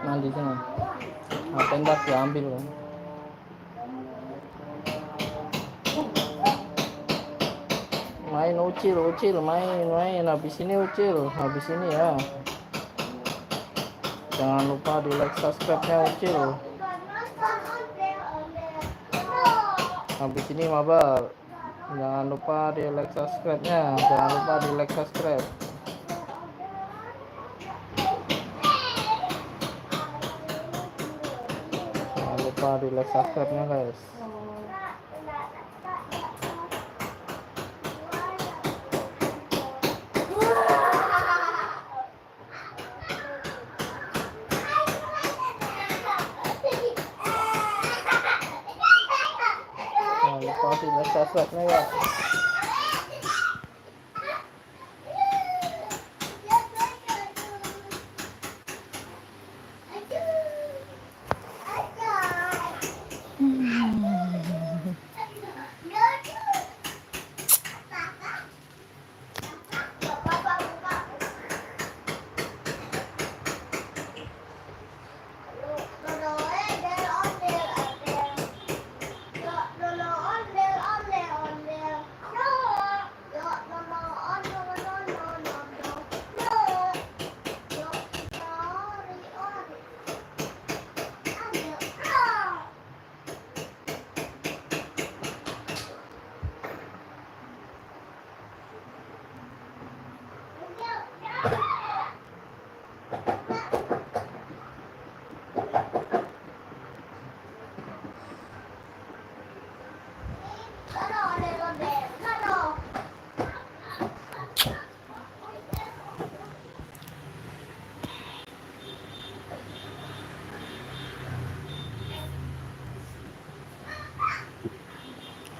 Mandi sana. Apa yang dah ambil kan? Main ucil, main. Habis ini ucil, habis ini ya. Jangan lupa di like subscribe-nya ucil. Habis ini mabar. Jangan lupa di like subscribe-nya. Jangan lupa di like subscribe. Jangan lupa di like subscribe-nya guys. Jangan lupa di like subscribe-nya guys.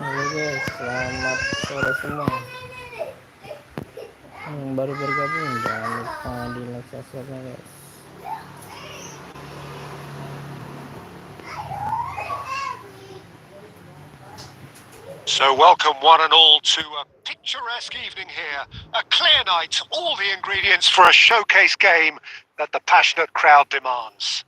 Halo guys, selamat sore semua. Yang baru bergabung jangan lupa di like subscribe-nya guys. So welcome one and all to a picturesque evening here. A clear night, all the ingredients for a showcase game that the passionate crowd demands.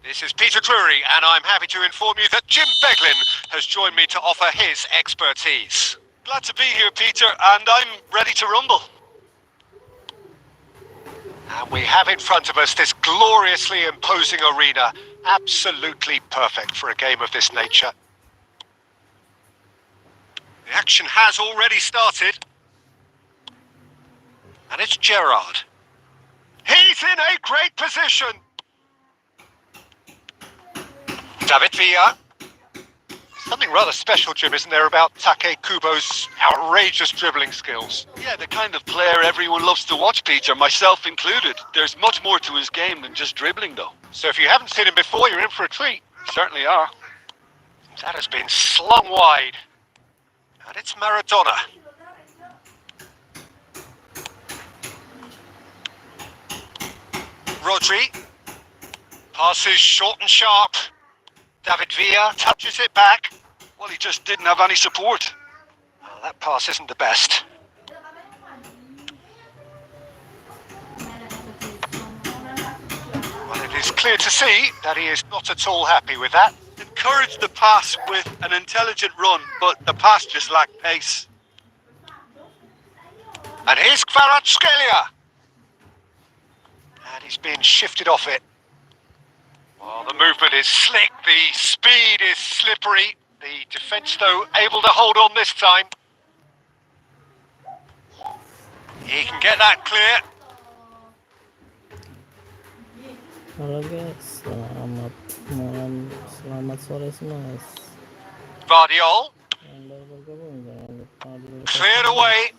This is Peter Drury, and I'm happy to inform you that Jim Beglin has joined me to offer his expertise. Glad to be here, Peter, and I'm ready to rumble. And we have in front of us this gloriously imposing arena, absolutely perfect for a game of this nature. The action has already started. And it's Gerard. He's in a great position. David Villa. Something rather special, Jim, isn't there, about Take Kubo's outrageous dribbling skills? Yeah, the kind of player everyone loves to watch, Peter, myself included. There's much more to his game than just dribbling, though. So if you haven't seen him before, you're in for a treat. Certainly are. That has been slung wide. And it's Maradona. Rodri. Passes short and sharp. David Villa touches it back. Well, he just didn't have any support. Well, that pass isn't the best. Well, it is clear to see that he is not at all happy with that. Encouraged the pass with an intelligent run, but the pass just lacked pace. And here's Kvaratskhelia. And he's being shifted off it. Well, the movement is slick, the speed is slippery. The defence, though, able to hold on this time. He can get that clear. Halo guys, selamat malam, selamat sore semua guys. Vardiol. Yang baru bergabung jangan lupa di like. Cleared away.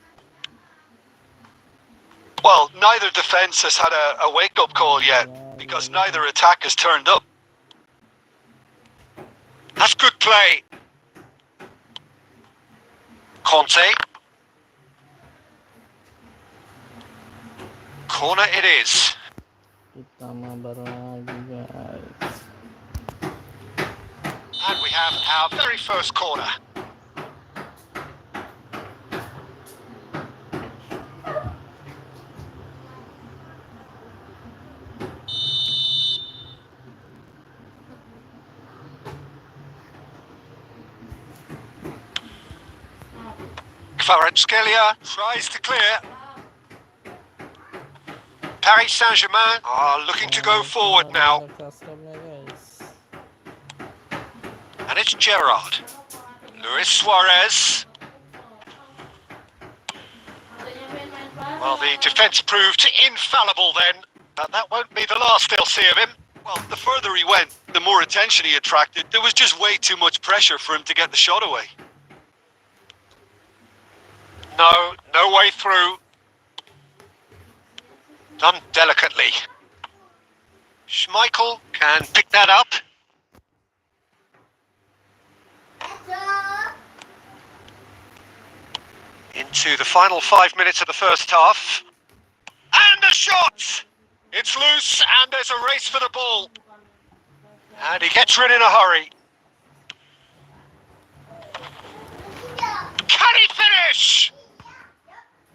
Well, neither defence has had a wake-up call yet, because neither attack has turned up. That's good play. Conte. Corner it is. Kita mabar lagi guys. And we have our very first corner. Kvaratskhelia tries to clear. Paris Saint-Germain are looking to go forward now. And it's Gerrard. Luis Suarez. Well, the defence proved infallible then. But that won't be the last they'll see of him. Well, the further he went, the more attention he attracted. There was just way too much pressure for him to get the shot away. No way through. Done delicately. Schmeichel can pick that up. Into the final 5 minutes of the first half. And a shot! It's loose and there's a race for the ball. And he gets rid in a hurry. Can he finish?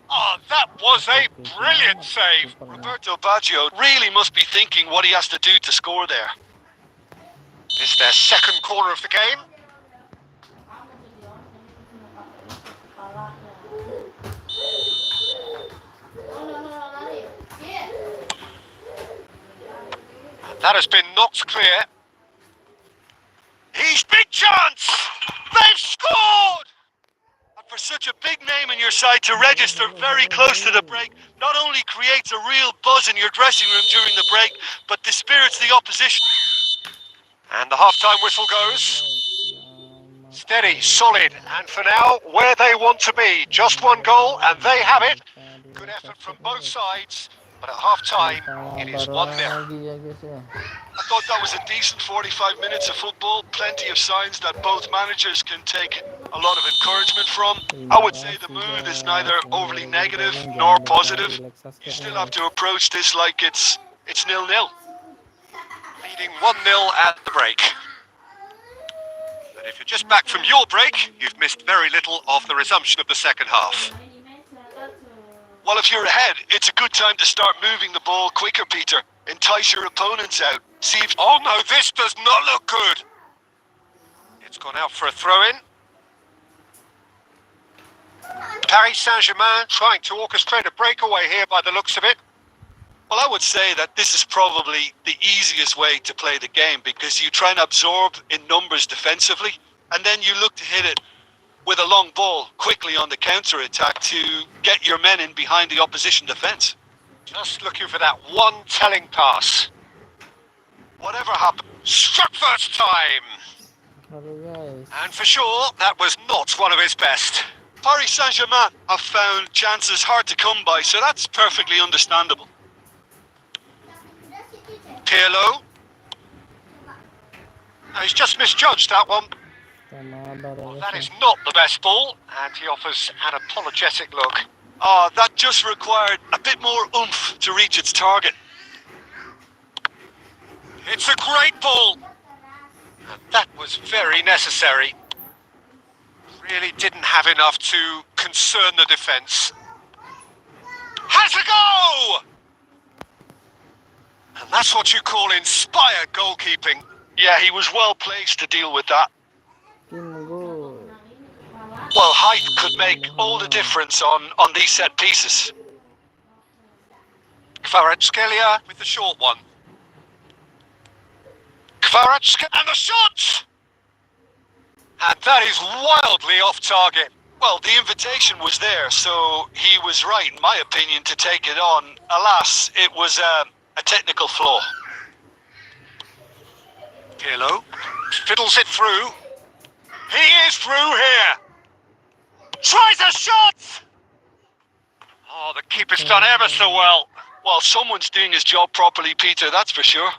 Oh, that was a brilliant save. Roberto Baggio really must be thinking what he has to do to score there. It's their second corner of the game. And that has been knocked clear. He's big chance! They've scored! And for such a big name in your side to register very close to the break, not only creates a real buzz in your dressing room during the break, but dispirits the opposition. And the half-time whistle goes. Steady, solid, and for now, where they want to be. Just one goal, and they have it. Good effort from both sides, but at half-time, it is 1-0. I thought that was a decent 45 minutes of football. Plenty of signs that both managers can take a lot of encouragement from. I would say the mood is neither overly negative nor positive. You still have to approach this like it's 0-0. Leading 1-0 at the break. And if you're just back from your break, you've missed very little of the resumption of the second half. Well, if you're ahead, it's a good time to start moving the ball quicker, Peter. Entice your opponents out. See if... Oh no, this does not look good. It's gone out for a throw-in. Paris Saint-Germain trying to orchestrate a breakaway here by the looks of it. Well, I would say that this is probably the easiest way to play the game because you try and absorb in numbers defensively and then you look to hit it with a long ball quickly on the counter-attack to get your men in behind the opposition defence. Just looking for that one telling pass. Whatever happened, struck first time. And for sure, that was not one of his best. Paris Saint-Germain have found chances hard to come by, so that's perfectly understandable. Pirlo. No, he's just misjudged that one. Well, that is not the best ball, and he offers an apologetic look. Oh, that just required a bit more oomph to reach its target. It's a great ball. And that was very necessary. Really didn't have enough to concern the defence. Has a go! And that's what you call inspired goalkeeping. Yeah, he was well placed to deal with that. Well, height could make all the difference on these set pieces. Kvaratskhelia with the short one. Kvaratskhelia and the shot! And that is wildly off target. Well, the invitation was there, so he was right, in my opinion, to take it on. Alas, it was a technical flaw. Pirlo fiddles it through. He is through here. Tries a shot! Oh, the keeper's done ever so well. Well, someone's doing his job properly, Peter, that's for sure.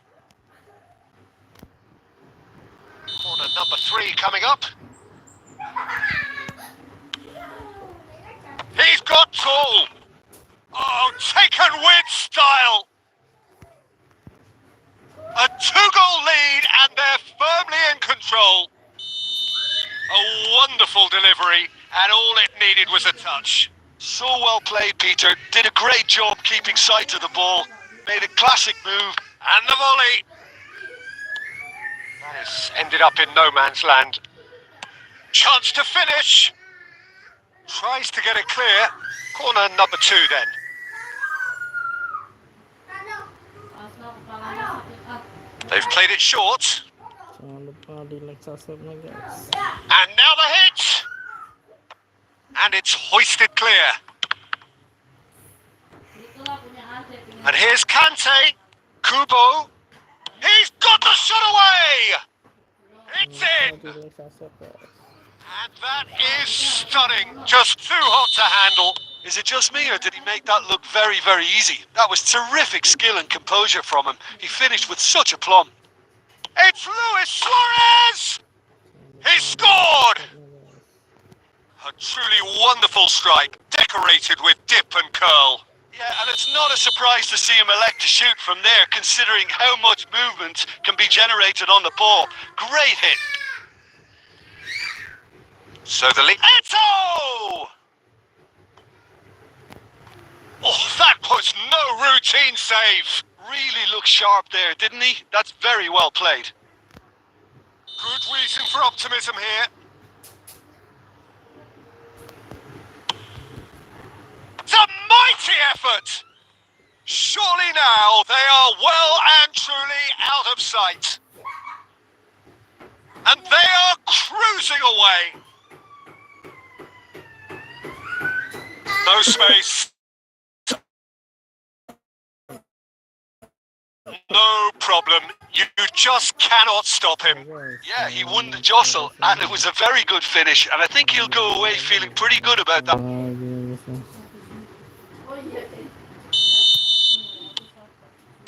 Corner number 3 coming up. He's got two. Oh, taken with style. A 2-goal lead and they're firmly in control. A wonderful delivery and all it needed was a touch. So well played, Peter. Did a great job keeping sight of the ball. Made a classic move. And the volley. That has ended up in no man's land. Chance to finish. Tries to get it clear. Corner number 2 then. They've played it short. Jangan lupa di like, subscribe-nya guys. And now the hit. And it's hoisted clear. And here's Kante. Kubo. He's got the shot away. It's in. Di like, subscribe guys. And that is stunning. Just too hot to handle. Is it just me, or did he make that look very, very easy? That was terrific skill and composure from him. He finished with such aplomb. It's Luis Suarez. He scored. A truly wonderful strike, decorated with dip and curl. Yeah, and it's not a surprise to see him elect to shoot from there, considering how much movement can be generated on the ball. Great hit. So the lead. Eto! Oh, that was no routine save. Really looked sharp there, didn't he? That's very well played. Good reason for optimism here. It's a mighty effort. Surely now they are well and truly out of sight. And they are cruising away. No space. No problem. You just cannot stop him. Yeah, he won the jostle, and it was a very good finish, and I think he'll go away feeling pretty good about that.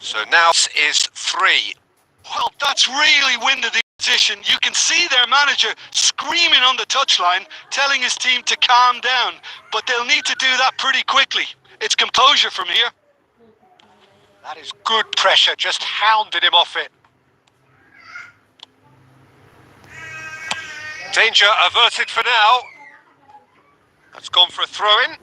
So now is 3. Well, that's really winded the position. You can see their manager screaming on the touchline, telling his team to calm down, but they'll need to do that pretty quickly. It's composure from here. That is good pressure, just hounded him off it. Danger averted for now. That's gone for a throw-in.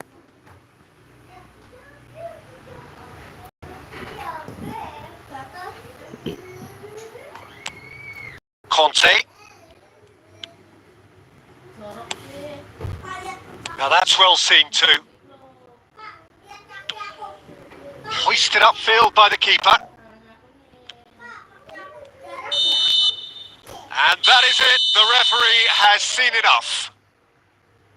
Conte. Now that's well seen too. Hoisted upfield by the keeper. And that is it. The referee has seen enough.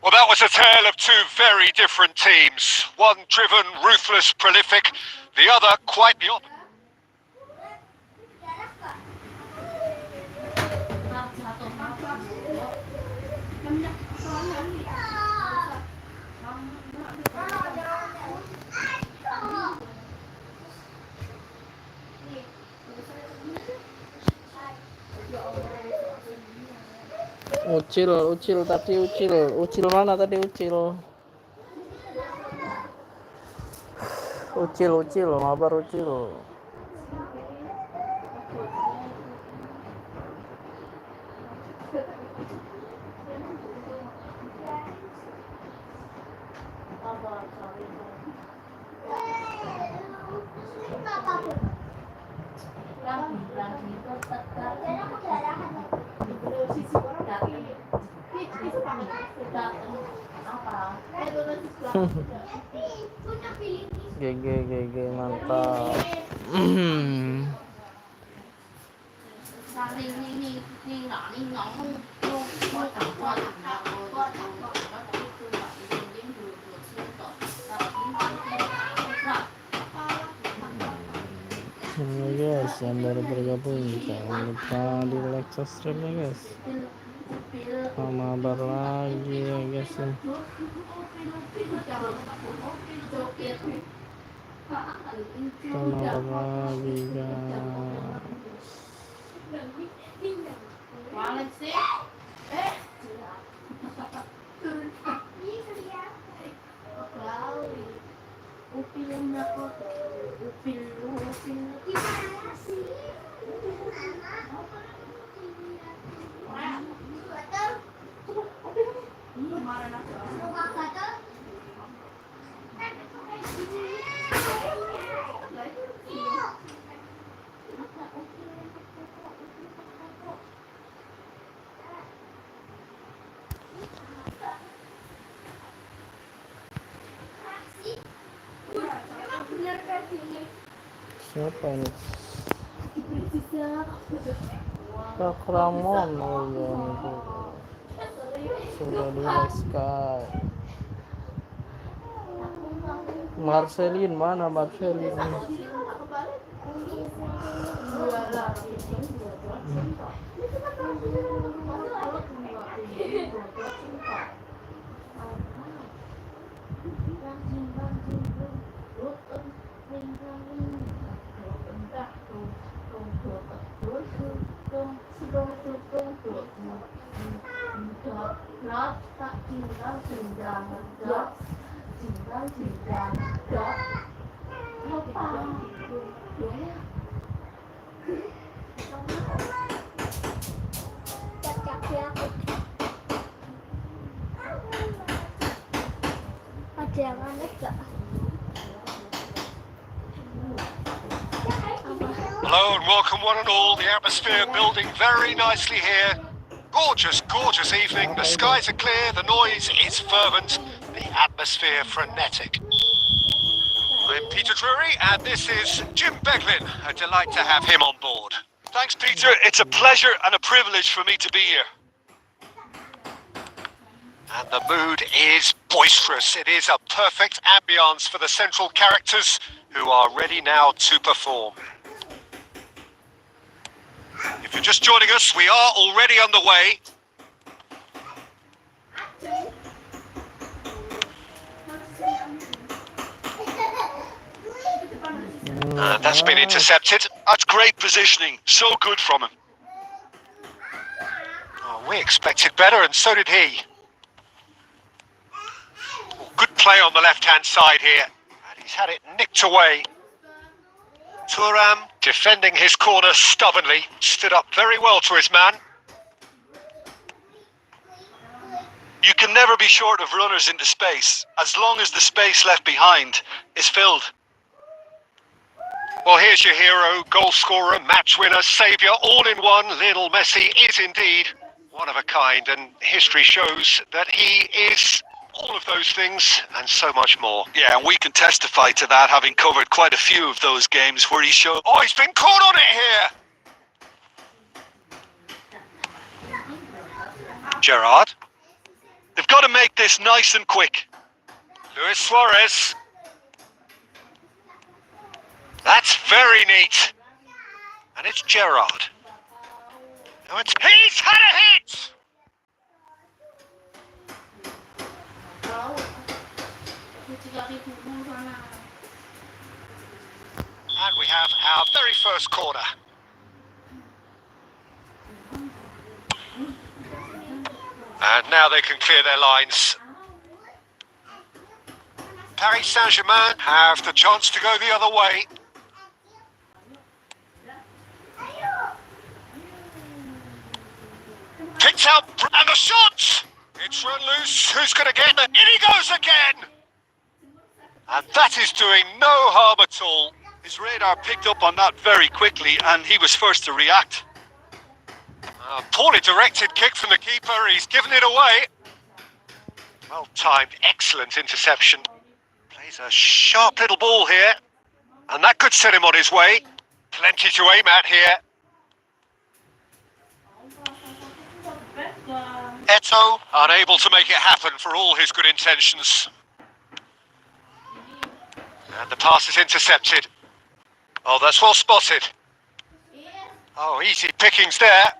Well, that was a tale of two very different teams. One driven, ruthless, prolific. The other quite the opposite. Ucil tadi Ucil mana tadi Ucil Mabar Ucil. GG mantap. Guys, yang baru bergabung jangan lupa di like, subscribe ya guys. Mabar lagi ya guys. Mabar lagi guys. Siapa ini? Kak Ramon, oh iya nih. Sudah di Sky. Marcelin mana Marcelin? Ada yang aneh gak? Hello and welcome one and all. The atmosphere building very nicely here. Gorgeous, gorgeous evening. The skies are clear, the noise is fervent, the atmosphere frenetic. I'm Peter Drury and this is Jim Beglin. A delight to have him on board. Thanks, Peter. It's a pleasure and a privilege for me to be here. And the mood is boisterous. It is a perfect ambience for the central characters who are ready now to perform. If you're just joining us, we are already underway. That's been intercepted. That's great positioning. So good from him. Oh, we expected better, and so did he. Good play on the left-hand side here. And he's had it nicked away. Thuram, defending his corner stubbornly, stood up very well to his man. You can never be short of runners into space, as long as the space left behind is filled. Well, here's your hero, goal scorer, match winner, saviour, all in one. Lionel Messi is indeed one of a kind, and history shows that he is all of those things and so much more. Yeah, and we can testify to that, having covered quite a few of those games where he showed... Oh, he's been caught on it here! Gerrard. They've got to make this nice and quick. Luis Suarez. That's very neat. And it's Gerrard. Now it's... He's had a hit! And we have our very first corner. And now they can clear their lines. Paris Saint-Germain have the chance to go the other way. Picked out, and the shot! It's run loose. Who's going to get it? In he goes again! And that is doing no harm at all. His radar picked up on that very quickly, and he was first to react. A poorly directed kick from the keeper. He's given it away. Well timed, excellent interception. Plays a sharp little ball here. And that could set him on his way. Plenty to aim at here. Eto'o, unable to make it happen for all his good intentions. And the pass is intercepted. Oh, that's well spotted. Oh, easy pickings there.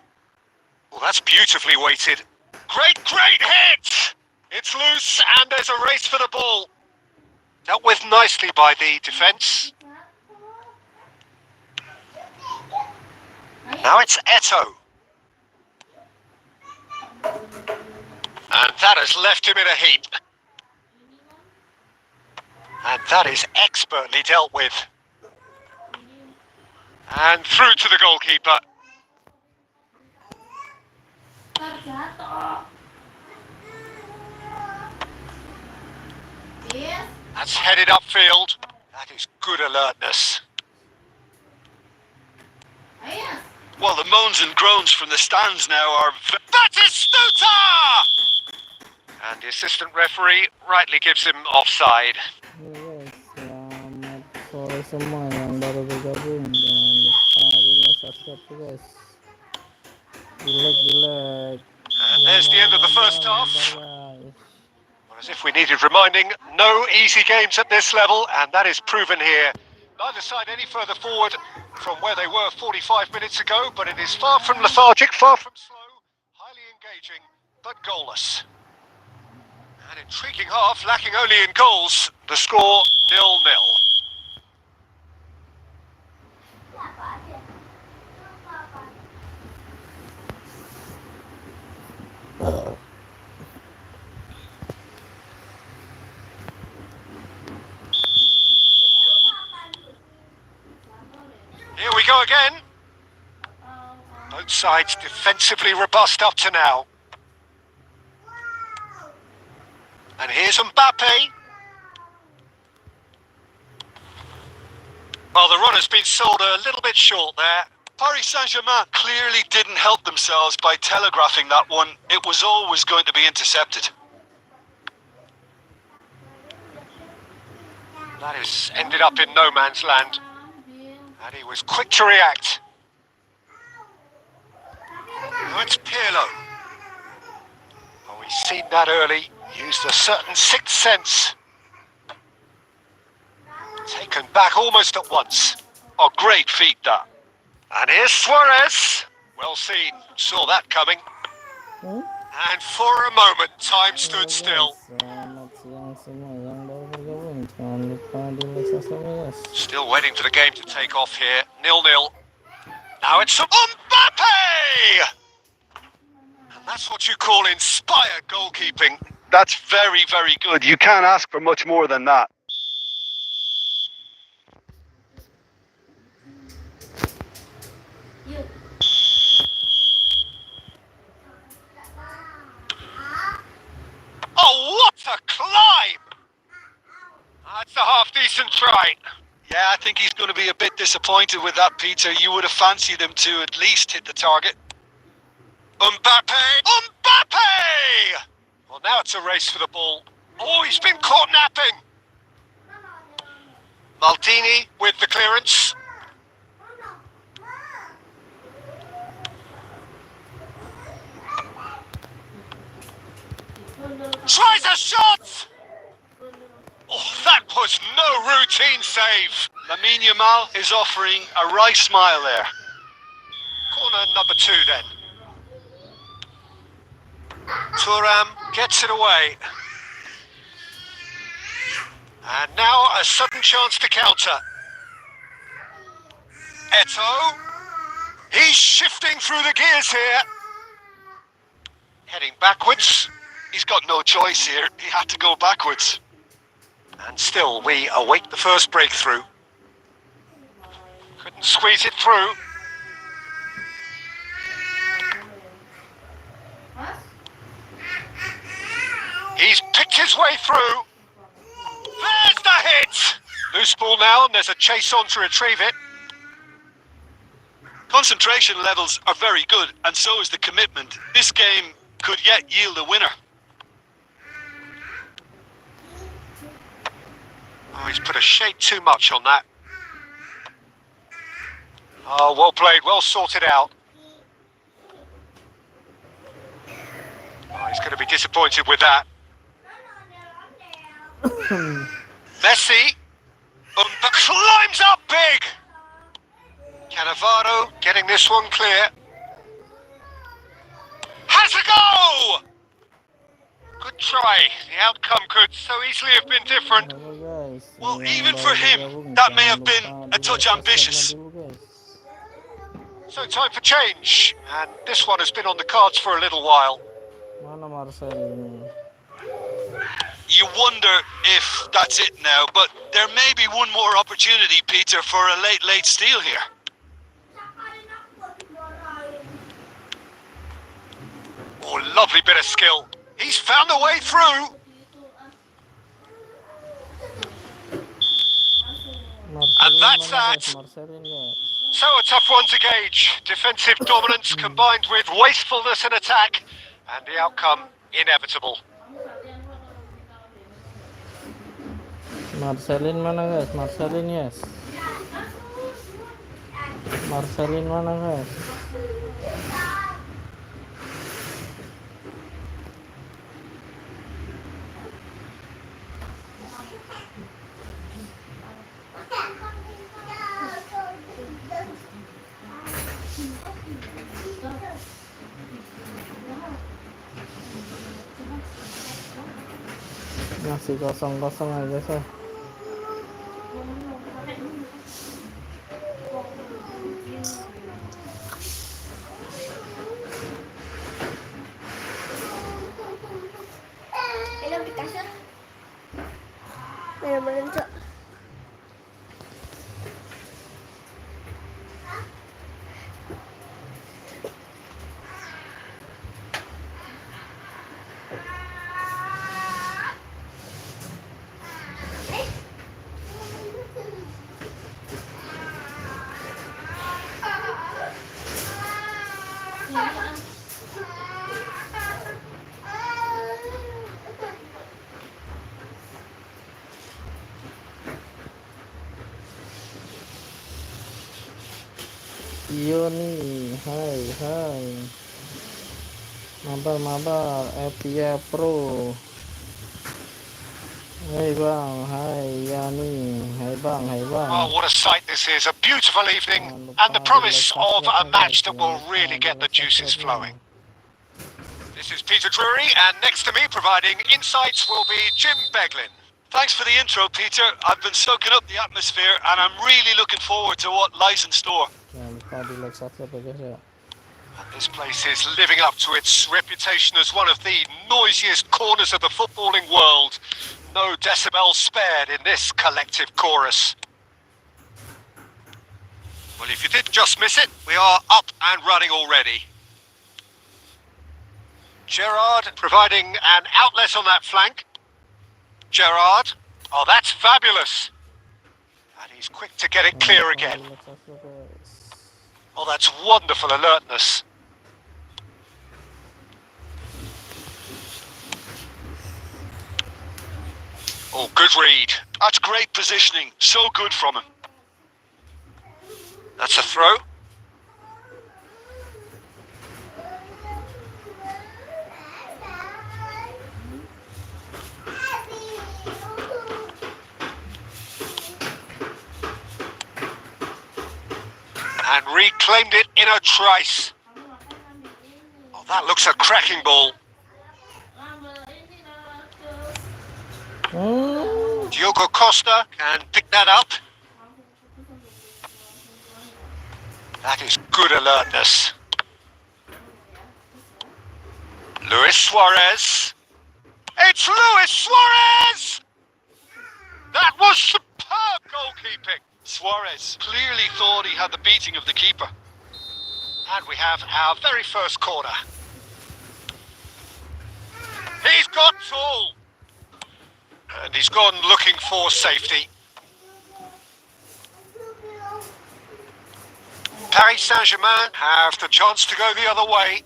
Well, that's beautifully weighted. Great hit! It's loose and there's a race for the ball. Dealt with nicely by the defence. Now it's Eto'o. And that has left him in a heap. And that is expertly dealt with. And through to the goalkeeper. That's headed upfield. That is good alertness. Well, the moans and groans from the stands now are... Batistuta! And the assistant referee rightly gives him offside. Yes, selamat sore sore semua yang baru bergabung, jangan lupa di like subscribe tuh guys, di like. And there's the end of the first half. Guys. As if we needed reminding, no easy games at this level, and that is proven here. Neither side any further forward from where they were 45 minutes ago, but it is far from lethargic, far from slow, highly engaging, but goalless. An intriguing half, lacking only in goals. The score 0-0. Here we go again. Both sides defensively robust up to now. And here's Mbappe. Well, the run has been sold a little bit short there. Paris Saint-Germain clearly didn't help themselves by telegraphing that one. It was always going to be intercepted. That has ended up in no man's land. And he was quick to react. Now it's Pirlo. Oh, he's seen that early. Used a certain sixth sense. Taken back almost at once. Oh, great feat that. And here's Suarez. Well seen. Saw that coming. And for a moment, time stood still. Selamat siang semua yang baru bergabung, jangan lupa di like subscribe guys. Still waiting for the game to take off here. 0-0. Now it's Mbappe! And that's what you call inspired goalkeeping. That's very, very good. You can't ask for much more than that. Oh, what a climb! That's a half-decent try. Yeah, I think he's going to be a bit disappointed with that, Peter. You would have fancied him to at least hit the target. Mbappe! Mbappe! Well, now it's a race for the ball. Oh, he's been caught napping. Maldini with the clearance. Tries a shot! Oh, that was no routine save. Lamine Yamal is offering a wry smile there. Corner number 2 then. Thuram gets it away. And now a sudden chance to counter. Eto'o. He's shifting through the gears here. Heading backwards. He's got no choice here. He had to go backwards. And still we await the first breakthrough. Couldn't squeeze it through. He's picked his way through. There's the hit! Loose ball now, and there's a chase on to retrieve it. Concentration levels are very good, and so is the commitment. This game could yet yield a winner. Oh, he's put a shade too much on that. Oh, well played, well sorted out. Oh, he's going to be disappointed with that. Messi climbs up big. Cannavaro getting this one clear. Has a go! Good try. The outcome could so easily have been different. Well, even for him, that may have been a touch ambitious. So time for change. And this one has been on the cards for a little while. You wonder if that's it now, but there may be one more opportunity, Peter, for a late steal here. Oh, lovely bit of skill. He's found a way through. And that's that. So a tough one to gauge. Defensive dominance combined with wastefulness in attack, and the outcome inevitable. Marcelin mana guys? Marcelin yes. Marcelin mana guys? Masih kosong-kosong aja sih. Ini di kasur. Bener-bener cok. Iyo nih, hai. Mabar, FPA Pro. Hai bang, hai Yani, hai bang. Oh, what a sight this is. A beautiful evening and the promise of a match that will really get the juices flowing. This is Peter Drury, and next to me providing insights will be Jim Beglin. Thanks for the intro, Peter. I've been soaking up the atmosphere and I'm really looking forward to what lies in store. Jangan lupa di like, subscribe ya guys ya. And this place is living up to its reputation as one of the noisiest corners of the footballing world. No decibels spared in this collective chorus. Well, if you did just miss it, we are up and running already. Gerard providing an outlet on that flank. Gerard. Oh, that's fabulous. And he's quick to get it clear again. Oh, that's wonderful alertness. Oh, good read. That's great positioning. So good from him. That's a throw. And reclaimed it in a trice. Oh, that looks a cracking ball. Diogo Costa can pick that up. That is good alertness. Luis Suarez. It's Luis Suarez! That was superb goalkeeping. Suarez clearly thought he had the beating of the keeper. And we have our very first corner. He's got tall. And he's gone looking for safety. Paris Saint-Germain have the chance to go the other way.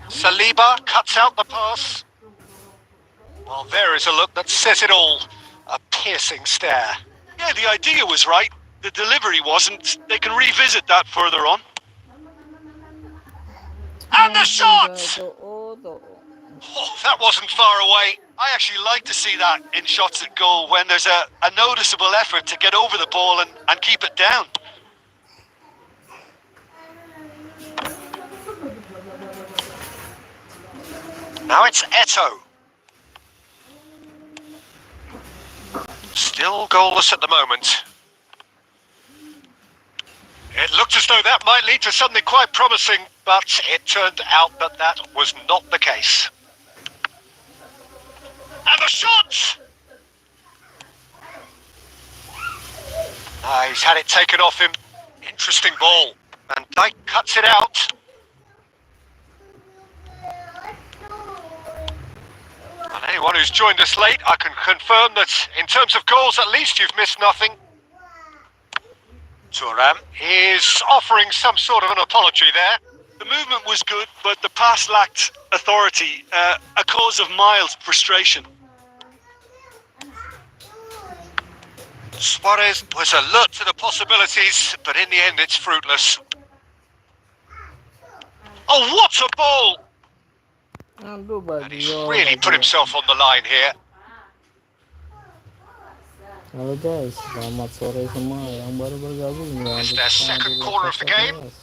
Saliba cuts out the pass. Well, there is a look that says it all. A piercing stare. Yeah, the idea was right. The delivery wasn't. They can revisit that further on. And the shot! Oh, that wasn't far away. I actually like to see that in shots at goal when there's a noticeable effort to get over the ball and keep it down. Now it's Eto'o. Still goalless at the moment. It looked as though that might lead to something quite promising, but it turned out that that was not the case. And the shot! He's had it taken off him. Interesting ball. And Dyke cuts it out. And anyone who's joined us late, I can confirm that in terms of goals, at least you've missed nothing. Thuram is offering some sort of an apology there. The movement was good, but the pass lacked authority, a cause of mild frustration. Suarez was alert to the possibilities, but in the end it's fruitless. Oh, what a ball! Aduh, And he's Bagio, really put Bagio. himself on the line here. Halo guys, selamat sore semua yang baru bergabung. Jangan It's lupa their second corner of the game. guys.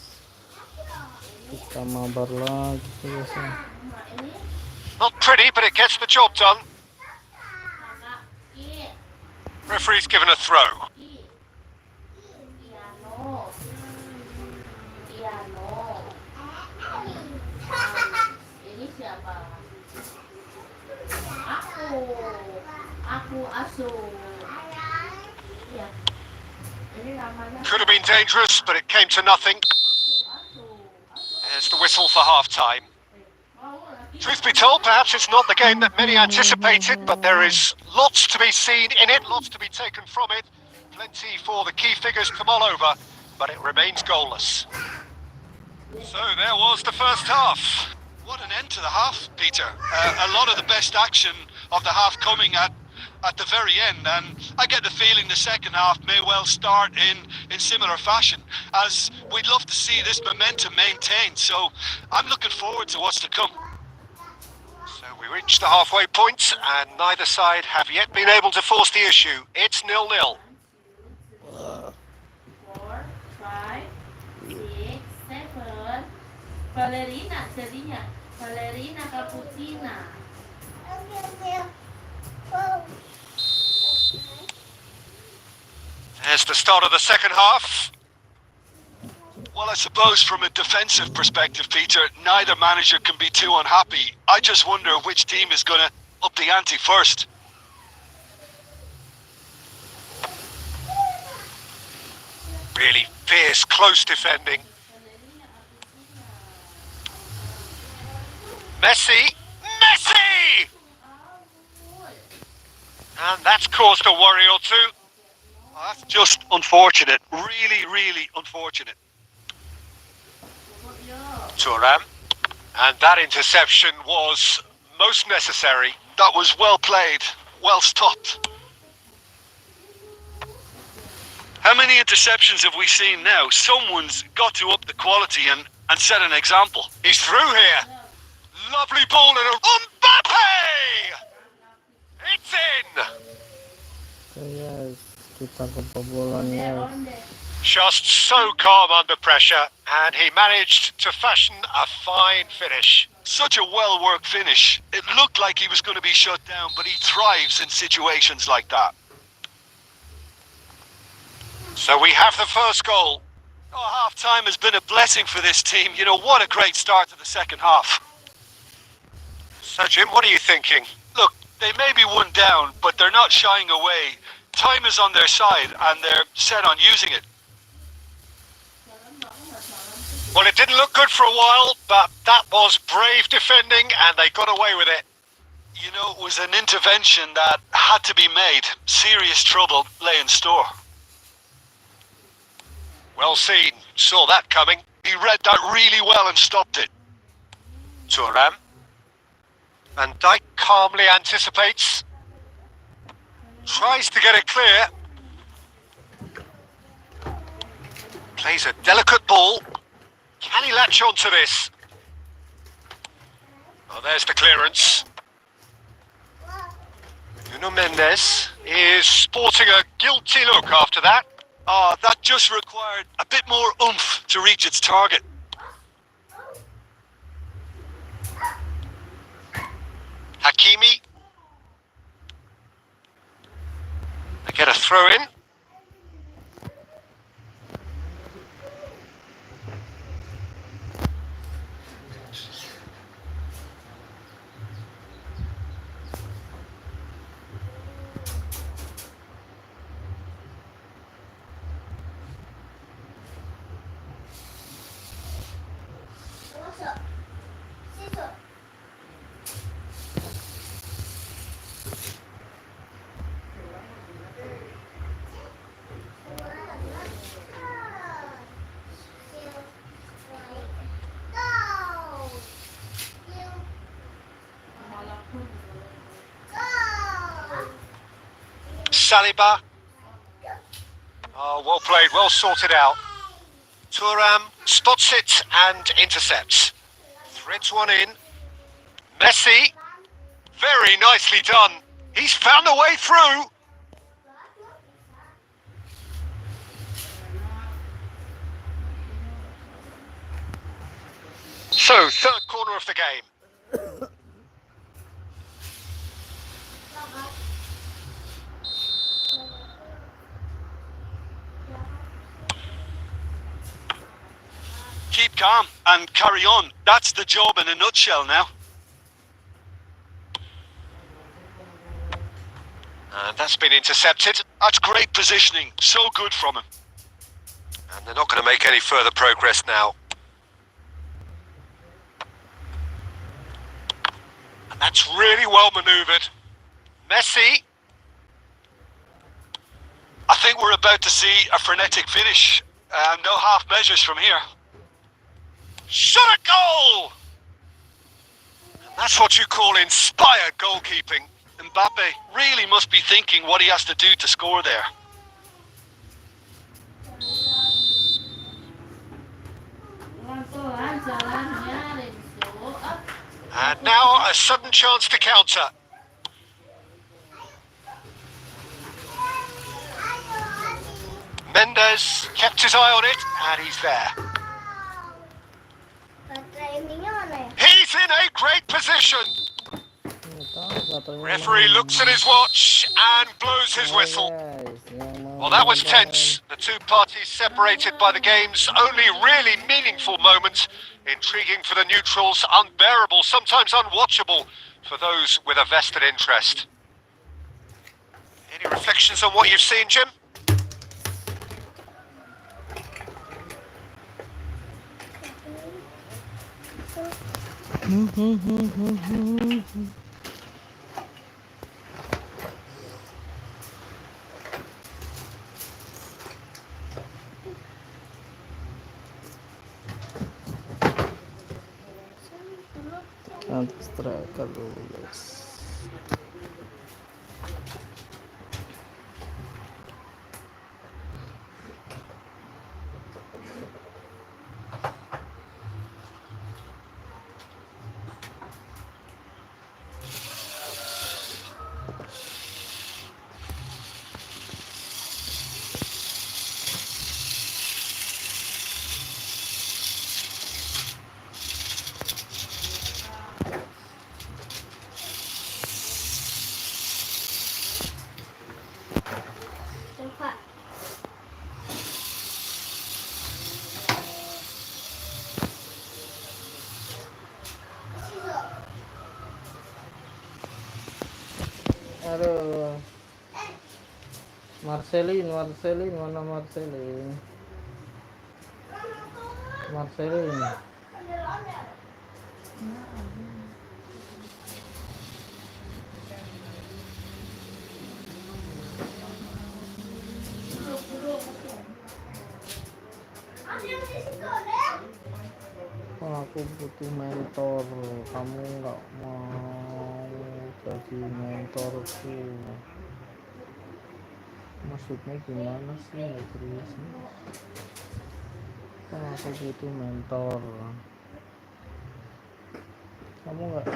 Kita mabar lagi guys. Not pretty, but it gets the job done. Referee's given a throw. Could have been dangerous, but it came to nothing. There's the whistle for half-time. Truth be told, perhaps it's not the game that many anticipated, but there is lots to be seen in it, lots to be taken from it. Plenty for the key figures to mull over, but it remains goalless. So there was the first half. What an end to the half, Peter. A lot of the best action of the half coming at the very end, and I get the feeling the second half may well start in similar fashion, as we'd love to see this momentum maintained, so I'm looking forward to what's to come. So we reached the halfway point, and neither side have yet been able to force the issue. It's 0-0. 4, 5, 6, 7. Ballerina jadinya. Ballerina cappuccina. There's the start of the second half. Well, I suppose from a defensive perspective, Peter, neither manager can be too unhappy. I just wonder which team is going to up the ante first. Really fierce, close defending. Messi! Messi! And that's caused a worry or two. Oh, that's just unfortunate. Really, really unfortunate. Thuram. And that interception was most necessary. That was well played, well stopped. How many interceptions have we seen now? Someone's got to up the quality and set an example. He's through here. Lovely ball and a Mbappe! It's in! So guys, kita kebobolan guys. Just so calm under pressure, and he managed to fashion a fine finish. Such a well-worked finish. It looked like he was going to be shut down, but he thrives in situations like that. So we have the first goal. Oh, half-time has been a blessing for this team. You know, what a great start to the second half. So Jim, what are you thinking? Look, they may be one down, but they're not shying away. Time is on their side, and they're set on using it. Well, it didn't look good for a while, but that was brave defending, and they got away with it. You know, it was an intervention that had to be made. Serious trouble lay in store. Well seen. Saw that coming. He read that really well and stopped it. Thuram. Van Dijk calmly anticipates. Tries to get it clear. Plays a delicate ball. Can he latch onto this? Oh, there's the clearance. Nuno Mendes is sporting a guilty look after that. Oh, that just required a bit more oomph to reach its target. Hakimi. They get a throw in. Saliba. Oh, well played, well sorted out. Thuram spots it and intercepts. Threads one in. Messi, very nicely done. He's found a way through. So, third corner of the game. Keep calm and carry on. That's the job in a nutshell now. And that's been intercepted. That's great positioning. So good from him. And they're not going to make any further progress now. And that's really well manoeuvred. Messi. I think we're about to see a frenetic finish. No half measures from here. Shot a goal! And that's what you call inspired goalkeeping. Mbappe really must be thinking what he has to do to score there. And now a sudden chance to counter. Mendes kept his eye on it, and he's there. He's in a great position. Referee looks at his watch and blows his whistle. Well, that was tense. The two parties separated by the game's only really meaningful moment. Intriguing for the neutrals, unbearable, sometimes unwatchable for those with a vested interest. Any reflections on what you've seen, Jim? Striker dulu guys. Aduh, Marcelin, mana Marcelin? Aku butuh mentor, kamu nggak mau jadi mentorku. Maksudnya gimana sih, nggak serius nih. Aku butuh mentor, kamu nggak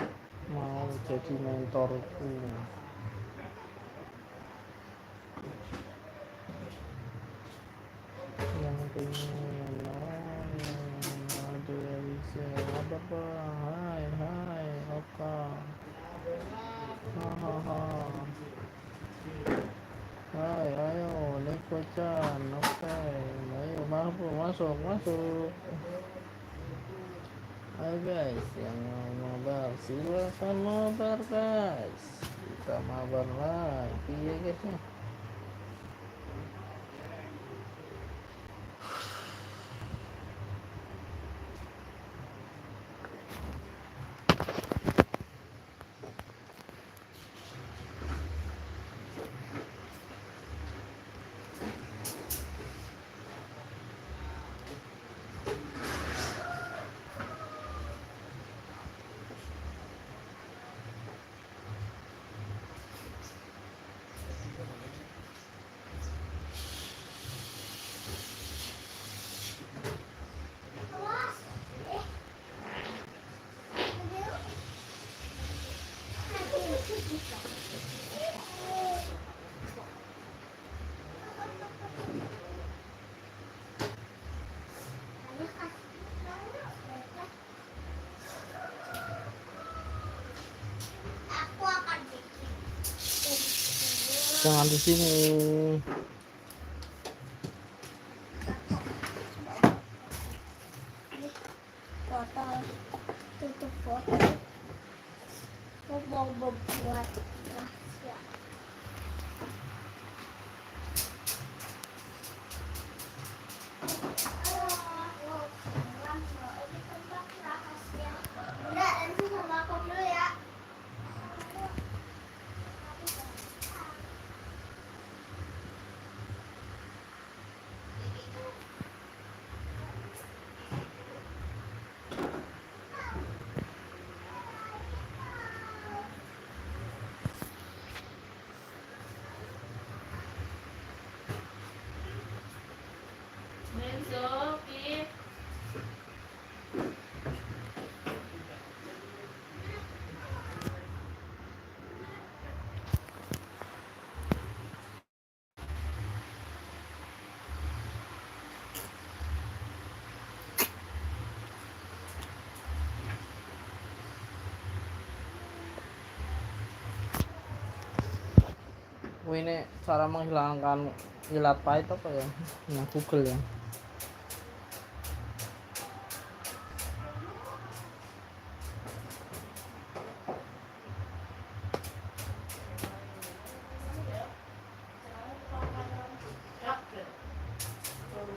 mau jadi mentorku. Yang pengen ada apa? Hai Oka, hahaha. Hai, ayo Neko-chan. Oke, ayo masuk. Ayo guys, yang mau mabar silakan mabar guys. Kita mabar lagi ya guys ya. Jangan di sini. Botol tutup botol. Mau membuat rahasia. Ini tempat rahasia. Udah, nanti sama aku dulu ya. Ini cara menghilangkan ilat pahit apa ya? Nah, Google ya.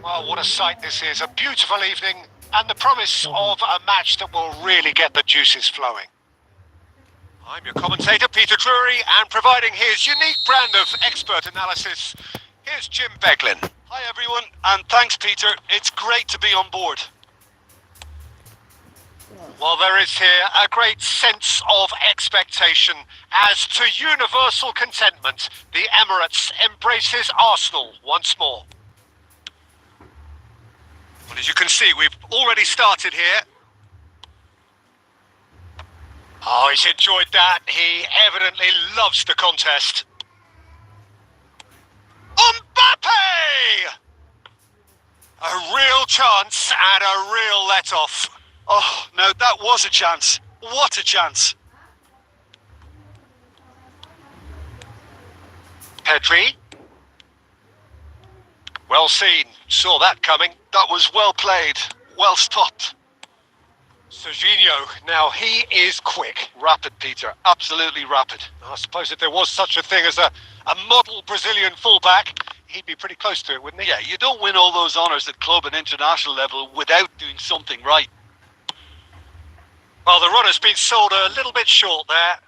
Well, what a sight this is. A beautiful evening and the promise of a match that will really get the juices flowing. I'm your commentator, Peter Drury, and providing his unique brand of expert analysis, here's Jim Beglin. Hi everyone, and thanks Peter. It's great to be on board. Well, there is here a great sense of expectation as to universal contentment. The Emirates embraces Arsenal once more. Well, as you can see, we've already started here. Oh, he's enjoyed that. He evidently loves the contest. Mbappe! A real chance and a real let-off. Oh, no, that was a chance. What a chance. Pedri. Well seen. Saw that coming. That was well played. Well stopped. Serginho, now he is quick. Rapid, Peter. Absolutely rapid. I suppose if there was such a thing as a model Brazilian fullback, he'd be pretty close to it, wouldn't he? Yeah, you don't win all those honours at club and international level without doing something right. Well, the runner's been sold a little bit short there.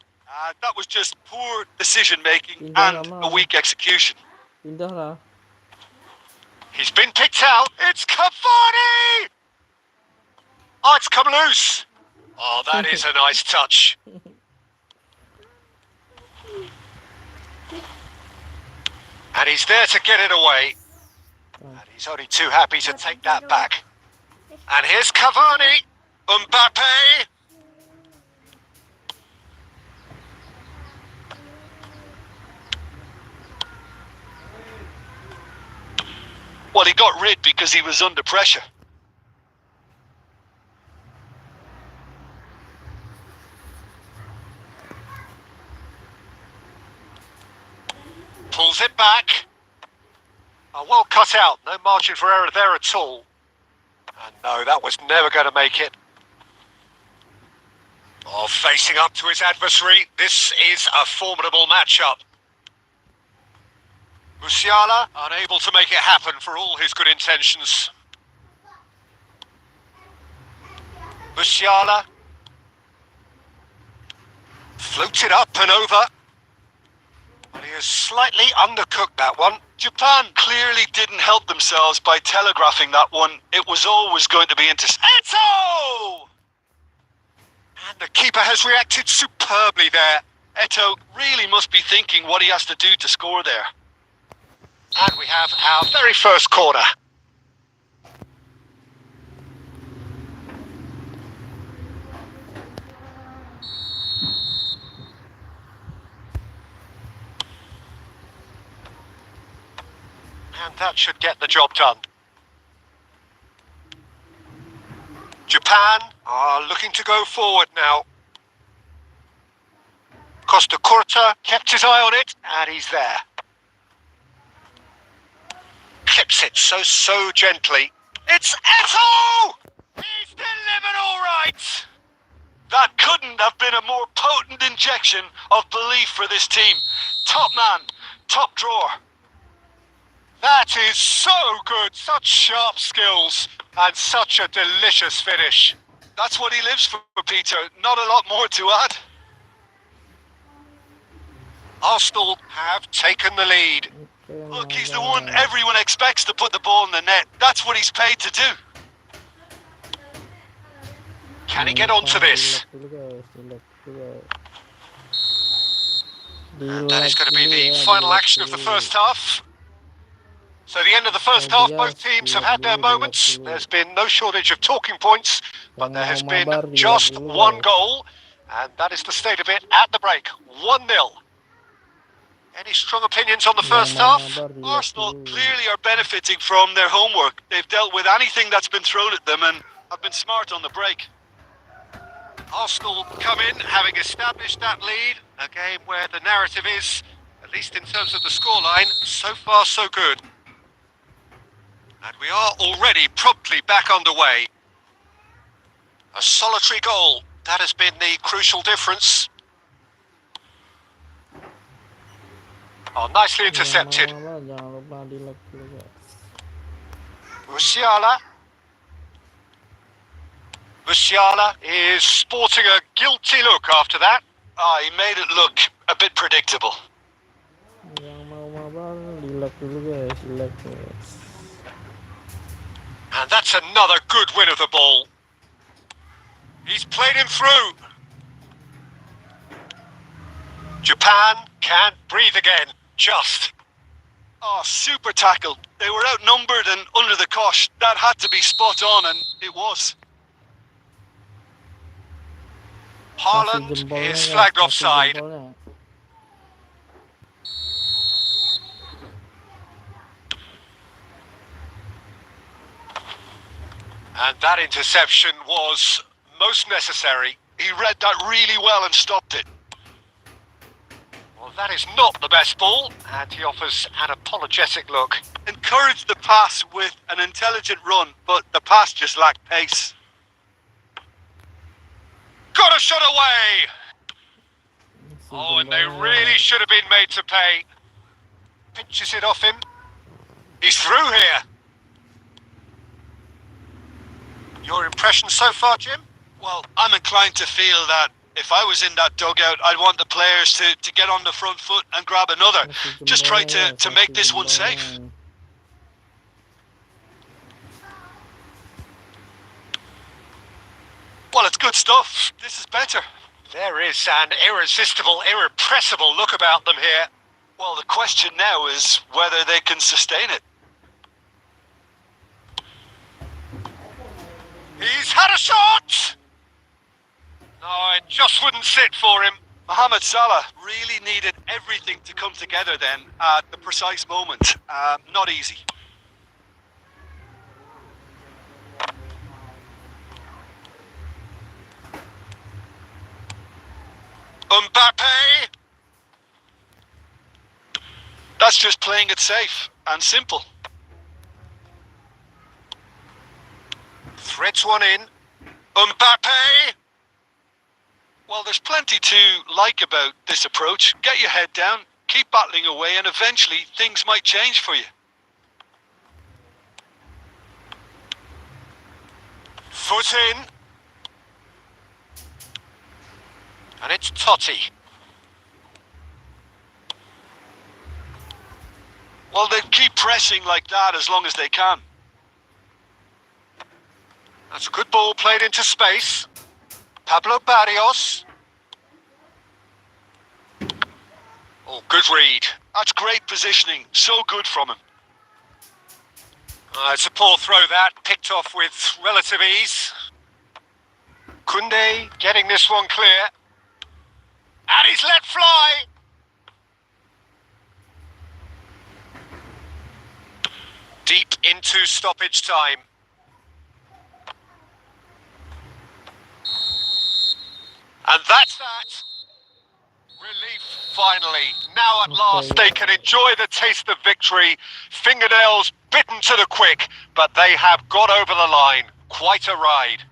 That was just poor decision-making and a weak execution. Pindah lah. He's been picked out. It's Cavani! Oh, it's come loose. Oh, that is a nice touch. And he's there to get it away. And he's only too happy to take that back. And here's Cavani. Mbappe. Well, he got rid because he was under pressure. Pulls it back. Oh, well cut out. No margin for error there at all. And no, that was never going to make it. Oh, facing up to his adversary. This is a formidable matchup. Musiala, unable to make it happen for all his good intentions. Musiala. Floats it up and over. And he has slightly undercooked that one. Japan clearly didn't help themselves by telegraphing that one. It was always going to be intercepted. Eto! And the keeper has reacted superbly there. Eto really must be thinking what he has to do to score there. And we have our very first corner. And that should get the job done. Japan are looking to go forward now. Costa Curta kept his eye on it, and he's there. clips it so gently. It's Eto! He's delivered all right! That couldn't have been a more potent injection of belief for this team. Top man, top drawer. That is so good, such sharp skills, and such a delicious finish. That's what he lives for, Peter. Not a lot more to add. Arsenal have taken the lead. Look, he's the one everyone expects to put the ball in the net. That's what he's paid to do. Can he get onto this? And that is going to be the final action of the first half. So the end of the first half, both teams have had their moments. There's been no shortage of talking points, but there has been just one goal, and that is the state of it at the break. 1-0. Any strong opinions on the first half? Arsenal clearly are benefiting from their homework. They've dealt with anything that's been thrown at them and have been smart on the break. Arsenal come in having established that lead, a game where the narrative is, at least in terms of the scoreline, so far so good. And we are already promptly back underway. A solitary goal, that has been the crucial difference. Oh, nicely intercepted. Musiala. Musiala is sporting a guilty look after that. He made it look a bit predictable. And that's another good win of the ball. He's played him through. Japan can't breathe again. Just. Oh, super tackle. They were outnumbered and under the cosh. That had to be spot on, and it was. Haaland is flagged offside. And that interception was most necessary. He read that really well and stopped it. Well, that is not the best ball, and he offers an apologetic look. Encouraged the pass with an intelligent run, but the pass just lacked pace. Got a shot away! Oh, and they really should have been made to pay. Pinches it off him. He's through here. Your impression so far, Jim? Well, I'm inclined to feel that if I was in that dugout, I'd want the players to get on the front foot and grab another. Just try to make this one safe. Well, it's good stuff. This is better. There is an irresistible, irrepressible look about them here. Well, the question now is whether they can sustain it. He's had a shot! No, it just wouldn't sit for him. Mohamed Salah really needed everything to come together then at the precise moment. Not easy. Mbappe! That's just playing it safe and simple. Threads one in. Mbappe! Well, there's plenty to like about this approach. Get your head down, keep battling away, and eventually things might change for you. Foot in. And it's Totti. Well, they keep pressing like that as long as they can. That's a good ball played into space. Pablo Barrios. Oh, good read. That's great positioning. So good from him. It's a poor throw that, picked off with relative ease. Koundé getting this one clear. And he's let fly. Deep into stoppage time. And that's that. Relief finally, now at last, they can enjoy the taste of victory. Fingernails bitten to the quick, but they have got over the line. Quite a ride.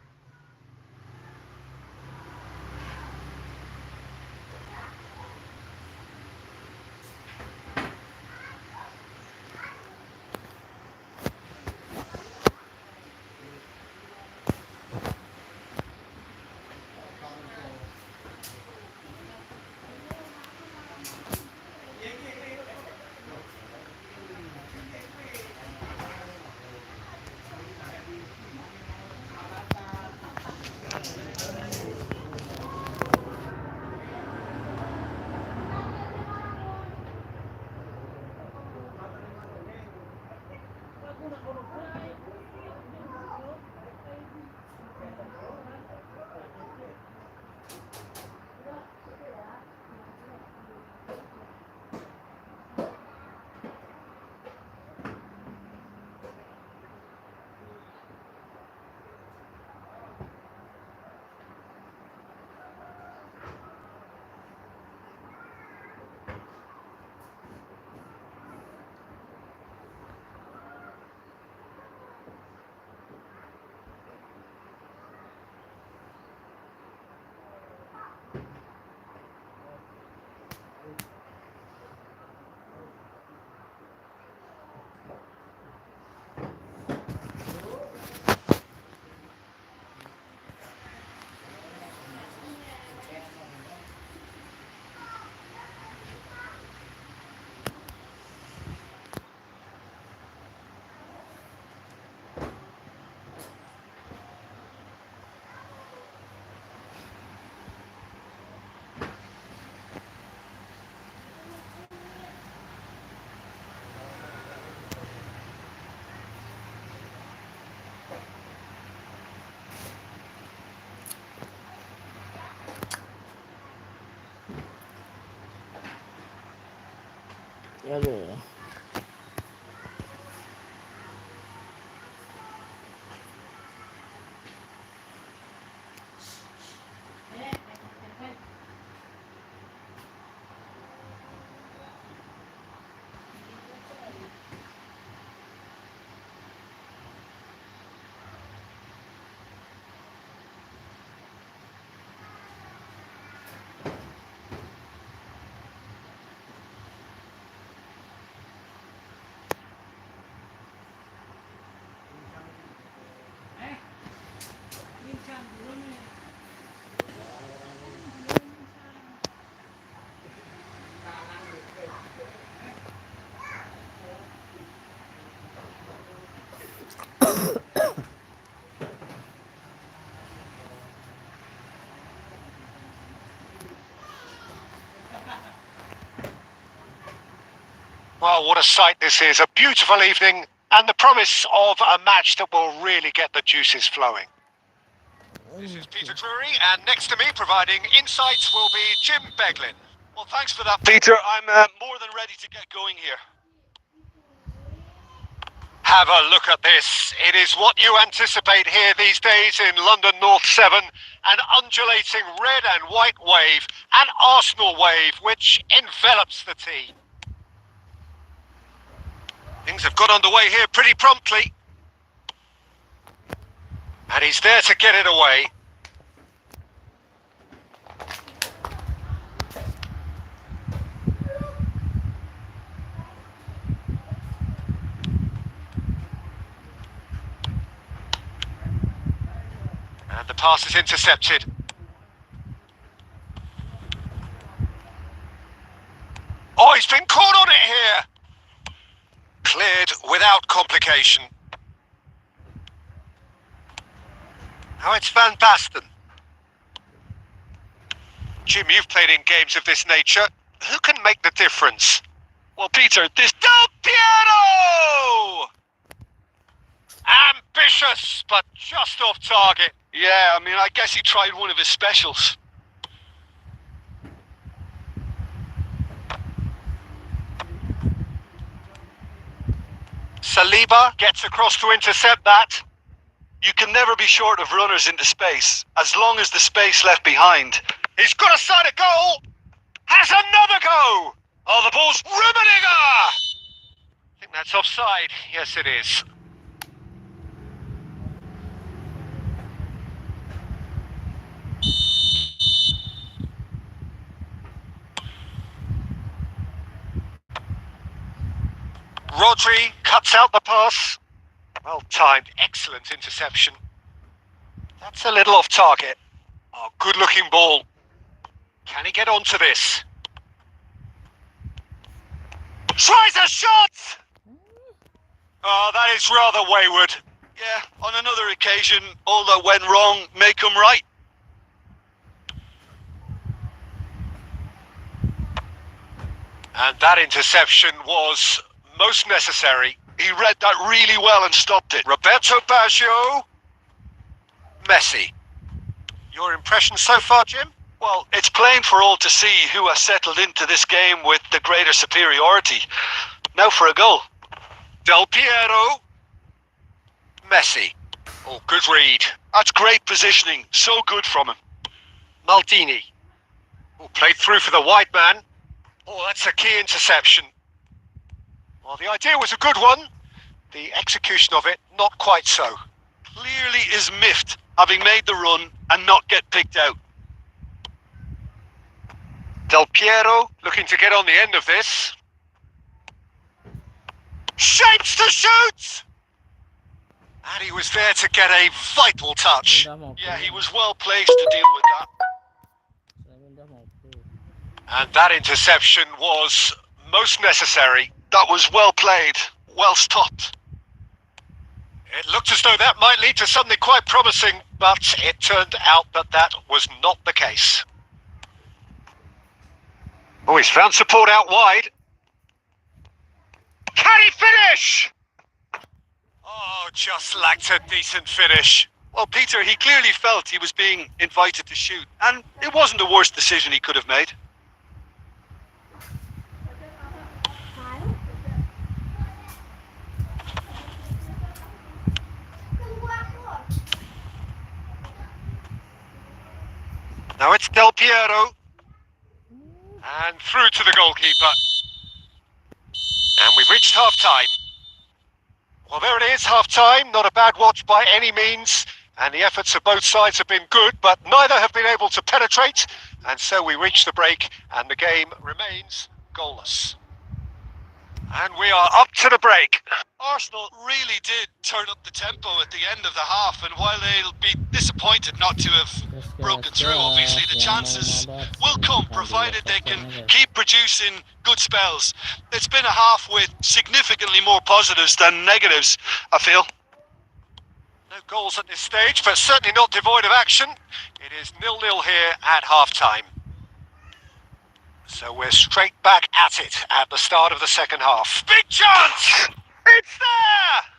Aduh. Well, what a sight this is. A beautiful evening and the promise of a match that will really get the juices flowing. This is Peter Drury, and next to me providing insights will be Jim Beglin. Well, thanks for that, Peter. I'm more than ready to get going here. Have a look at this. It is what you anticipate here these days in London North 7. An undulating red and white wave, an Arsenal wave, which envelops the tee. Things have got underway here pretty promptly. And he's there to get it away. And the pass is intercepted. Oh, he's been caught on it here. Cleared without complication. Now it's Van Basten. Jim, you've played in games of this nature. Who can make the difference? Well, Peter, this... Del Piero! Ambitious, but just off target. Yeah, I mean, I guess he tried one of his specials. Saliba gets across to intercept that. You can never be short of runners into space, as long as the space left behind. He's got a side of goal. Has another go! Oh, the ball's Rummenigge! I think that's offside. Yes, it is. Rodri cuts out the pass. Well timed, excellent interception. That's a little off target. Oh, good looking ball. Can he get onto this? Tries a shot! Oh, that is rather wayward. Yeah, on another occasion, all that went wrong make them right. And that interception was most necessary. He read that really well and stopped it. Roberto Baggio. Messi. Your impression so far, Jim? Well, it's plain for all to see who has settled into this game with the greater superiority. Now for a goal. Del Piero. Messi. Oh, good read. That's great positioning. So good from him. Maldini. Oh, played through for the wide man. Oh, that's a key interception. Well, the idea was a good one. The execution of it, not quite so. Clearly is miffed, having made the run and not get picked out. Del Piero looking to get on the end of this. Shapes to shoot! And he was there to get a vital touch. Yeah, he was well placed to deal with that. And that interception was most necessary. That was well played, well stopped. It looked as though that might lead to something quite promising, but it turned out that that was not the case. Oh, he's found support out wide. Can he finish? Oh, just lacked a decent finish. Well, Peter, he clearly felt he was being invited to shoot, and it wasn't the worst decision he could have made. Now it's Del Piero. And through to the goalkeeper. And we've reached half-time. Well, there it is, half-time. Not a bad watch by any means. And the efforts of both sides have been good, but neither have been able to penetrate. And so we reach the break, and the game remains goalless. And we are up to the break. Arsenal really did turn up the tempo at the end of the half, and while they'll be disappointed not to have broken through, obviously the chances will come, provided they can keep producing good spells. It's been a half with significantly more positives than negatives, I feel. No goals at this stage, but certainly not devoid of action. It is 0-0 here at half-time. So we're straight back at it at the start of the second half. Big chance! It's there!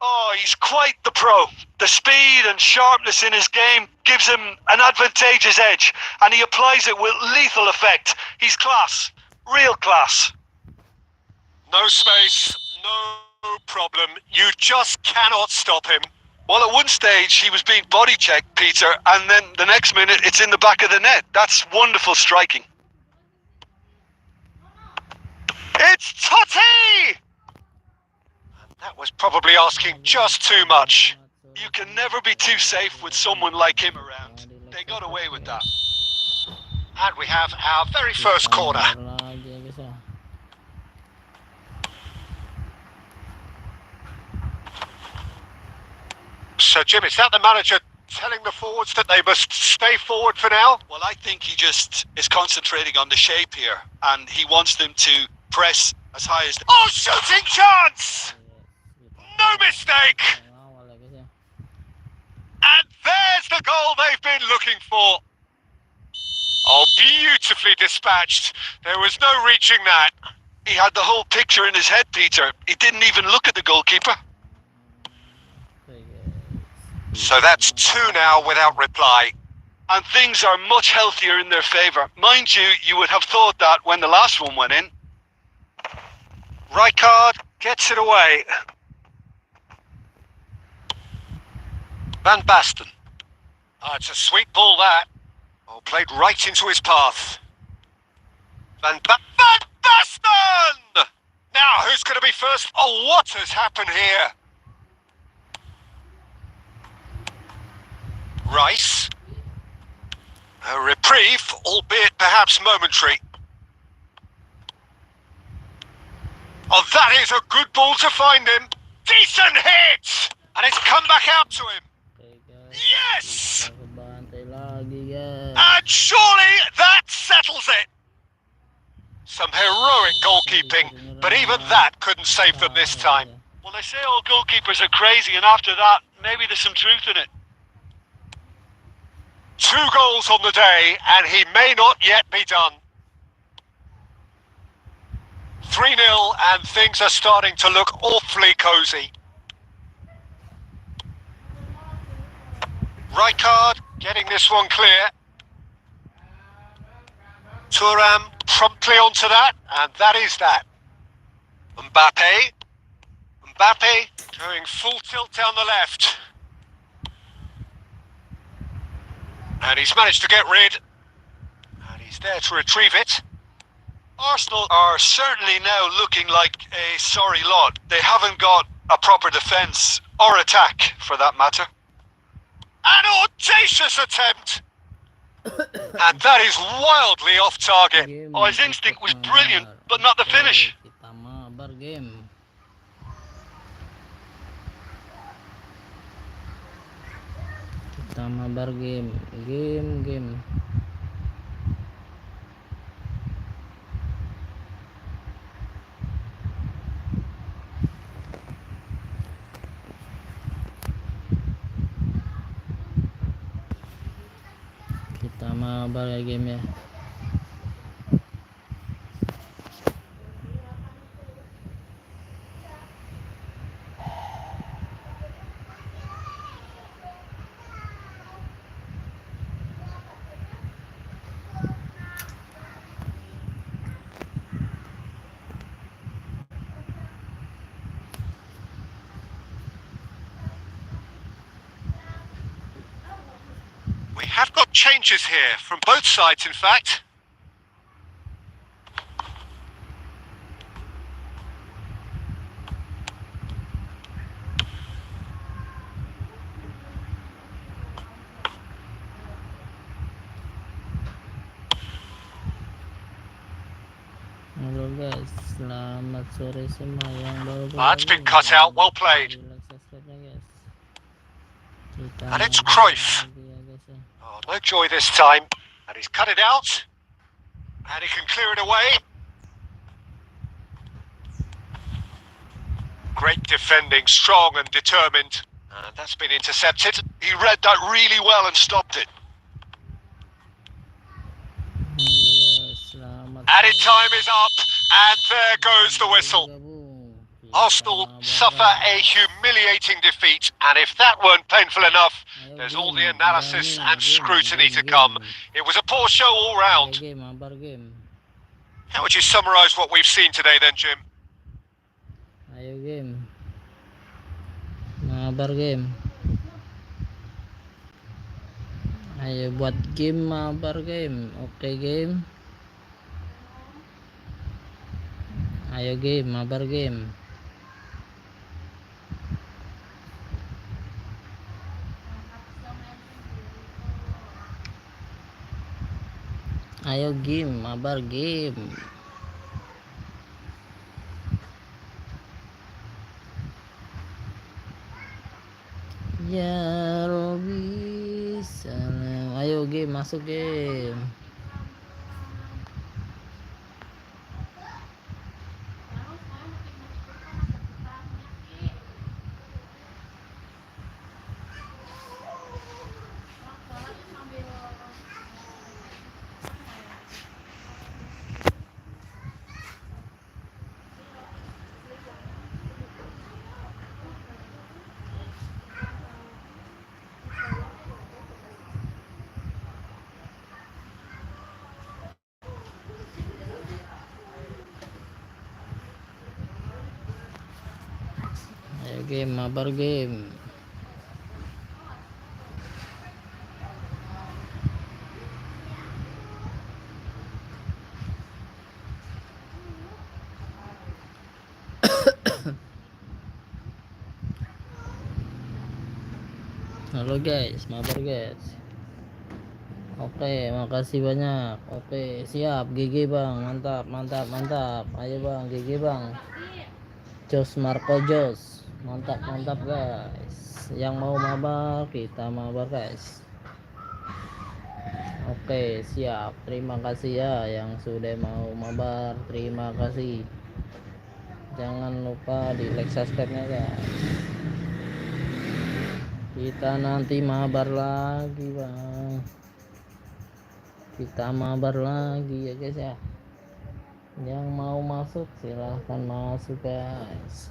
Oh, he's quite the pro. The speed and sharpness in his game gives him an advantageous edge, and he applies it with lethal effect. He's class. Real class. No space, no problem. You just cannot stop him. Well, at one stage, he was being body checked, Peter, and then the next minute, it's in the back of the net. That's wonderful striking. It's Totti! That was probably asking just too much. You can never be too safe with someone like him around. They got away with that. And we have our very first corner. So, Jim, is that the manager telling the forwards that they must stay forward for now? Well, I think he just is concentrating on the shape here, and he wants them to press as high as... Oh, shooting chance! No mistake! And there's the goal they've been looking for. Oh, beautifully dispatched. There was no reaching that. He had the whole picture in his head, Peter. He didn't even look at the goalkeeper. So that's 2 now without reply. And things are much healthier in their favour. Mind you, you would have thought that when the last one went in. Rijkaard gets it away. Van Basten. Oh, it's a sweet ball, that. Oh, played right into his path. Van Basten! Now, who's going to be first? Oh, what has happened here? Rice. A reprieve, albeit perhaps momentary. Oh, that is a good ball to find him. Decent hit! And it's come back out to him. Yes! And surely that settles it. Some heroic goalkeeping, but even that couldn't save them this time. Well, they say all goalkeepers are crazy, and after that, maybe there's some truth in it. 2 goals on the day, and he may not yet be done. 3-0, and things are starting to look awfully cosy. Rijkaard getting this one clear. Thuram promptly onto that, and that is that. Mbappe going full tilt down the left. And he's managed to get rid. And he's there to retrieve it. Arsenal are certainly now looking like a sorry lot. They haven't got a proper defence or attack, for that matter. An audacious attempt! And that is wildly off target. Oh, his instinct was brilliant, but not the finish. Kita mabar game. Kita mabar game. Game. Kita mabar ya game ya. We have got changes here, from both sides in fact. Halo guys, selamat sore semua yang baru That's been cut out, well played. And it's Cruyff. Oh, no joy this time. And he's cut it out. And he can clear it away. Great defending, strong and determined. And that's been intercepted. He read that really well and stopped it. Added time is up. And there goes the whistle. Arsenal suffer a humiliating defeat, and if that weren't painful enough, there's all the analysis and scrutiny to come. It was a poor show all round. How would you summarise what we've seen today then, Jim? Ayo game. Mabar game. Ayo buat game mabar game. Oke game. Ayo game mabar game. Ayo game, mabar game. Ya Robi, salam. Ayo game, masuk game. Ayo game, mabar game. Halo guys, mabar guys. Oke, makasih banyak. Oke, siap. GG bang, mantap, mantap, mantap. Ayo bang, GG bang. Jos Marco Jos, mantap, mantap guys. Yang mau mabar, kita mabar guys. Oke, siap. Terima kasih ya yang sudah mau mabar. Terima kasih. Jangan lupa di like, subscribe-nya guys. Kita nanti mabar lagi bang. Kita mabar lagi ya guys ya. Yang mau masuk silahkan masuk guys.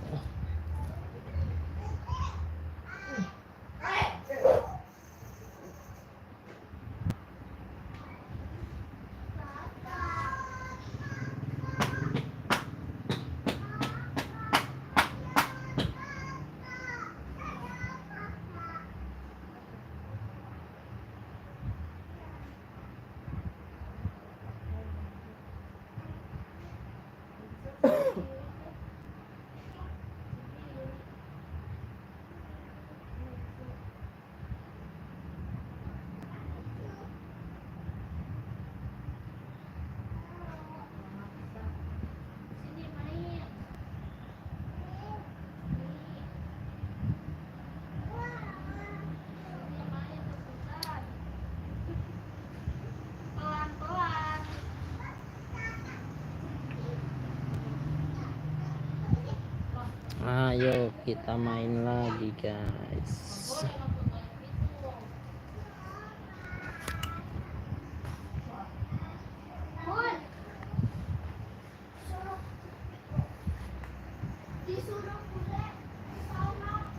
Pelan-pelan. Ayo kita main lagi guys. Bun. Suruh. Disuruh bule. Sama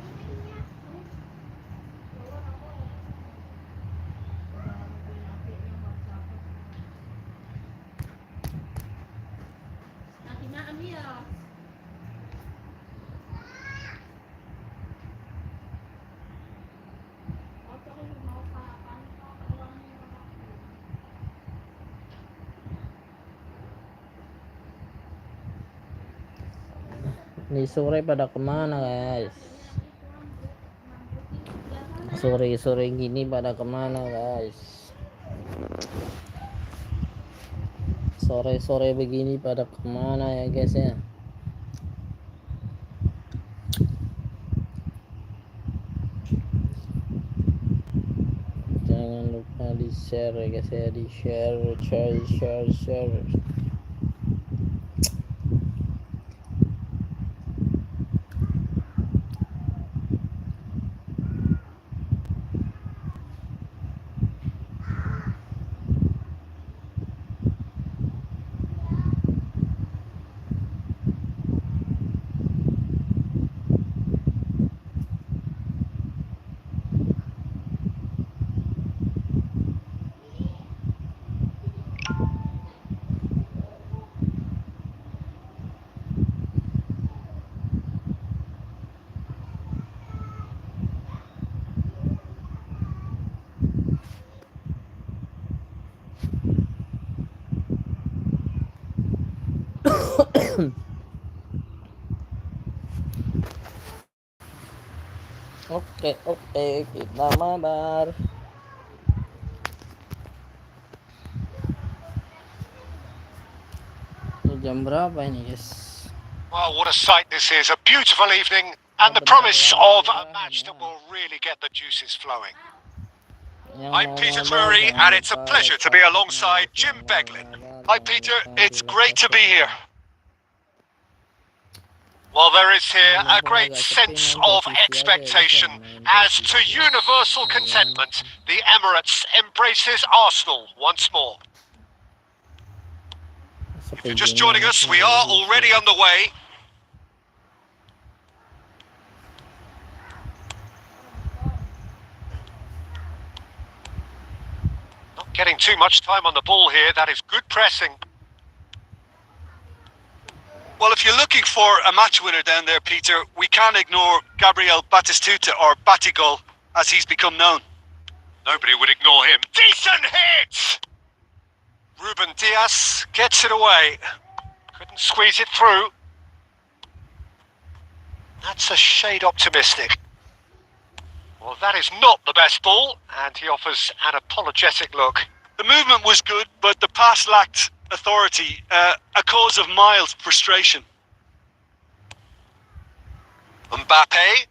ininya. Nanti makan ya. Ini sore pada kemana guys? Sore-sore gini pada kemana guys? Sore-sore begini pada kemana ya guys ya? Jangan lupa di share ya guys ya, di share. Oke, kita mabar. Ini jam berapa ini guys? Well, what a sight this is. A beautiful evening and the promise of a match that will really get the juices flowing. I'm Peter Drury and it's a pleasure to be alongside Jim Beglin. Hi, Peter. It's great to be here. Well, there is here a great sense of expectation as to universal contentment, the Emirates embraces Arsenal once more. If you're just joining us, we are already underway. Not getting too much time on the ball here, that is good pressing. Well, if you're looking for a match winner down there, Peter, we can't ignore Gabriel Batistuta, or Batigol, as he's become known. Nobody would ignore him. Decent hit! Ruben Diaz gets it away. Couldn't squeeze it through. That's a shade optimistic. Well, that is not the best ball, and he offers an apologetic look. The movement was good, but the pass lacked authority, a cause of mild frustration. Mbappe.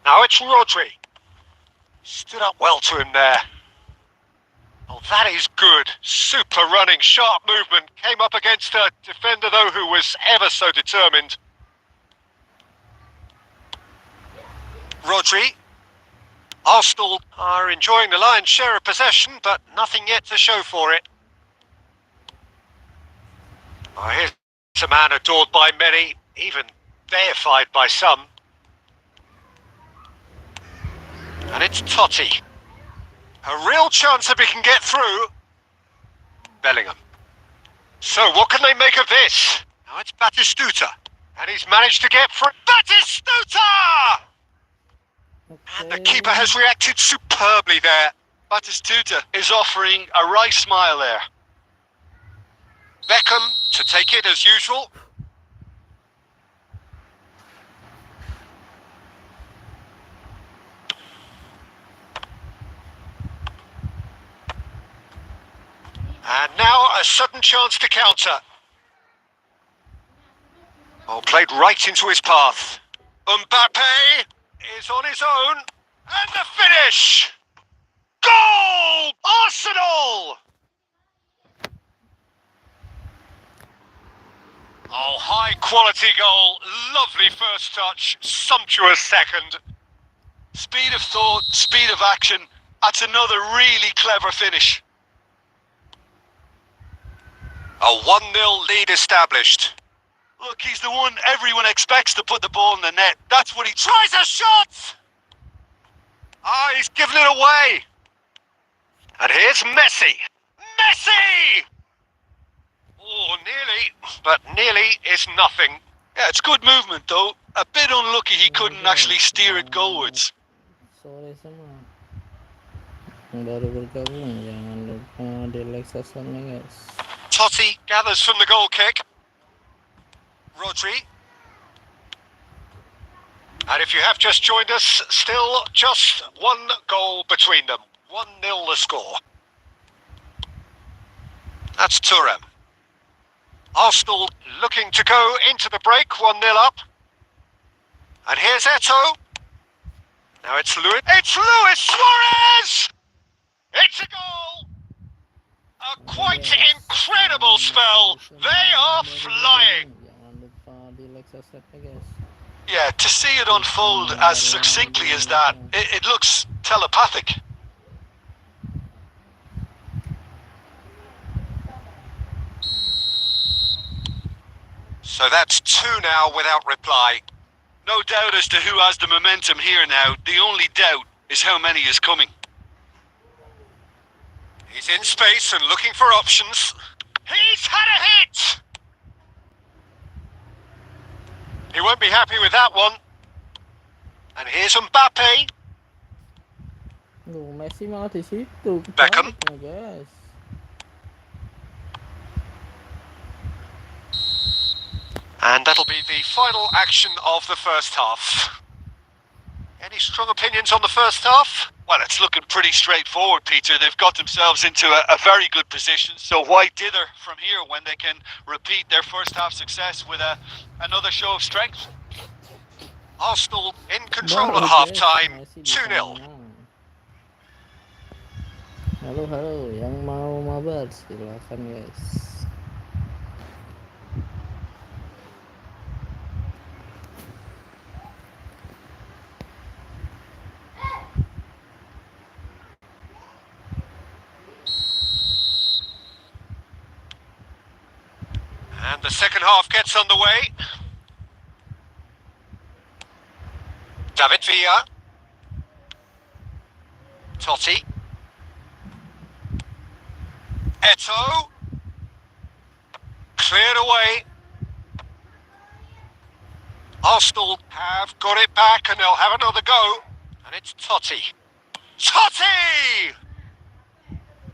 Now it's Rodri. Stood up well to him there. Oh, that is good. Super running, sharp movement. Came up against a defender, though, who was ever so determined. Rodri. Arsenal are enjoying the lion's share of possession, but nothing yet to show for it. Oh, here's a man adored by many, even deified by some. And it's Totti. A real chance if he can get through. Bellingham. So what can they make of this? Now it's Batistuta. And he's managed to get through. Batistuta! And the keeper has reacted superbly there. Batistuta is offering a wry smile there. Beckham to take it as usual. And now a sudden chance to counter. Oh, played right into his path. Mbappe is on his own. And the finish! Goal! Arsenal! Oh, high quality goal. Lovely first touch. Sumptuous second. Speed of thought, speed of action. That's another really clever finish. A 1-0 lead established. Look, he's the one everyone expects to put the ball in the net. That's what he Tries a shot! Ah, he's given it away. And here's Messi. Messi! Oh, nearly, but nearly is nothing. Yeah, it's good movement though. A bit unlucky he couldn't actually steer it goalwards. Sore semua. Yang baru bergabung, jangan lupa di like subscribe guys. Totti gathers from the goal kick. Rodri. And if you have just joined us, still just one goal between them. 1-0 the score. That's Thuram. Arsenal looking to go into the break, 1-0 up. And here's Eto'o. Now it's Luis. It's Luis Suarez! It's a goal! A quite incredible spell. They are flying. Jangan lupa di like subscribe guys. Yeah, to see it unfold as succinctly as that, it looks telepathic. So that's 2 now without reply. No doubt as to who has the momentum here now. The only doubt is how many is coming. He's in space and looking for options. He's had a hit! He won't be happy with that one. And here's Mbappe. Messi malah di situ. Beckham. Guys. And that'll be the final action of the first half. Any strong opinions on the first half? Well, it's looking pretty straightforward, Peter. They've got themselves into a very good position. So why dither from here when they can repeat their first half success with another show of strength? Arsenal in control at half-time, 2-0. Halo, yang mau mabar silakan guys. And the second half gets underway. David Villa. Totti. Eto'o. Cleared away. Arsenal have got it back and they'll have another go. And it's Totti. Totti!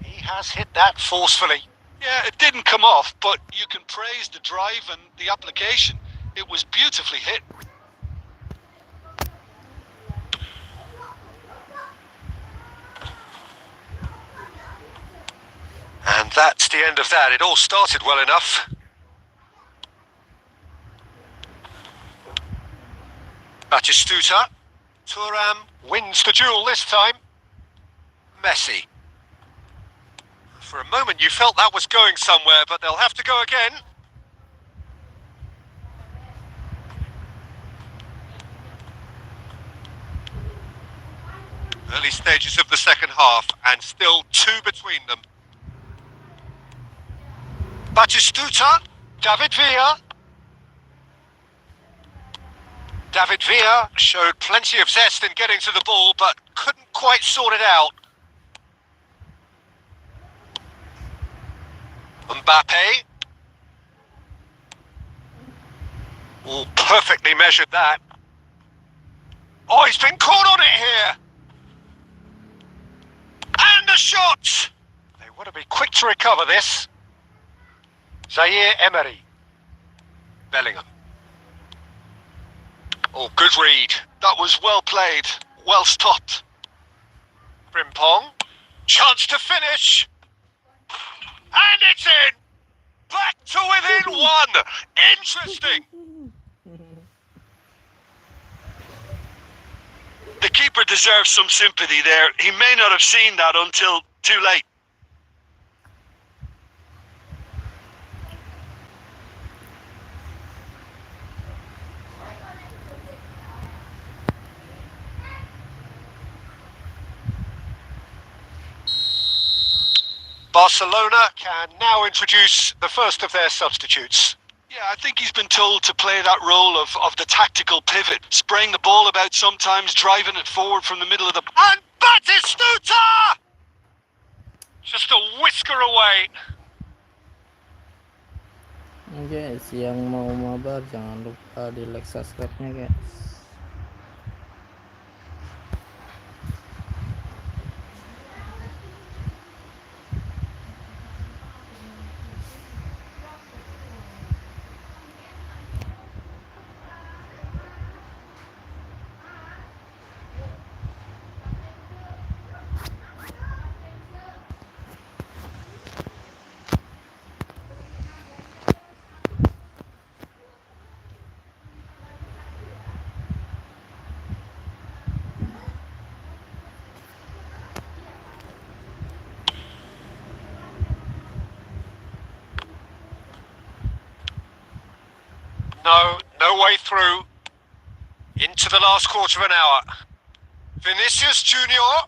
He has hit that forcefully. Yeah, it didn't come off, but you can praise the drive and the application. It was beautifully hit. And that's the end of that. It all started well enough. Batistuta. Thuram wins the duel this time. Messi. For a moment you felt that was going somewhere, but they'll have to go again. Early stages of the second half, and still 2 between them. Batistuta, David Villa. David Villa showed plenty of zest in getting to the ball, but couldn't quite sort it out. Mbappe. Oh, perfectly measured that. Oh, he's been caught on it here. And the shot! They want to be quick to recover this. Zaire Emery. Bellingham. Oh, good read. That was well played. Well stopped. Frimpong. Chance to finish. And it's in! Back to within 1! Interesting! The keeper deserves some sympathy there. He may not have seen that until too late. Barcelona can now introduce the first of their substitutes. Yeah, I think he's been told to play that role of the tactical pivot, spraying the ball about sometimes, driving it forward from the middle of the... And Batistuta! Just a whisker away. Guys, yang mau mabar jangan lupa di like subscribe-nya guys. No way through. Into the last quarter of an hour. Vinicius Junior.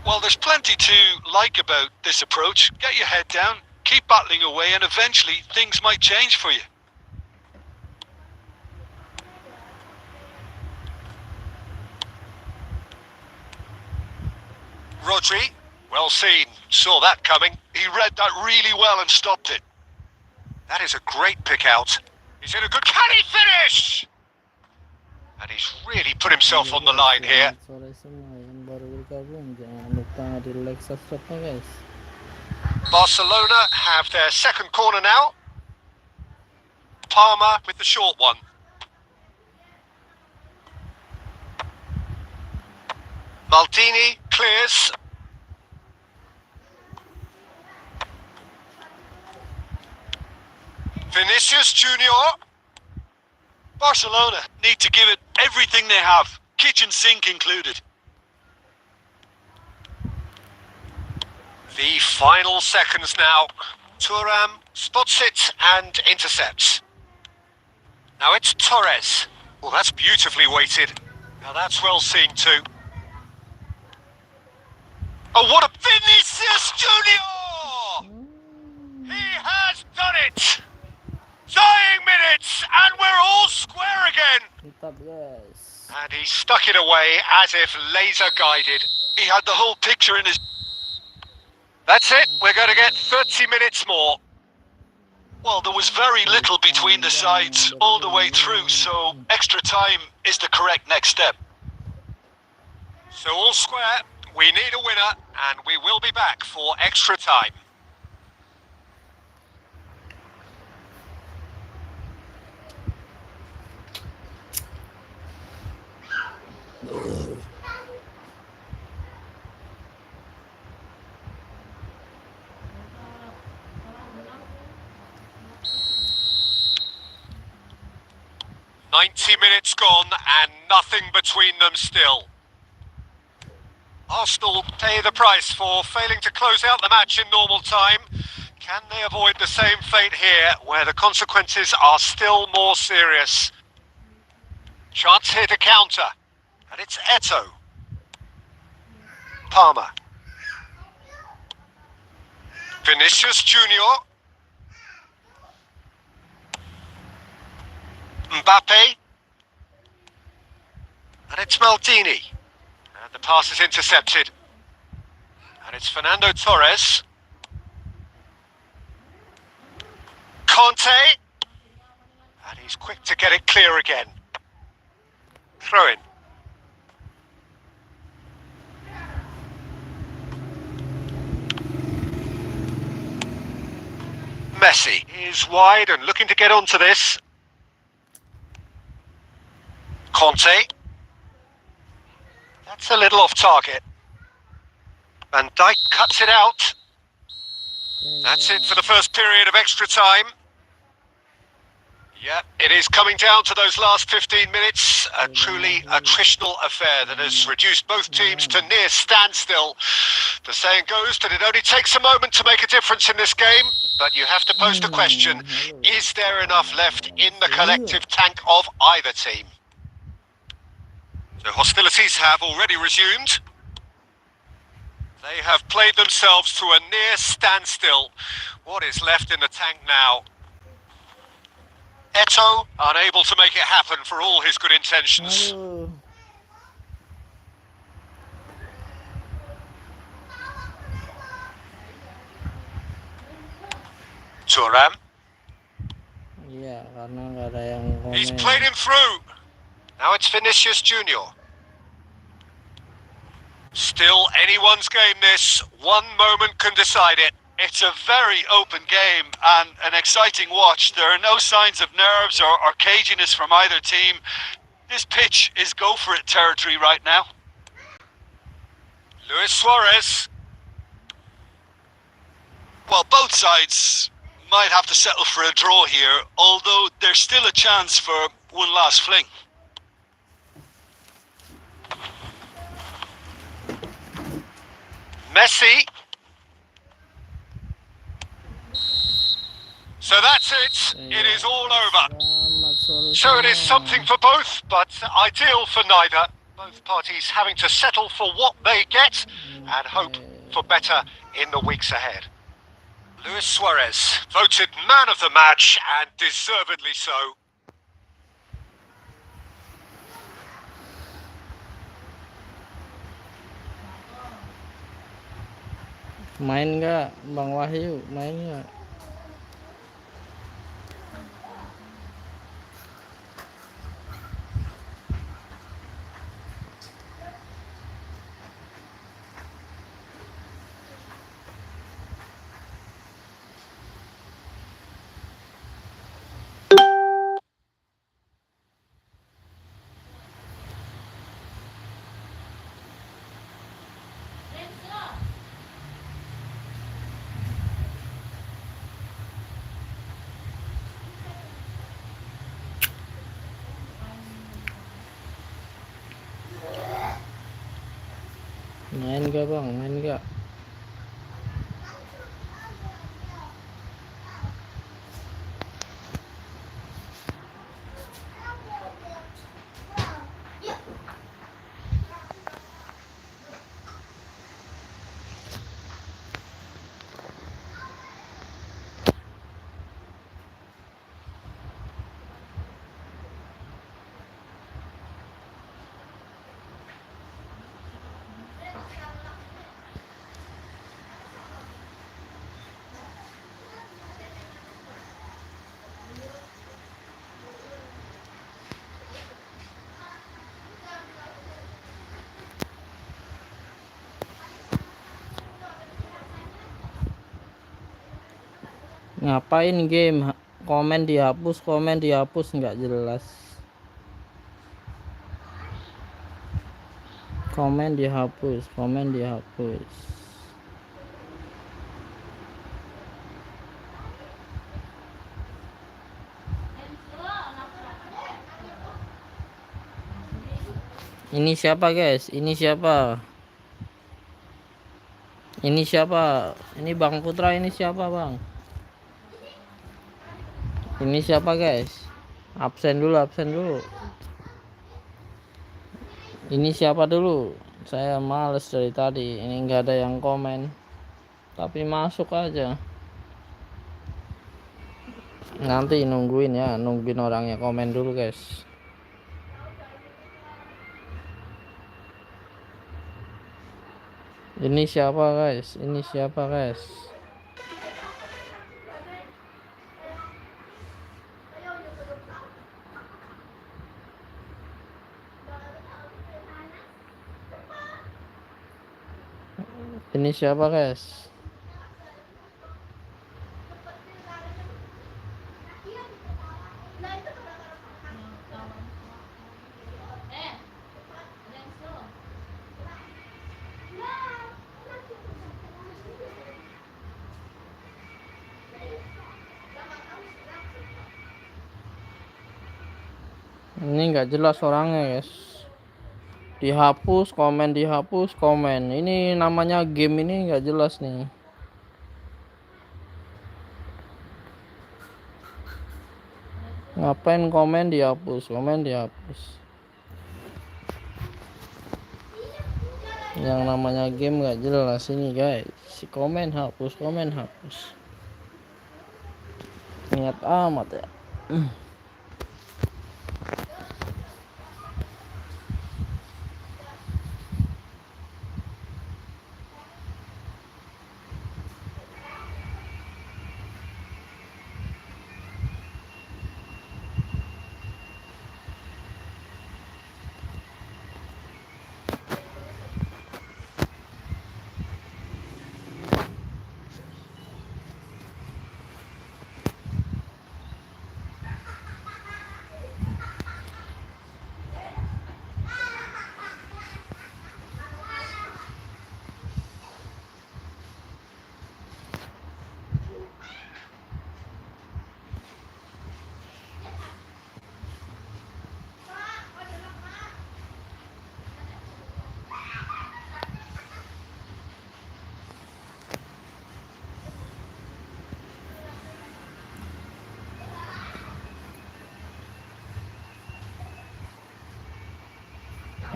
Well, there's plenty to like about this approach. Get your head down, keep battling away, and eventually things might change for you. Rodri. Well seen. Saw that coming. He read that really well and stopped it. That is a great pick out. He's in a good... Can he finish? And he's really put himself on the line here. Sore semua yang baru bergabung jangan lupa di like subscribe-nya guys. Barcelona have their second corner now. Palmer with the short one. Maldini clears. Vinicius Junior. Barcelona need to give it everything they have, kitchen sink included. The final seconds now. Thuram spots it and intercepts. Now it's Torres. Well, that's beautifully weighted. Now that's well seen too. Oh, what a... Vinicius Junior! He has done it! Dying minutes, and we're all square again. Mantap guys. And he stuck it away as if laser guided. He had the whole picture in his... That's it. We're going to get 30 minutes more. Well, there was very little between the sides all the way through, so extra time is the correct next step. So all square. We need a winner, and we will be back for extra time. 90 minutes gone and nothing between them still. Arsenal pay the price for failing to close out the match in normal time. Can they avoid the same fate here, where the consequences are still more serious? Chance here to counter, and it's Eto. Palmer. Vinicius Junior. Mbappe. And it's Maldini. And the pass is intercepted. And it's Fernando Torres. Conte. And he's quick to get it clear again. Throw in. Messi is wide and looking to get onto this. Conte. That's a little off target. Van Dijk cuts it out. That's it for the first period of extra time. Yeah, it is coming down to those last 15 minutes. A truly attritional affair that has reduced both teams to near standstill. The saying goes that it only takes a moment to make a difference in this game, but you have to pose the question, is there enough left in the collective tank of either team? The hostilities have already resumed. They have played themselves to a near standstill. What is left in the tank now? Eto, unable to make it happen for all his good intentions. Thuram. Iya, karena nggak ada yang komen. He's played him through. Now it's Vinicius Junior. Still anyone's game this. One moment can decide it. It's a very open game and an exciting watch. There are no signs of nerves or caginess from either team. This pitch is go for it territory right now. Luis Suarez. Well, both sides might have to settle for a draw here, although there's still a chance for one last fling. Messi. So that's it. It is all over. So it is something for both, but ideal for neither. Both parties having to settle for what they get and hope for better in the weeks ahead. Luis Suarez, voted man of the match, and deservedly so. Main nggak, Bang Wahyu? Main nggak? Main nggak Bang? Main nggak? Ngapain game? Komen dihapus nggak jelas. Komen dihapus. Ini siapa guys? Ini siapa? Ini siapa? Ini Bang Putra, ini siapa Bang? Ini siapa guys? Absen dulu, absen dulu. Ini siapa dulu? Saya males dari tadi. Ini nggak ada yang komen. Tapi masuk aja. Nanti nungguin ya, nungguin orangnya komen dulu guys. Ini siapa guys? Ini siapa guys? Ini siapa guys? Ini nggak jelas orangnya guys. Dihapus komen, dihapus komen. Ini namanya game, ini nggak jelas nih. Ngapain komen dihapus, komen dihapus. Yang namanya game nggak jelas ini guys. Si komen hapus, komen hapus. Niat amat ya.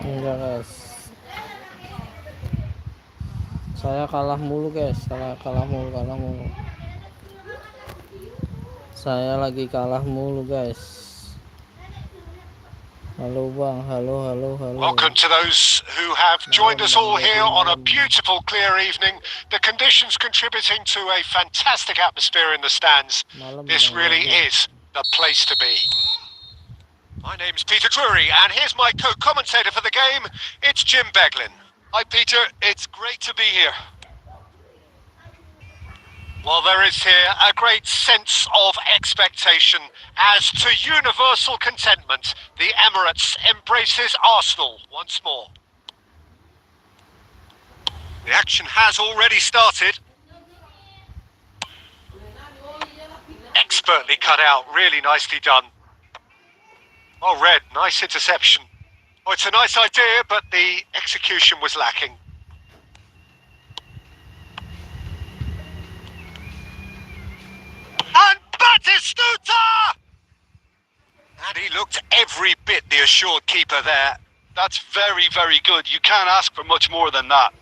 Enggak guys, saya kalah mulu guys, kalah mulu. Saya lagi kalah mulu guys. Halo bang, halo. Welcome to those who have joined us all here on a beautiful, clear evening. The conditions contributing to a fantastic atmosphere in the stands. This really is the place to be. My name's Peter Drury, and here's my co-commentator for the game. It's Jim Beglin. Hi, Peter. It's great to be here. Well, there is here a great sense of expectation as to universal contentment. The Emirates embraces Arsenal once more. The action has already started. Expertly cut out, really nicely done. Oh, Red, nice interception. Oh, it's a nice idea, but the execution was lacking. And Batistuta! And he looked every bit the assured keeper there. That's very, very good. You can't ask for much more than that.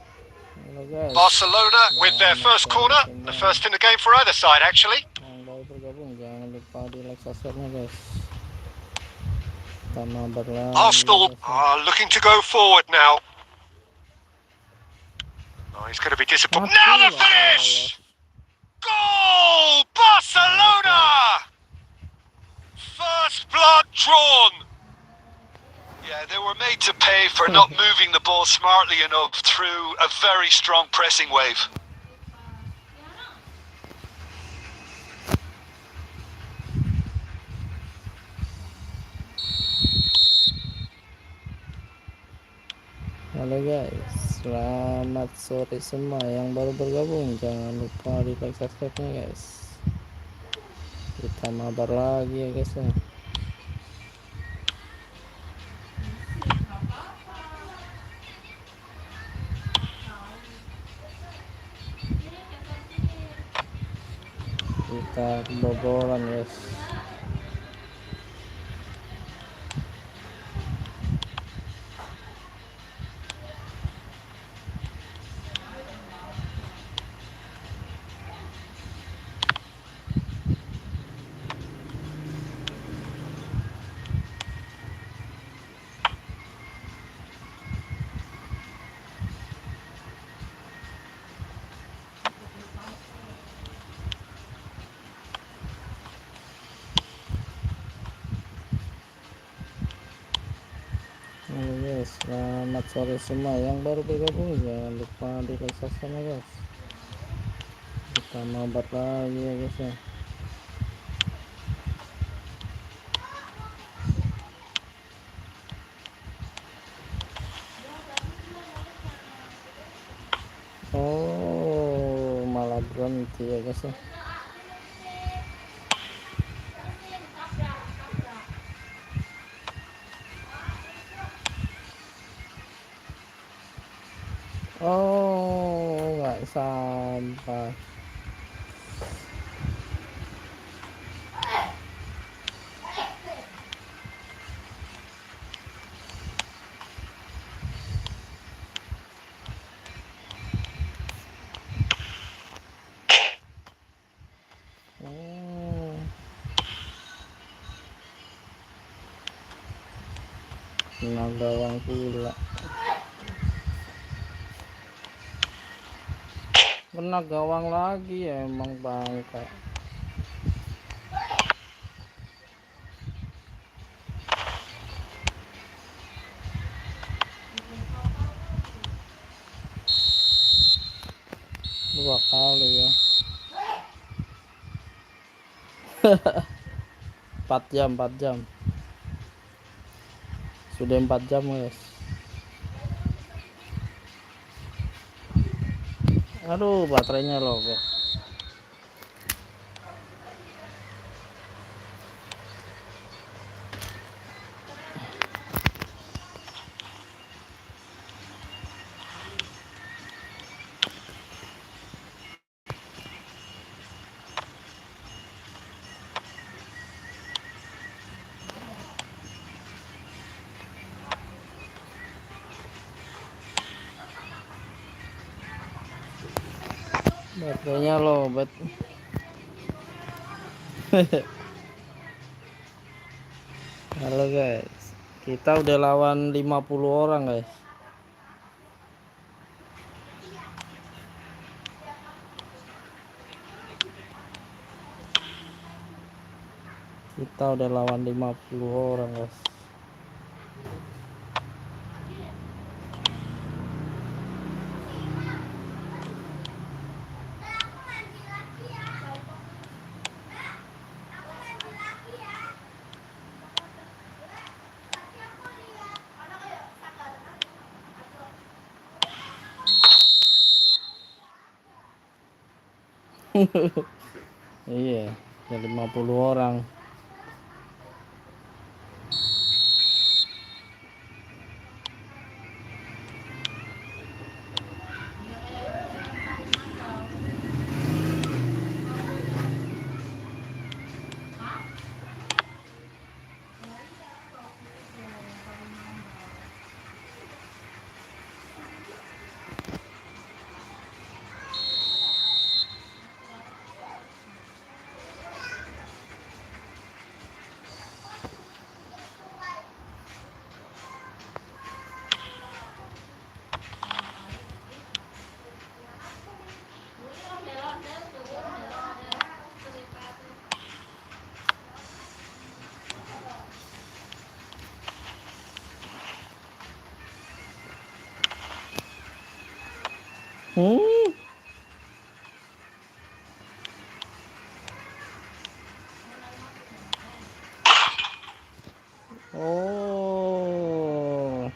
Barcelona with their first corner, the first in the game for either side, actually. Yang baru bergabung jangan lupa di like, subscribe-nya guys. Kita Mabar lagi. Arsenal are looking to go forward now. Oh, he's going to be disappointed. Now the finish! Goal! Barcelona! First blood drawn. Yeah, they were made to pay for not moving the ball smartly enough through a very strong pressing wave. Halo guys, selamat sore semua yang baru bergabung. Jangan lupa di like, subscribe-nya guys. Kita mabar lagi ya guys ya. kebobolan guys. Yes, selamat sore semua yang baru bergabung, jangan lupa di like subscribe ya guys. Kita mabar lagi ya guys ya. Oh, malah berhenti ya guys ya. Oh, nggak sampai. Kena gawang pula. Kena gawang lagi ya, emang bangka. Dua kali ya. 4 jam. Sudah 4 jam guys. Aduh, baterainya lobet. Baterainya lobet. Halo guys, kita udah lawan 50 orang guys. Kita udah lawan 50 orang guys. Iya, ada 50 orang. Oh,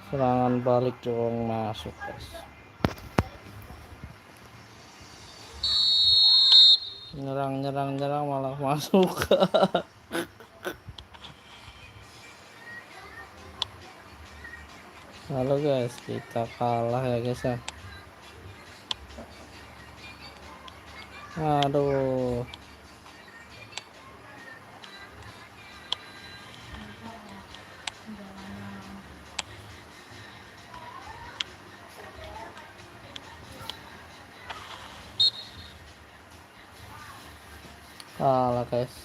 serangan balik dong, masuk guys. Nyerang malah masuk. Halo guys, kita kalah ya guys ya. Aduh. Kalah guys.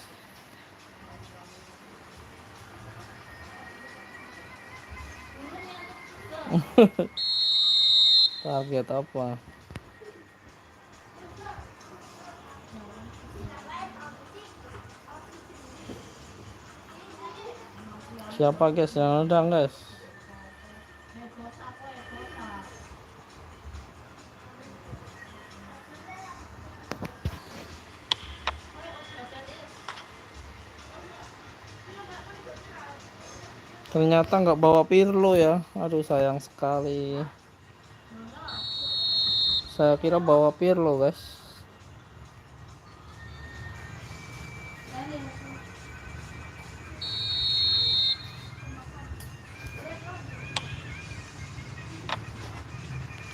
Target apa? Siapa guys yang nendang guys? Ternyata nggak bawa Pirlo ya. Aduh sayang sekali. Saya kira bawa Pirlo guys.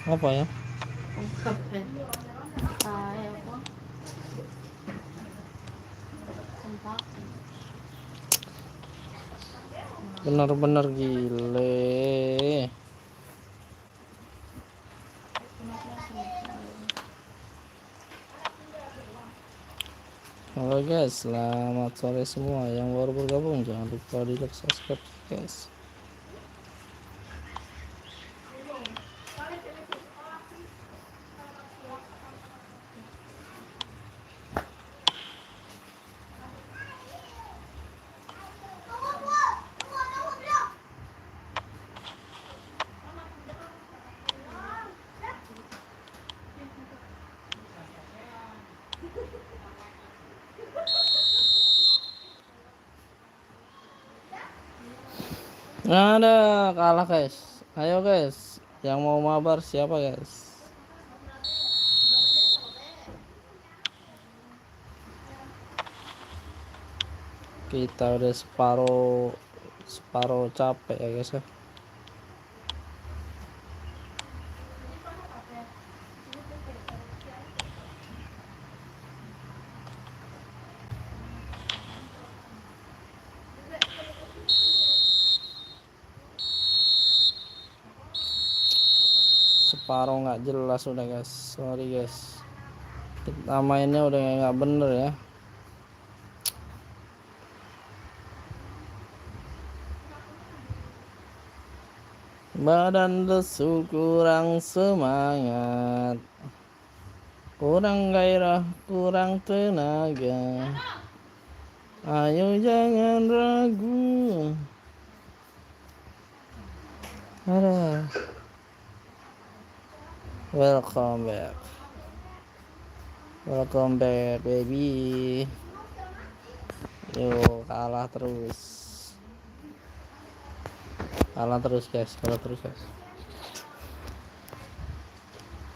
Apa ya? Komen. Saya apa? Tempat. Bener-bener gile. Halo guys, selamat sore semua yang baru bergabung, jangan lupa di like, subscribe guys. Ada kalah guys. Ayo guys, yang mau mabar siapa guys? Kita udah separuh capek ya guys ya. Separuh nggak jelas udah guys, sorry guys. Kita mainnya udah nggak bener ya. Badan lesu, kurang semangat, kurang gairah, kurang tenaga. Ayo jangan ragu. Ada. Welcome back. Welcome back baby. Yo, kalah terus. Kalah terus guys.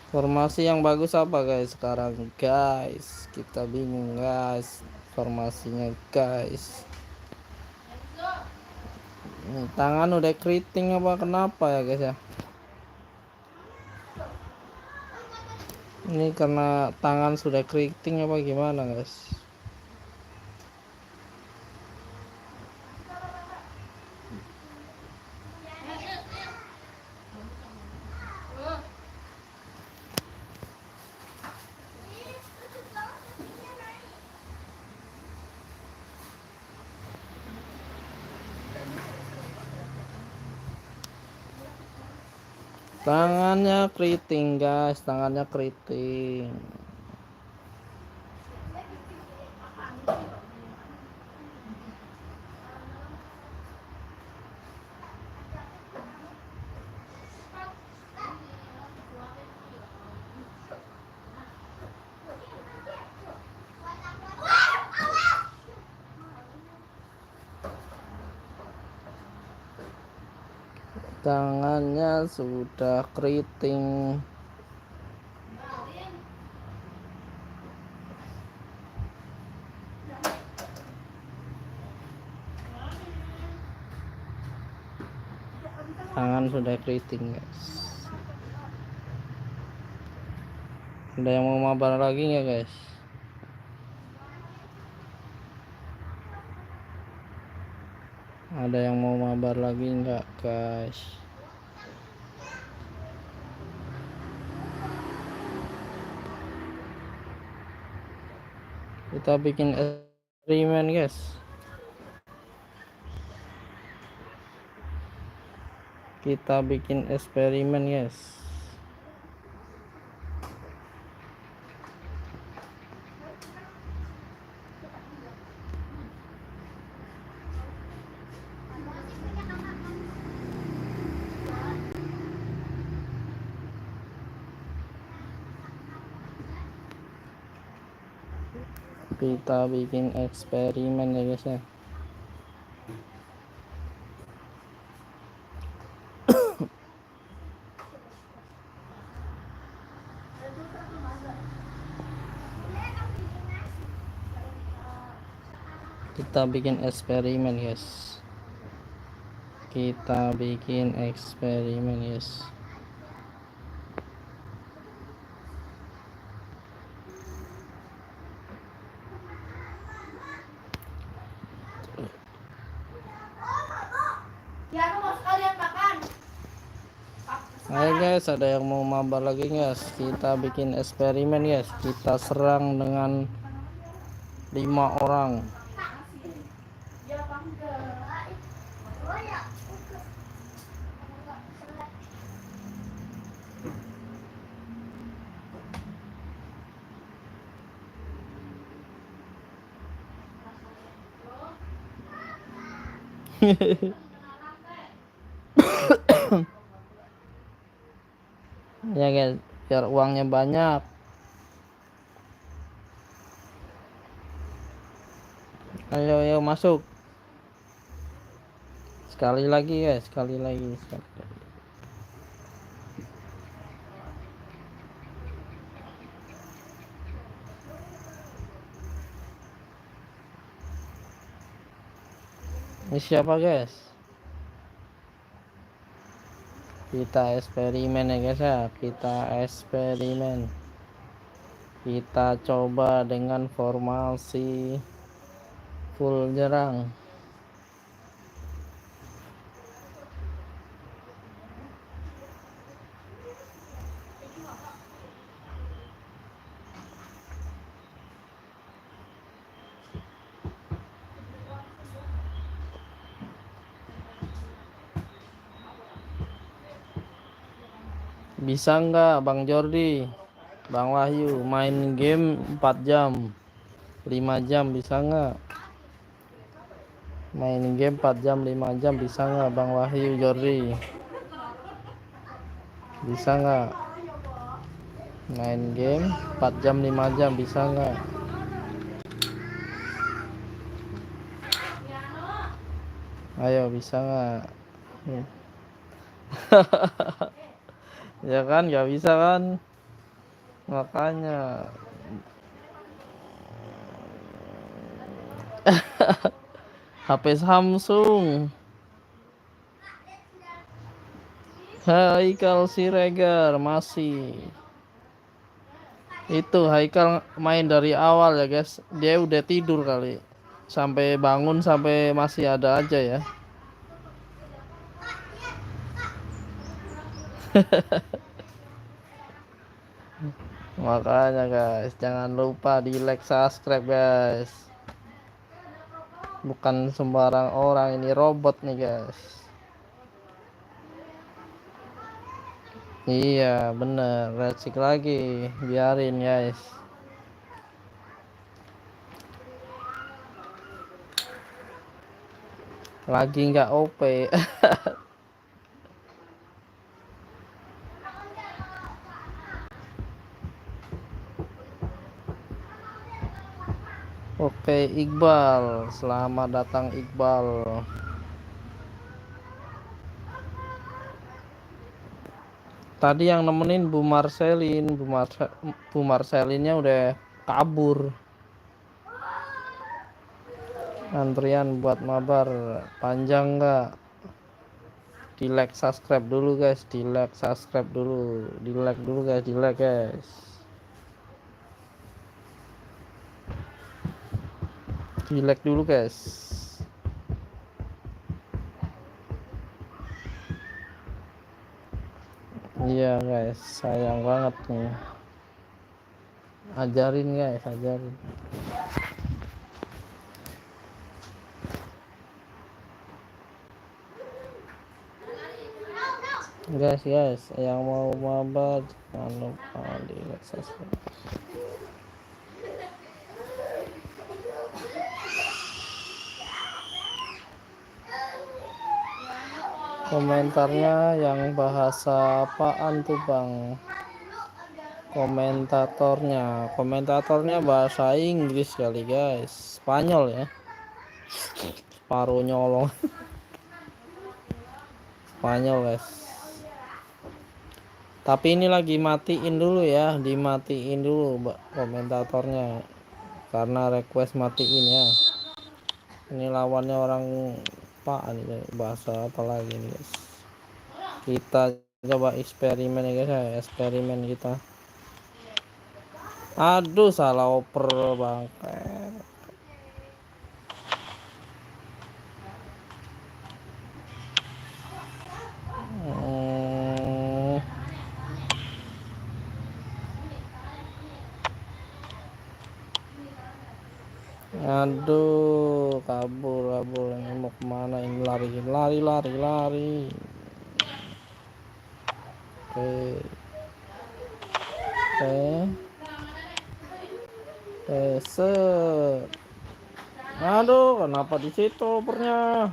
Formasi yang bagus apa guys sekarang guys? Kita bingung guys formasinya guys. Ini tangan udah keriting apa kenapa ya guys ya? Ini karena tangan sudah keriting apa gimana guys? Tangannya keriting guys, tangannya keriting. Tangannya sudah keriting. Tangan sudah keriting guys. Ada yang mau mabar lagi nggak guys? Ada yang mau mabar lagi enggak guys? Kita bikin eksperimen guys. Kita bikin eksperimen guys. Kita bikin eksperimen ya guys ya. Kita bikin eksperimen guys. Kita bikin eksperimen guys. Ya, mau sekalian makan. Ayo guys, ada yang mau mabar lagi guys? Kita bikin eksperimen guys. Kita serang dengan 5 orang. Ya guys, biar uangnya banyak. Ayo masuk. Sekali lagi guys, sekali lagi. Ini siapa guys? Kita eksperimen ya guys ya. Kita eksperimen. Kita coba dengan formasi full nyerang. Bisa nggak Bang Jordi, Bang Wahyu main game 4 jam 5 jam bisa nggak? Main game 4 jam 5 jam bisa nggak Bang Wahyu, Jordi? Bisa nggak? Main game 4 jam 5 jam bisa nggak? Ayo bisa nggak? Ya kan nggak bisa kan, makanya HP Samsung. Haikal Siregar masih itu. Haikal main dari awal ya guys, dia udah tidur kali sampai bangun, sampai masih ada aja ya. Makanya guys, jangan lupa di like, subscribe guys. Bukan sembarang orang, ini robot nih guys. Iya bener, resik lagi, biarin guys. Lagi nggak OP. Oke Iqbal, selamat datang Iqbal. Tadi yang nemenin Bu Marcelin, Bu Marcelinnya udah kabur. Antrian buat mabar panjang nggak? Di like subscribe dulu guys, di like subscribe dulu, di like dulu guys, di like guys. Di like dulu guys. Iya guys, sayang banget nih. Ajarin guys, ajarin. Guys, yang mau mabar jangan lupa di like, subscribe. Komentarnya yang bahasa apaan tuh bang? Komentatornya bahasa Inggris kali guys, Spanyol ya, separuh nyolong. Spanyol guys. Tapi ini lagi matiin dulu ya, dimatiin dulu mbak komentatornya, karena request matiin ya. Ini lawannya orang apaan ini, bahasa apa lagi nih guys. Kita coba eksperimen ya guys ya, eksperimen kita. Aduh salah oper bangke. Aduh kabur ini mau kemana ini, lari. Set. Aduh kenapa di situ opernya?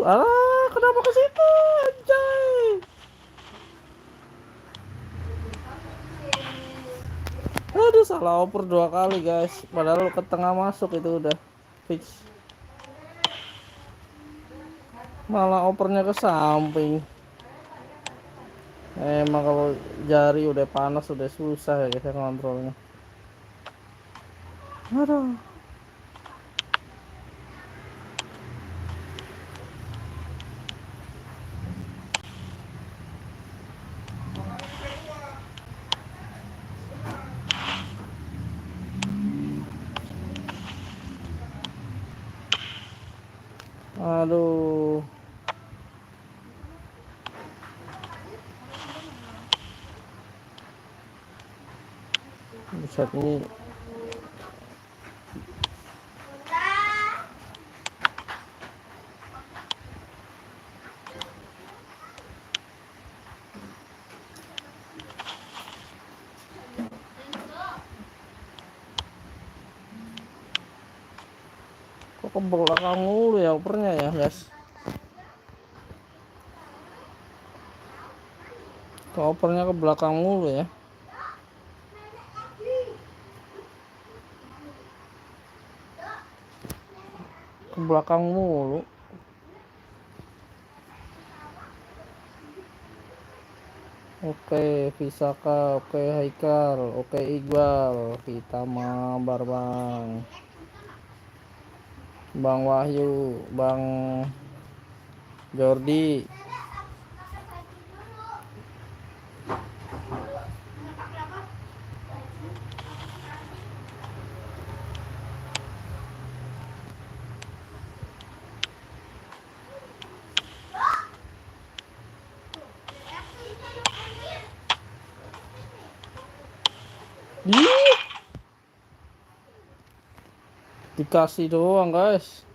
Alah kenapa ke situ anjay? Aduh salah oper 2 kali guys, padahal ke tengah masuk itu udah fix, malah opernya ke samping. Emang kalau jari udah panas udah susah ya guys ya kontrolnya. Aduh. Buset ini. Kok ke belakang mulu ya opernya ya guys. Opernya ke belakang mulu ya. Ke belakang mulu. Oke, Visaka, oke Haikal, oke Iqbal, kita mabar bang. Bang Wahyu, Bang Jordi. Dikasih doang guys.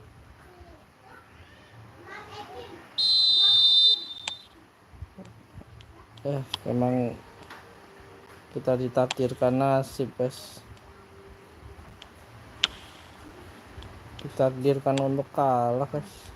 Emang kita ditakdirkan nasib guys, ditakdirkan untuk kalah guys.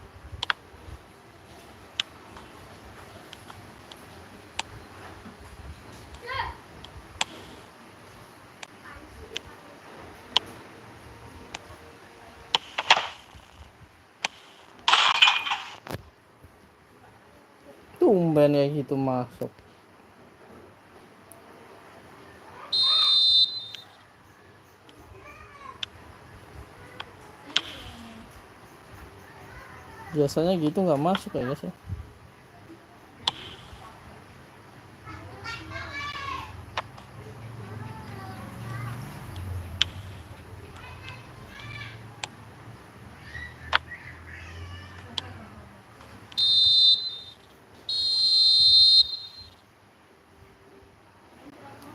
Tumben ya gitu masuk. Biasanya gitu nggak masuk ya guys ya.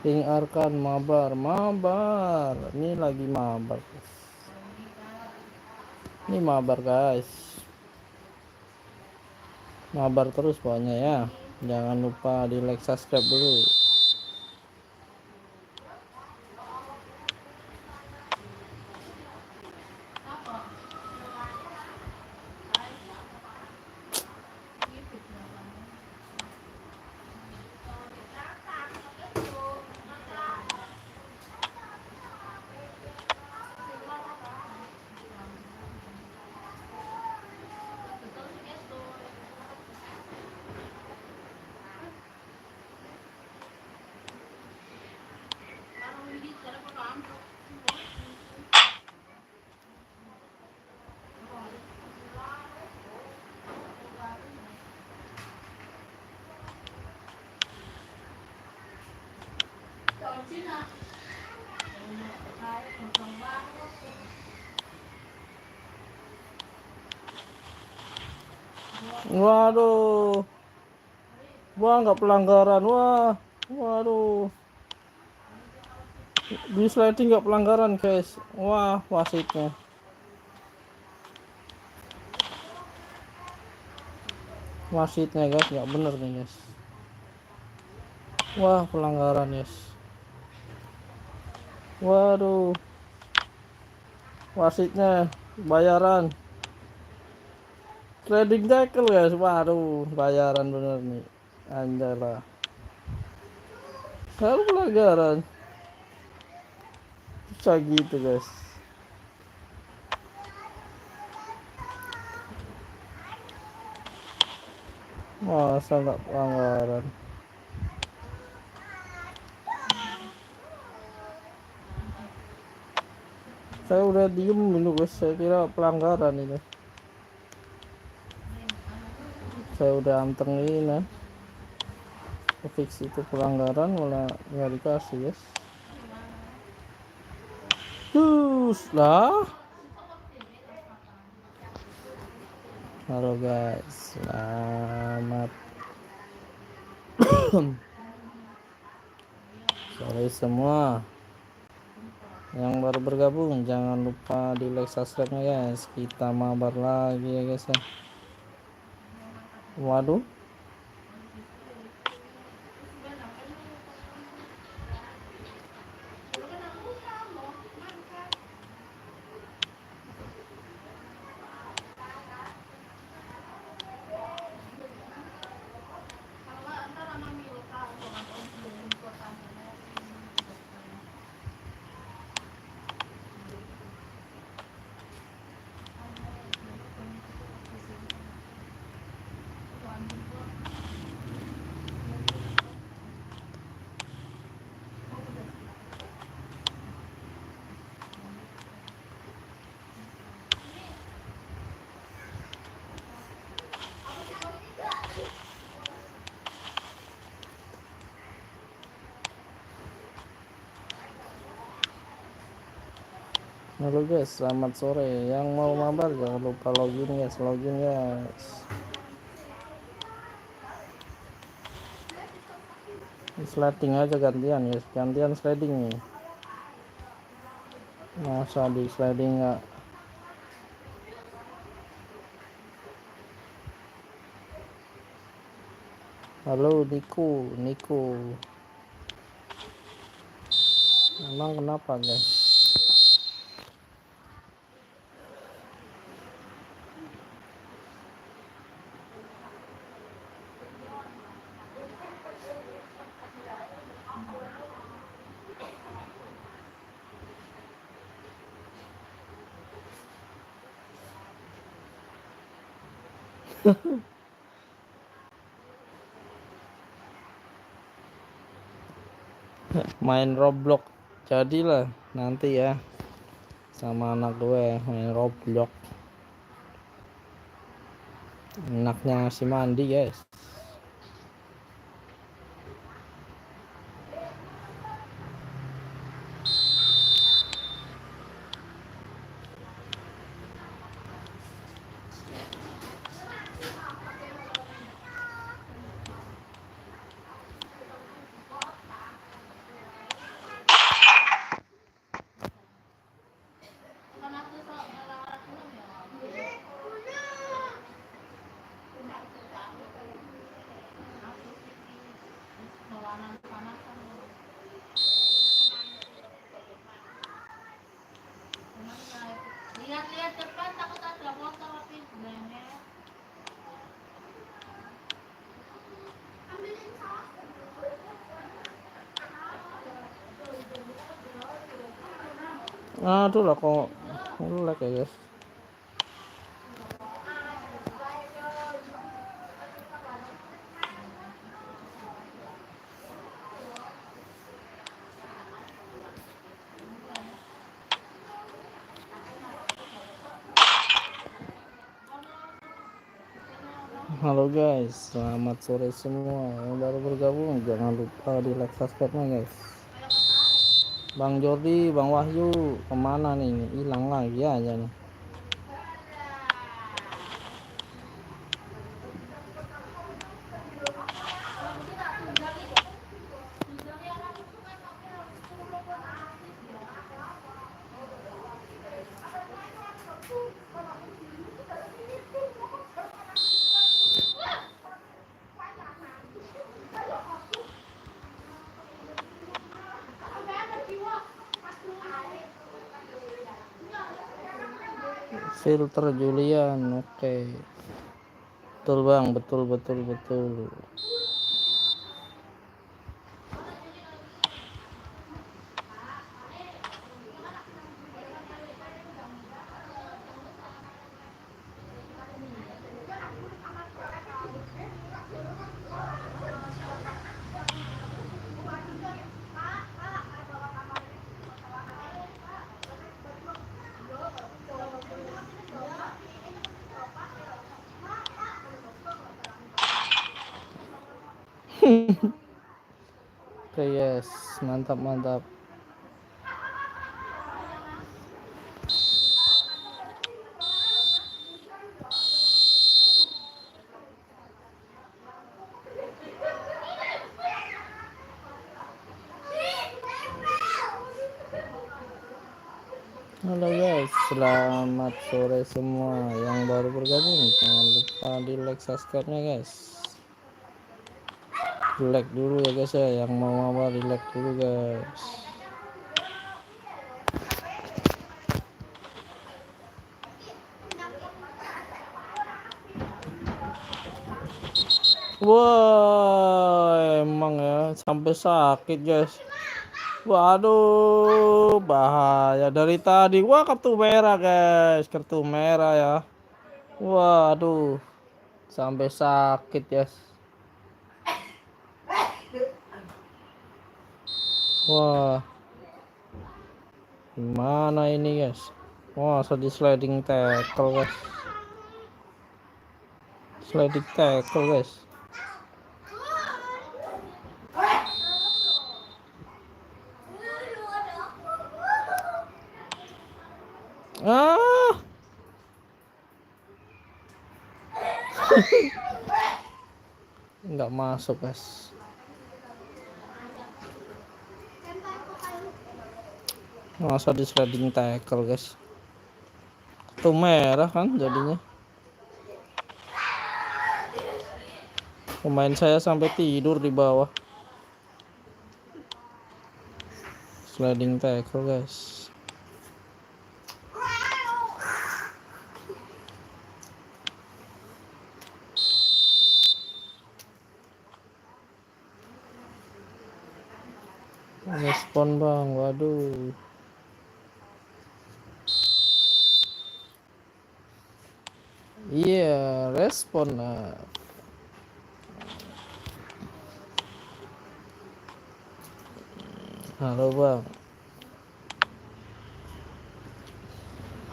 Ling Arkan Mabar. Ini lagi mabar. Ini mabar guys. Mabar terus pokoknya ya. Jangan lupa di like, subscribe dulu. Waduh. Wah, nggak pelanggaran. Wah. Waduh. Di sliding nggak pelanggaran guys. Wah, wasitnya. Wasitnya guys nggak bener nih guys. Wah, pelanggaran guys. Waduh. Wasitnya bayaran. Sliding tackle guys. Waduh, bayaran bener nih. Anjala. Kalau pelanggaran. Bisa gitu guys. Masa nggak pelanggaran. Saya udah diem dulu guys, saya kira pelanggaran ini. Saya udah antengin ya. Fix itu pelanggaran, malah nggak dikasih guys. Terus lah. Halo guys, selamat sore semua. Yang baru bergabung jangan lupa di like, subscribe nya guys. Kita mabar lagi ya guys ya. Waduh. Halo guys, selamat sore. Yang mau mabar jangan lupa login guys, login guys. Sliding aja gantian guys, gantian sliding nih. Masa di sliding nggak? Halo Niko. Emang kenapa guys? Main Roblox jadilah nanti ya sama anak gue main Roblox. Enaknya si mandi guys. Aduh lah kok lag ya guys. Halo guys, selamat sore semua yang baru bergabung. Jangan lupa di like, subscribe-nya guys. Bang Jordi, Bang Wahyu, kemana nih? Hilang lagi aja nih. Filter Julian, oke. Betul bang, betul. Oke yes, mantap. Halo guys, selamat sore semua yang baru bergabung. Jangan lupa di like, subscribe-nya guys. Di like dulu ya guys ya, yang mau mabar di like dulu guys. Wah, emang ya sampai sakit guys. Waduh, bahaya dari tadi. Wah, kartu merah guys, kartu merah ya. Waduh, sampai sakit guys. Wah, gimana ini guys? Wah, sedih sliding tackle guys. Sliding tackle guys. Ah, nggak masuk guys. Masa di sliding tackle guys. Kartu merah kan jadinya. Pemain saya sampai tidur di bawah. Sliding tackle guys. Respon bang, waduh. Iya, respon lah. Halo bang.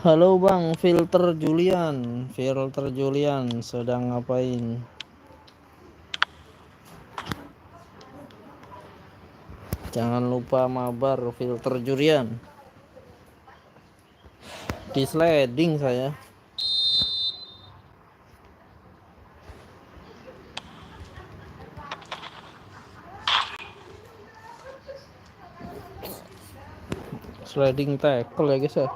Halo bang, filter Julian sedang ngapain? Jangan lupa mabar filter Julian. Di sliding saya. Sliding tackle ya guys ya.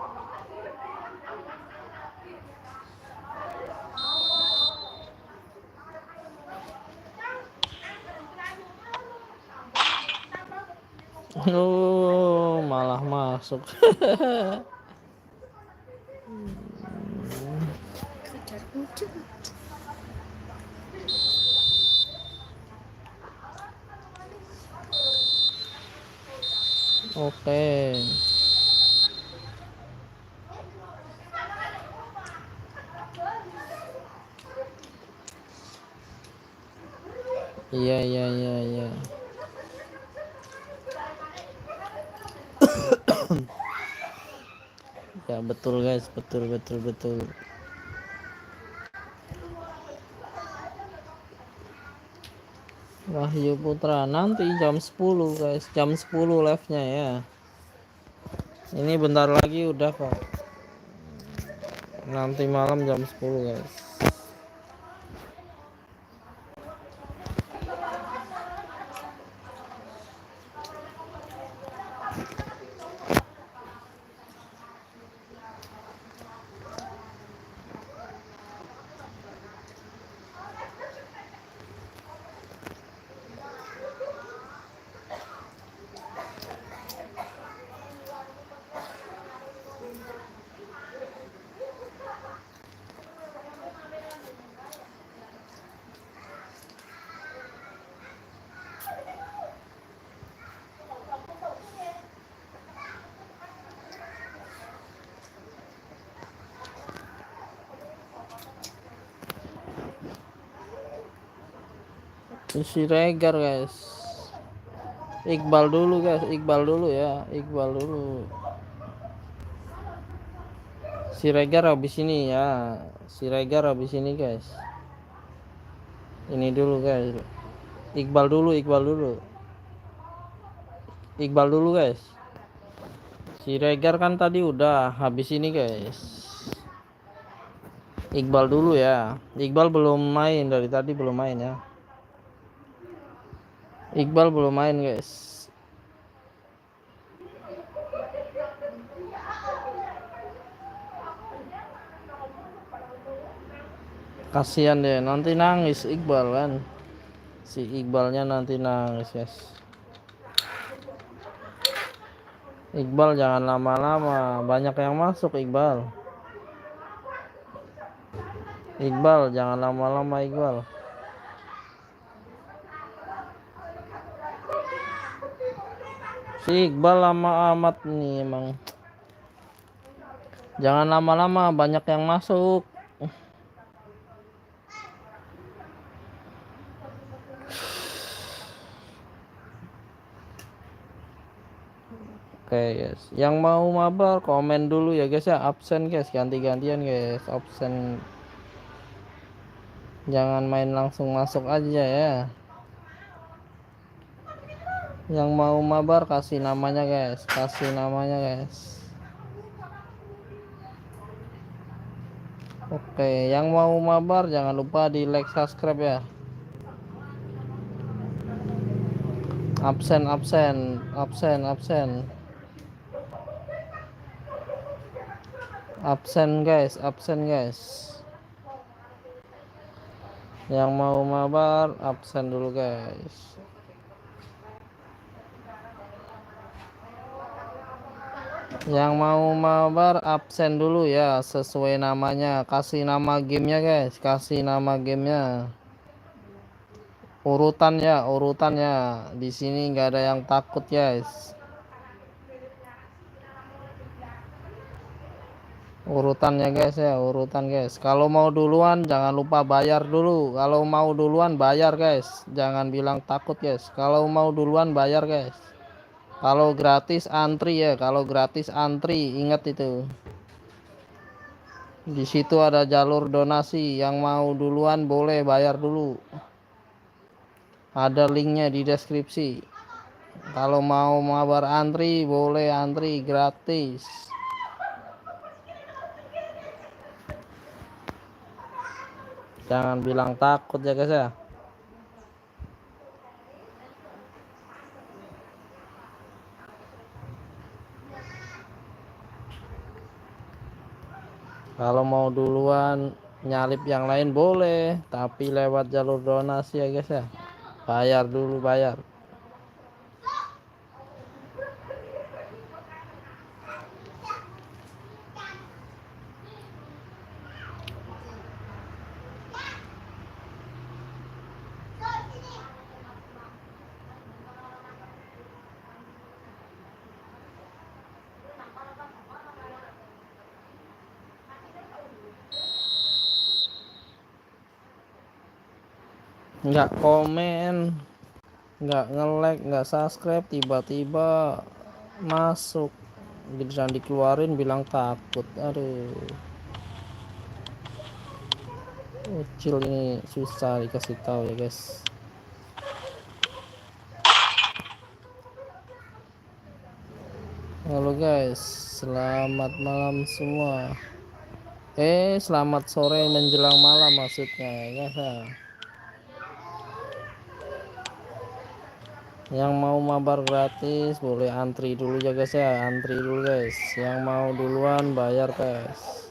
Oh, malah masuk. Oke. Iya. Ya betul guys, betul. Wahyu Putra nanti jam 10 guys, jam 10 live-nya ya. Ini bentar lagi udah kok. Nanti malam jam 10 guys. Isi regar guys. Iqbal dulu guys, Iqbal dulu ya, Iqbal dulu. Si regar habis ini ya, si regar habis ini guys. Ini dulu guys. Iqbal dulu guys. Si regar kan tadi udah habis ini guys. Iqbal dulu ya. Iqbal belum main dari tadi, belum main ya. Iqbal belum main guys. Kasihan deh, nanti nangis Iqbal kan. Si Iqbalnya nanti nangis guys. Iqbal jangan lama-lama, banyak yang masuk Iqbal. Iqbal jangan lama-lama Iqbal. Si Iqbal lama amat nih emang. Jangan lama-lama, banyak yang masuk. Oke guys, yang mau mabar komen dulu ya guys ya, absen guys, ganti-gantian guys, absen. Jangan main langsung masuk aja ya. Yang mau mabar kasih namanya guys, Oke, yang mau mabar jangan lupa di like, subscribe ya. Absen. Absen guys. Yang mau mabar absen dulu guys. Yang mau mabar absen dulu ya, sesuai namanya. Kasih nama gamenya guys, urutan ya. Di sini nggak ada yang takut guys. Urutannya guys ya, Kalau mau duluan jangan lupa bayar dulu. Kalau mau duluan bayar guys, jangan bilang takut guys. Kalau mau duluan bayar guys. Kalau gratis antri ya, ingat itu. Di situ ada jalur donasi, yang mau duluan boleh bayar dulu. Ada linknya di deskripsi. Kalau mau mabar antri boleh antri gratis. Jangan bilang takut ya guys ya. Kalau mau duluan nyalip yang lain boleh, tapi lewat jalur donasi ya guys ya. Bayar dulu. nggak komen, nggak nge-like, nggak subscribe, tiba-tiba masuk giliran dikeluarin bilang takut. Aduh, ucil ini susah dikasih tahu ya guys. Halo guys, selamat malam semua. Selamat sore menjelang malam maksudnya ya guys. Yang mau mabar gratis boleh antri dulu ya guys ya, antri dulu guys. Yang mau duluan bayar guys.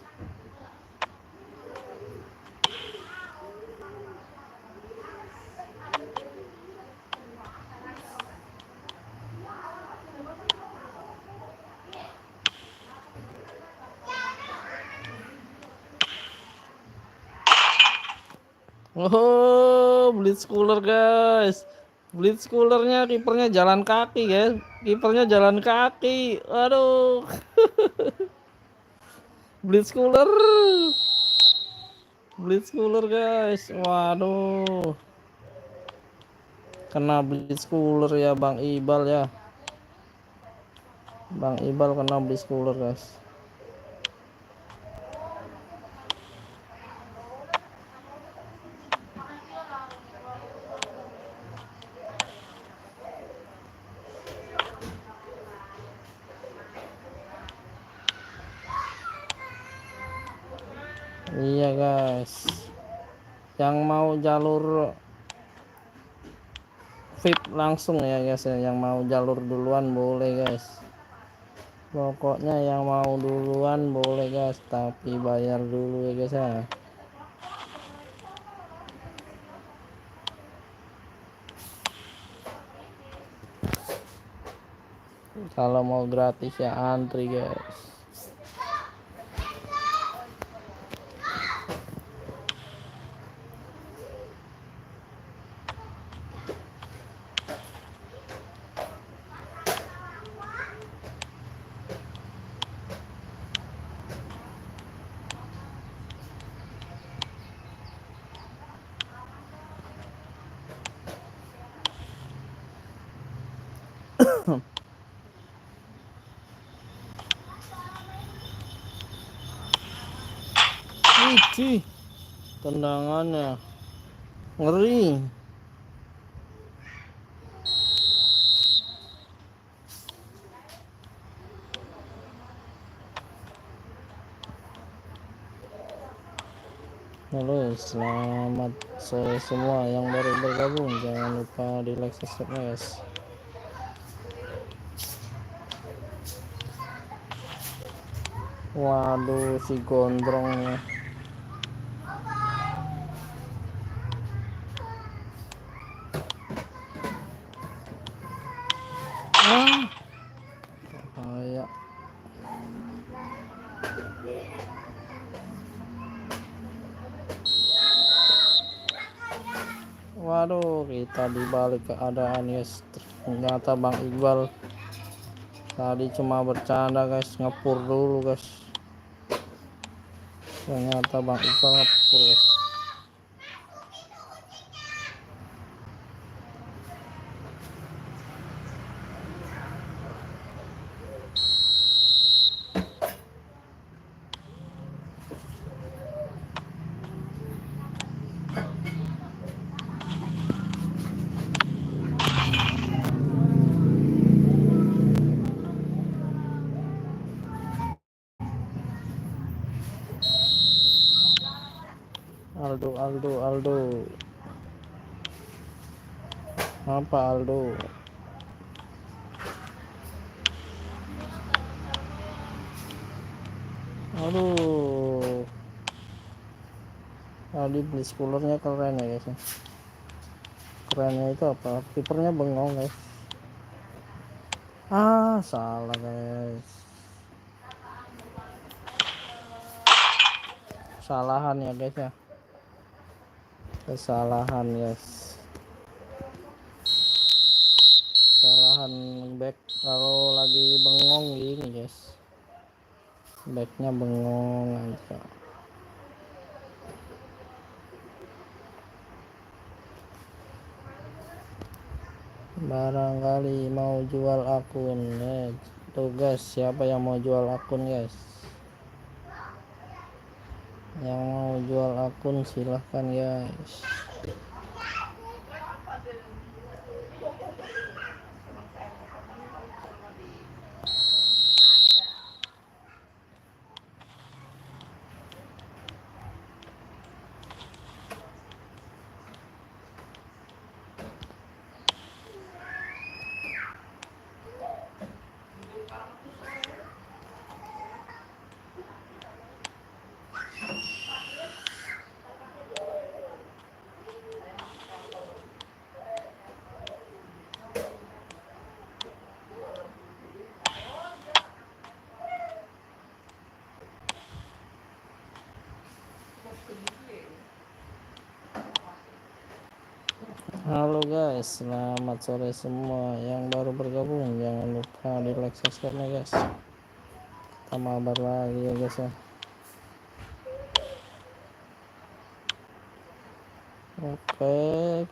Oh, blitz cooler guys. Blitz coolernya kipernya jalan kaki guys. Kipernya jalan kaki. Aduh. Blitz cooler. Blitz cooler guys. Waduh. Kena blitz cooler ya Bang Ibal ya. Bang Ibal kena blitz cooler guys. Iya guys. Yang mau jalur VIP langsung ya guys ya. Yang mau jalur duluan boleh guys. Pokoknya yang mau duluan boleh guys, tapi bayar dulu ya guys ya. Kalau mau gratis ya antri guys. Wih, tendangannya ngeri. Halo, selamat sore semua yang baru bergabung. Jangan lupa di like, subscribe guys. Waduh, si gondrongnya. Bahaya. Waduh, kita dibalik keadaan guys. Ternyata Bang Iqbal tadi cuma bercanda guys, ngepur dulu guys. Ternyata Bang Iqbal ngepur guys. Aldo. Apa Aldo? Aduh. Tadi beli coolernya keren ya guys. Kerennya itu apa? Kipernya bengong guys. Salah guys. Kesalahan ya guys ya. Kesalahan guys. Kesalahan back kalau lagi bengong gini guys. Backnya bengong aja. barangkali mau jual akun ya. Tuh guys, siapa yang mau jual akun guys? Yang mau jual akun silahkan guys. Halo guys, selamat sore semua. Yang baru bergabung jangan lupa di like, subscribe ya guys. Kita mabar lagi ya guys ya. Oke,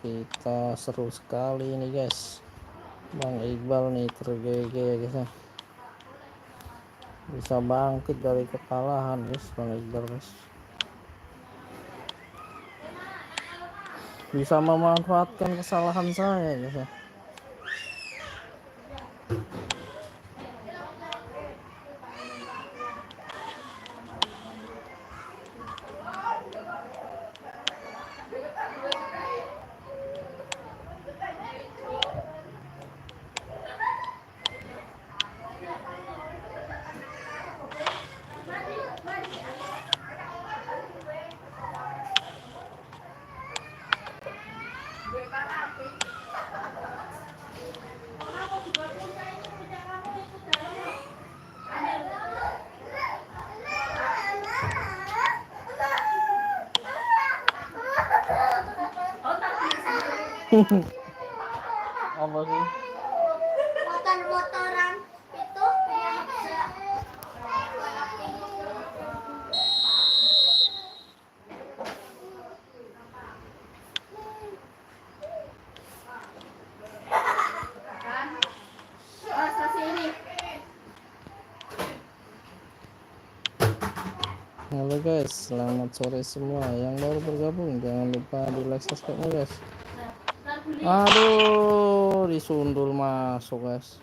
kita seru sekali ini guys. Bang Iqbal nih tergege ya guys ya. Bisa bangkit dari kekalahan guys, Bang Iqbal guys. Bisa memanfaatkan kesalahan saya guys ya. Apa sih? Motor-motoran itu yang bisa Halo guys, selamat sore semua. Yang baru bergabung jangan lupa di like, subscribe ya guys. Aduh, disundul masuk guys.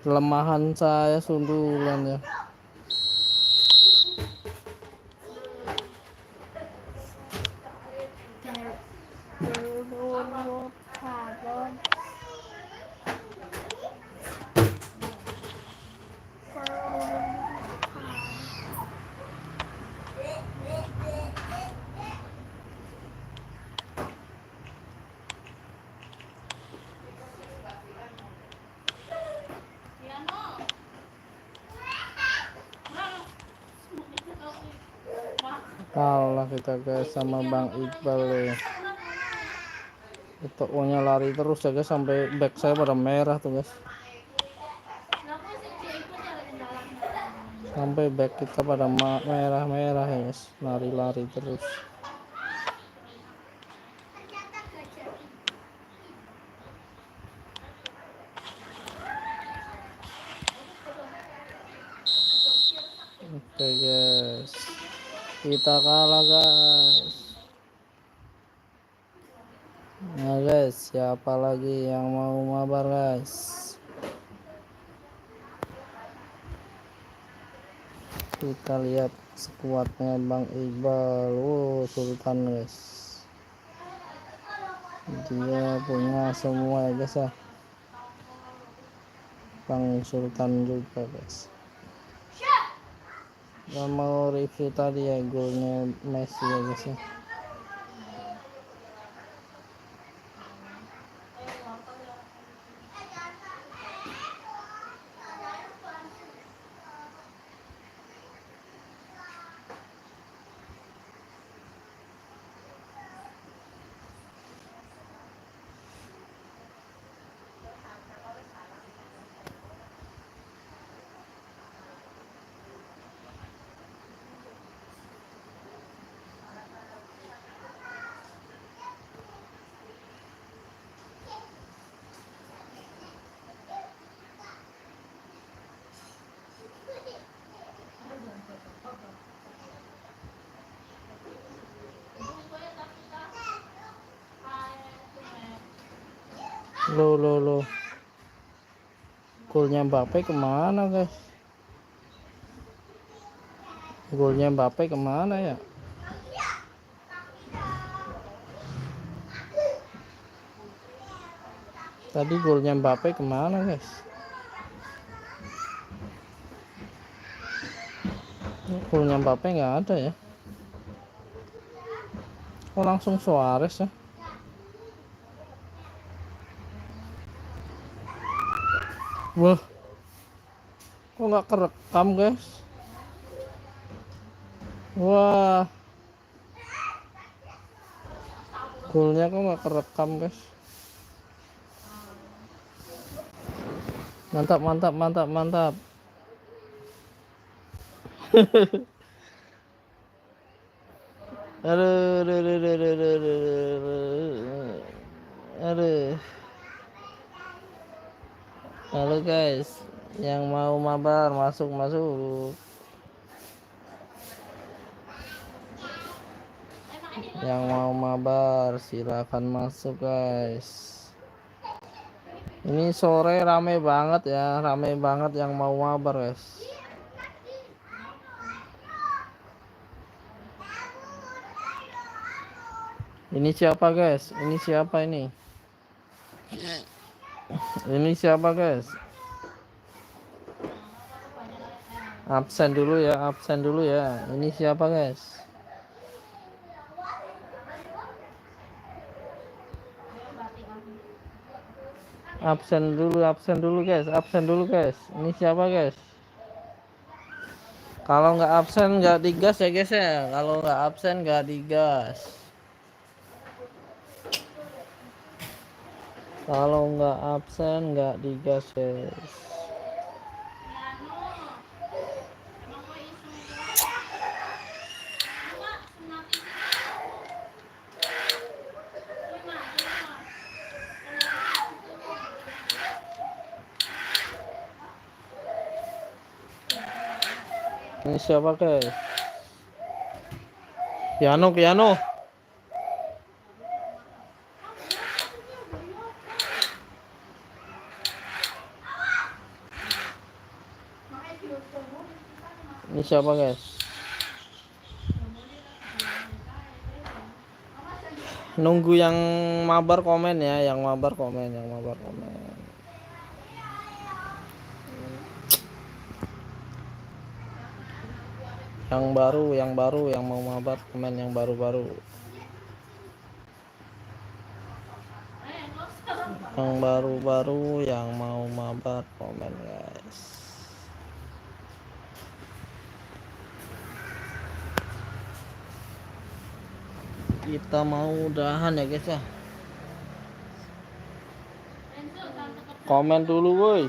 Kelemahan saya sundulan ya. Kalah kita guys sama Bang Iqbal ya. Itu nya lari terus ya guys, sampai back saya pada merah tuh guys. Sampai back kita pada merah-merah ya guys, lari-lari terus. Oke guys, kita kalah guys. Nah guys, siapa lagi yang mau mabar guys? Kita lihat skuadnya Bang Iqbal. Wow, Sultan guys. Dia punya semua ya guys ya. Bang Sultan juga guys. Kita mau review tadi ya golnya Messi ya guys ya. Lo. Golnya Mbappe kemana guys? Golnya Mbappe kemana ya? Tadi golnya Mbappe kemana guys? Golnya Mbappe nggak ada ya? Oh langsung Suarez ya? Wah, kok nggak kerekam guys? Wah, golnya kok nggak kerekam guys? Mantap. Aduh. Halo guys, yang mau mabar masuk. Yang mau mabar silakan masuk guys. Ini sore rame banget ya, yang mau mabar guys. Ini siapa guys? Ini siapa guys? Absen dulu ya. Ini siapa guys? Absen dulu guys. Ini siapa guys? Kalau nggak absen nggak digas ya guys ya. Kalau nggak absen nggak digas. Kalau nggak absen nggak digas guys. Ini siapa guys? Piano. Ini siapa guys? Nunggu yang mabar komen ya, yang mabar komen. Yang baru yang mau mabar komen yang baru. Yang baru yang mau mabar komen guys. Kita mau udahan ya guys ya. Komen dulu woi.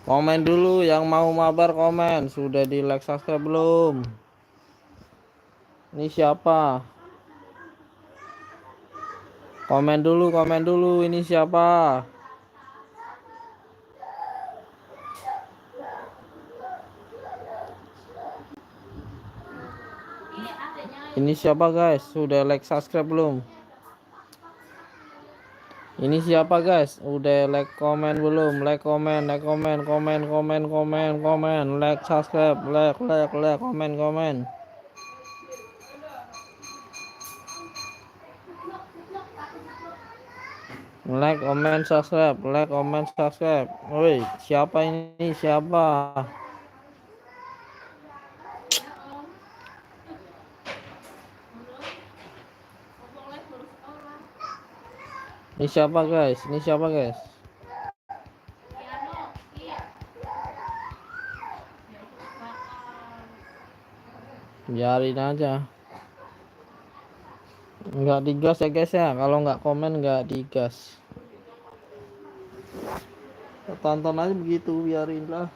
Komen dulu yang mau mabar komen. Sudah di like subscribe belum? Ini siapa? Komen dulu ini siapa? Ini siapa guys? Sudah like subscribe belum? Ini siapa guys? Udah like komen belum? Like komen. Like subscribe, like komen. Like comment subscribe. Woi, siapa ini? Siapa? Ini siapa guys? Biarin aja. Nggak digas ya guys ya. Kalau nggak komen nggak digas. Tonton aja begitu, biarin lah.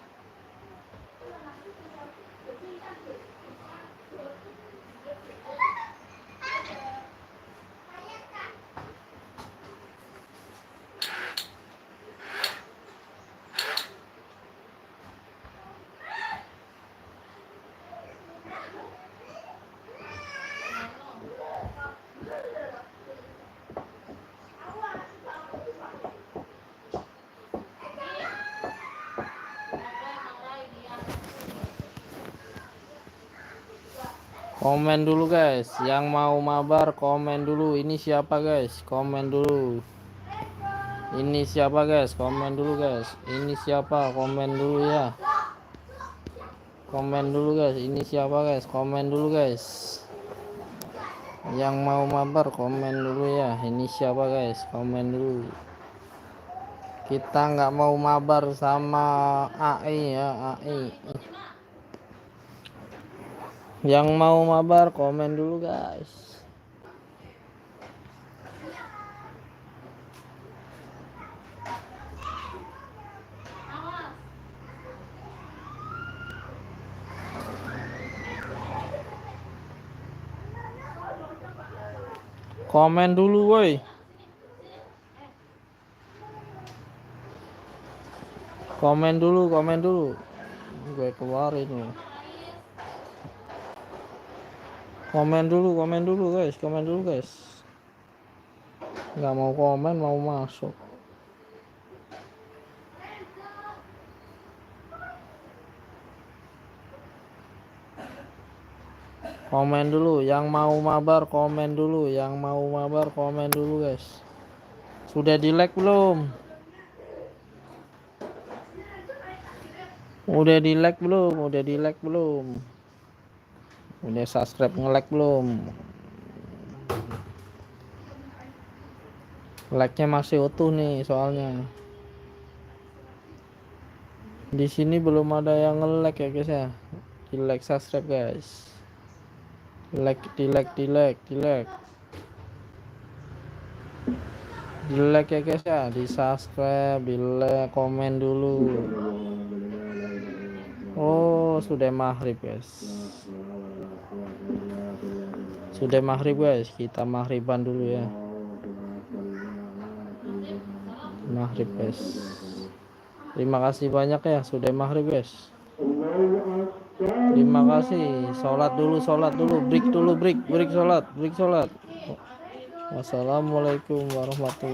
Komen dulu guys, yang mau mabar komen dulu. Ini siapa guys? Komen dulu. Ini siapa guys? Komen dulu guys. Ini siapa? Komen dulu ya. Komen dulu guys. Ini siapa guys? Komen dulu guys. Yang mau mabar komen dulu ya. Ini siapa guys? Komen dulu. Kita nggak mau mabar sama AI ya, AI. Yang mau mabar komen dulu guys. Komen dulu woi. Komen dulu, komen dulu. Gue keluarin loh. Komen dulu guys, komen dulu guys. Nggak mau komen, mau masuk. Komen dulu, yang mau mabar komen dulu, yang mau mabar komen dulu guys. Sudah di like belum? Udah di like belum? Udah di like belum? Udah subscribe nge-like belum? Like-nya masih utuh nih soalnya. Di sini belum ada yang nge-like ya guys ya. Di like subscribe guys. Di like. Di like ya guys ya, di subscribe, di like, komen dulu. Oh, sudah maghrib guys. Sudah maghrib guys, kita maghriban dulu ya. Maghrib guys. Terima kasih banyak ya, sudah maghrib guys. Terima kasih. Sholat dulu, break sholat. Wassalamualaikum warahmatullahi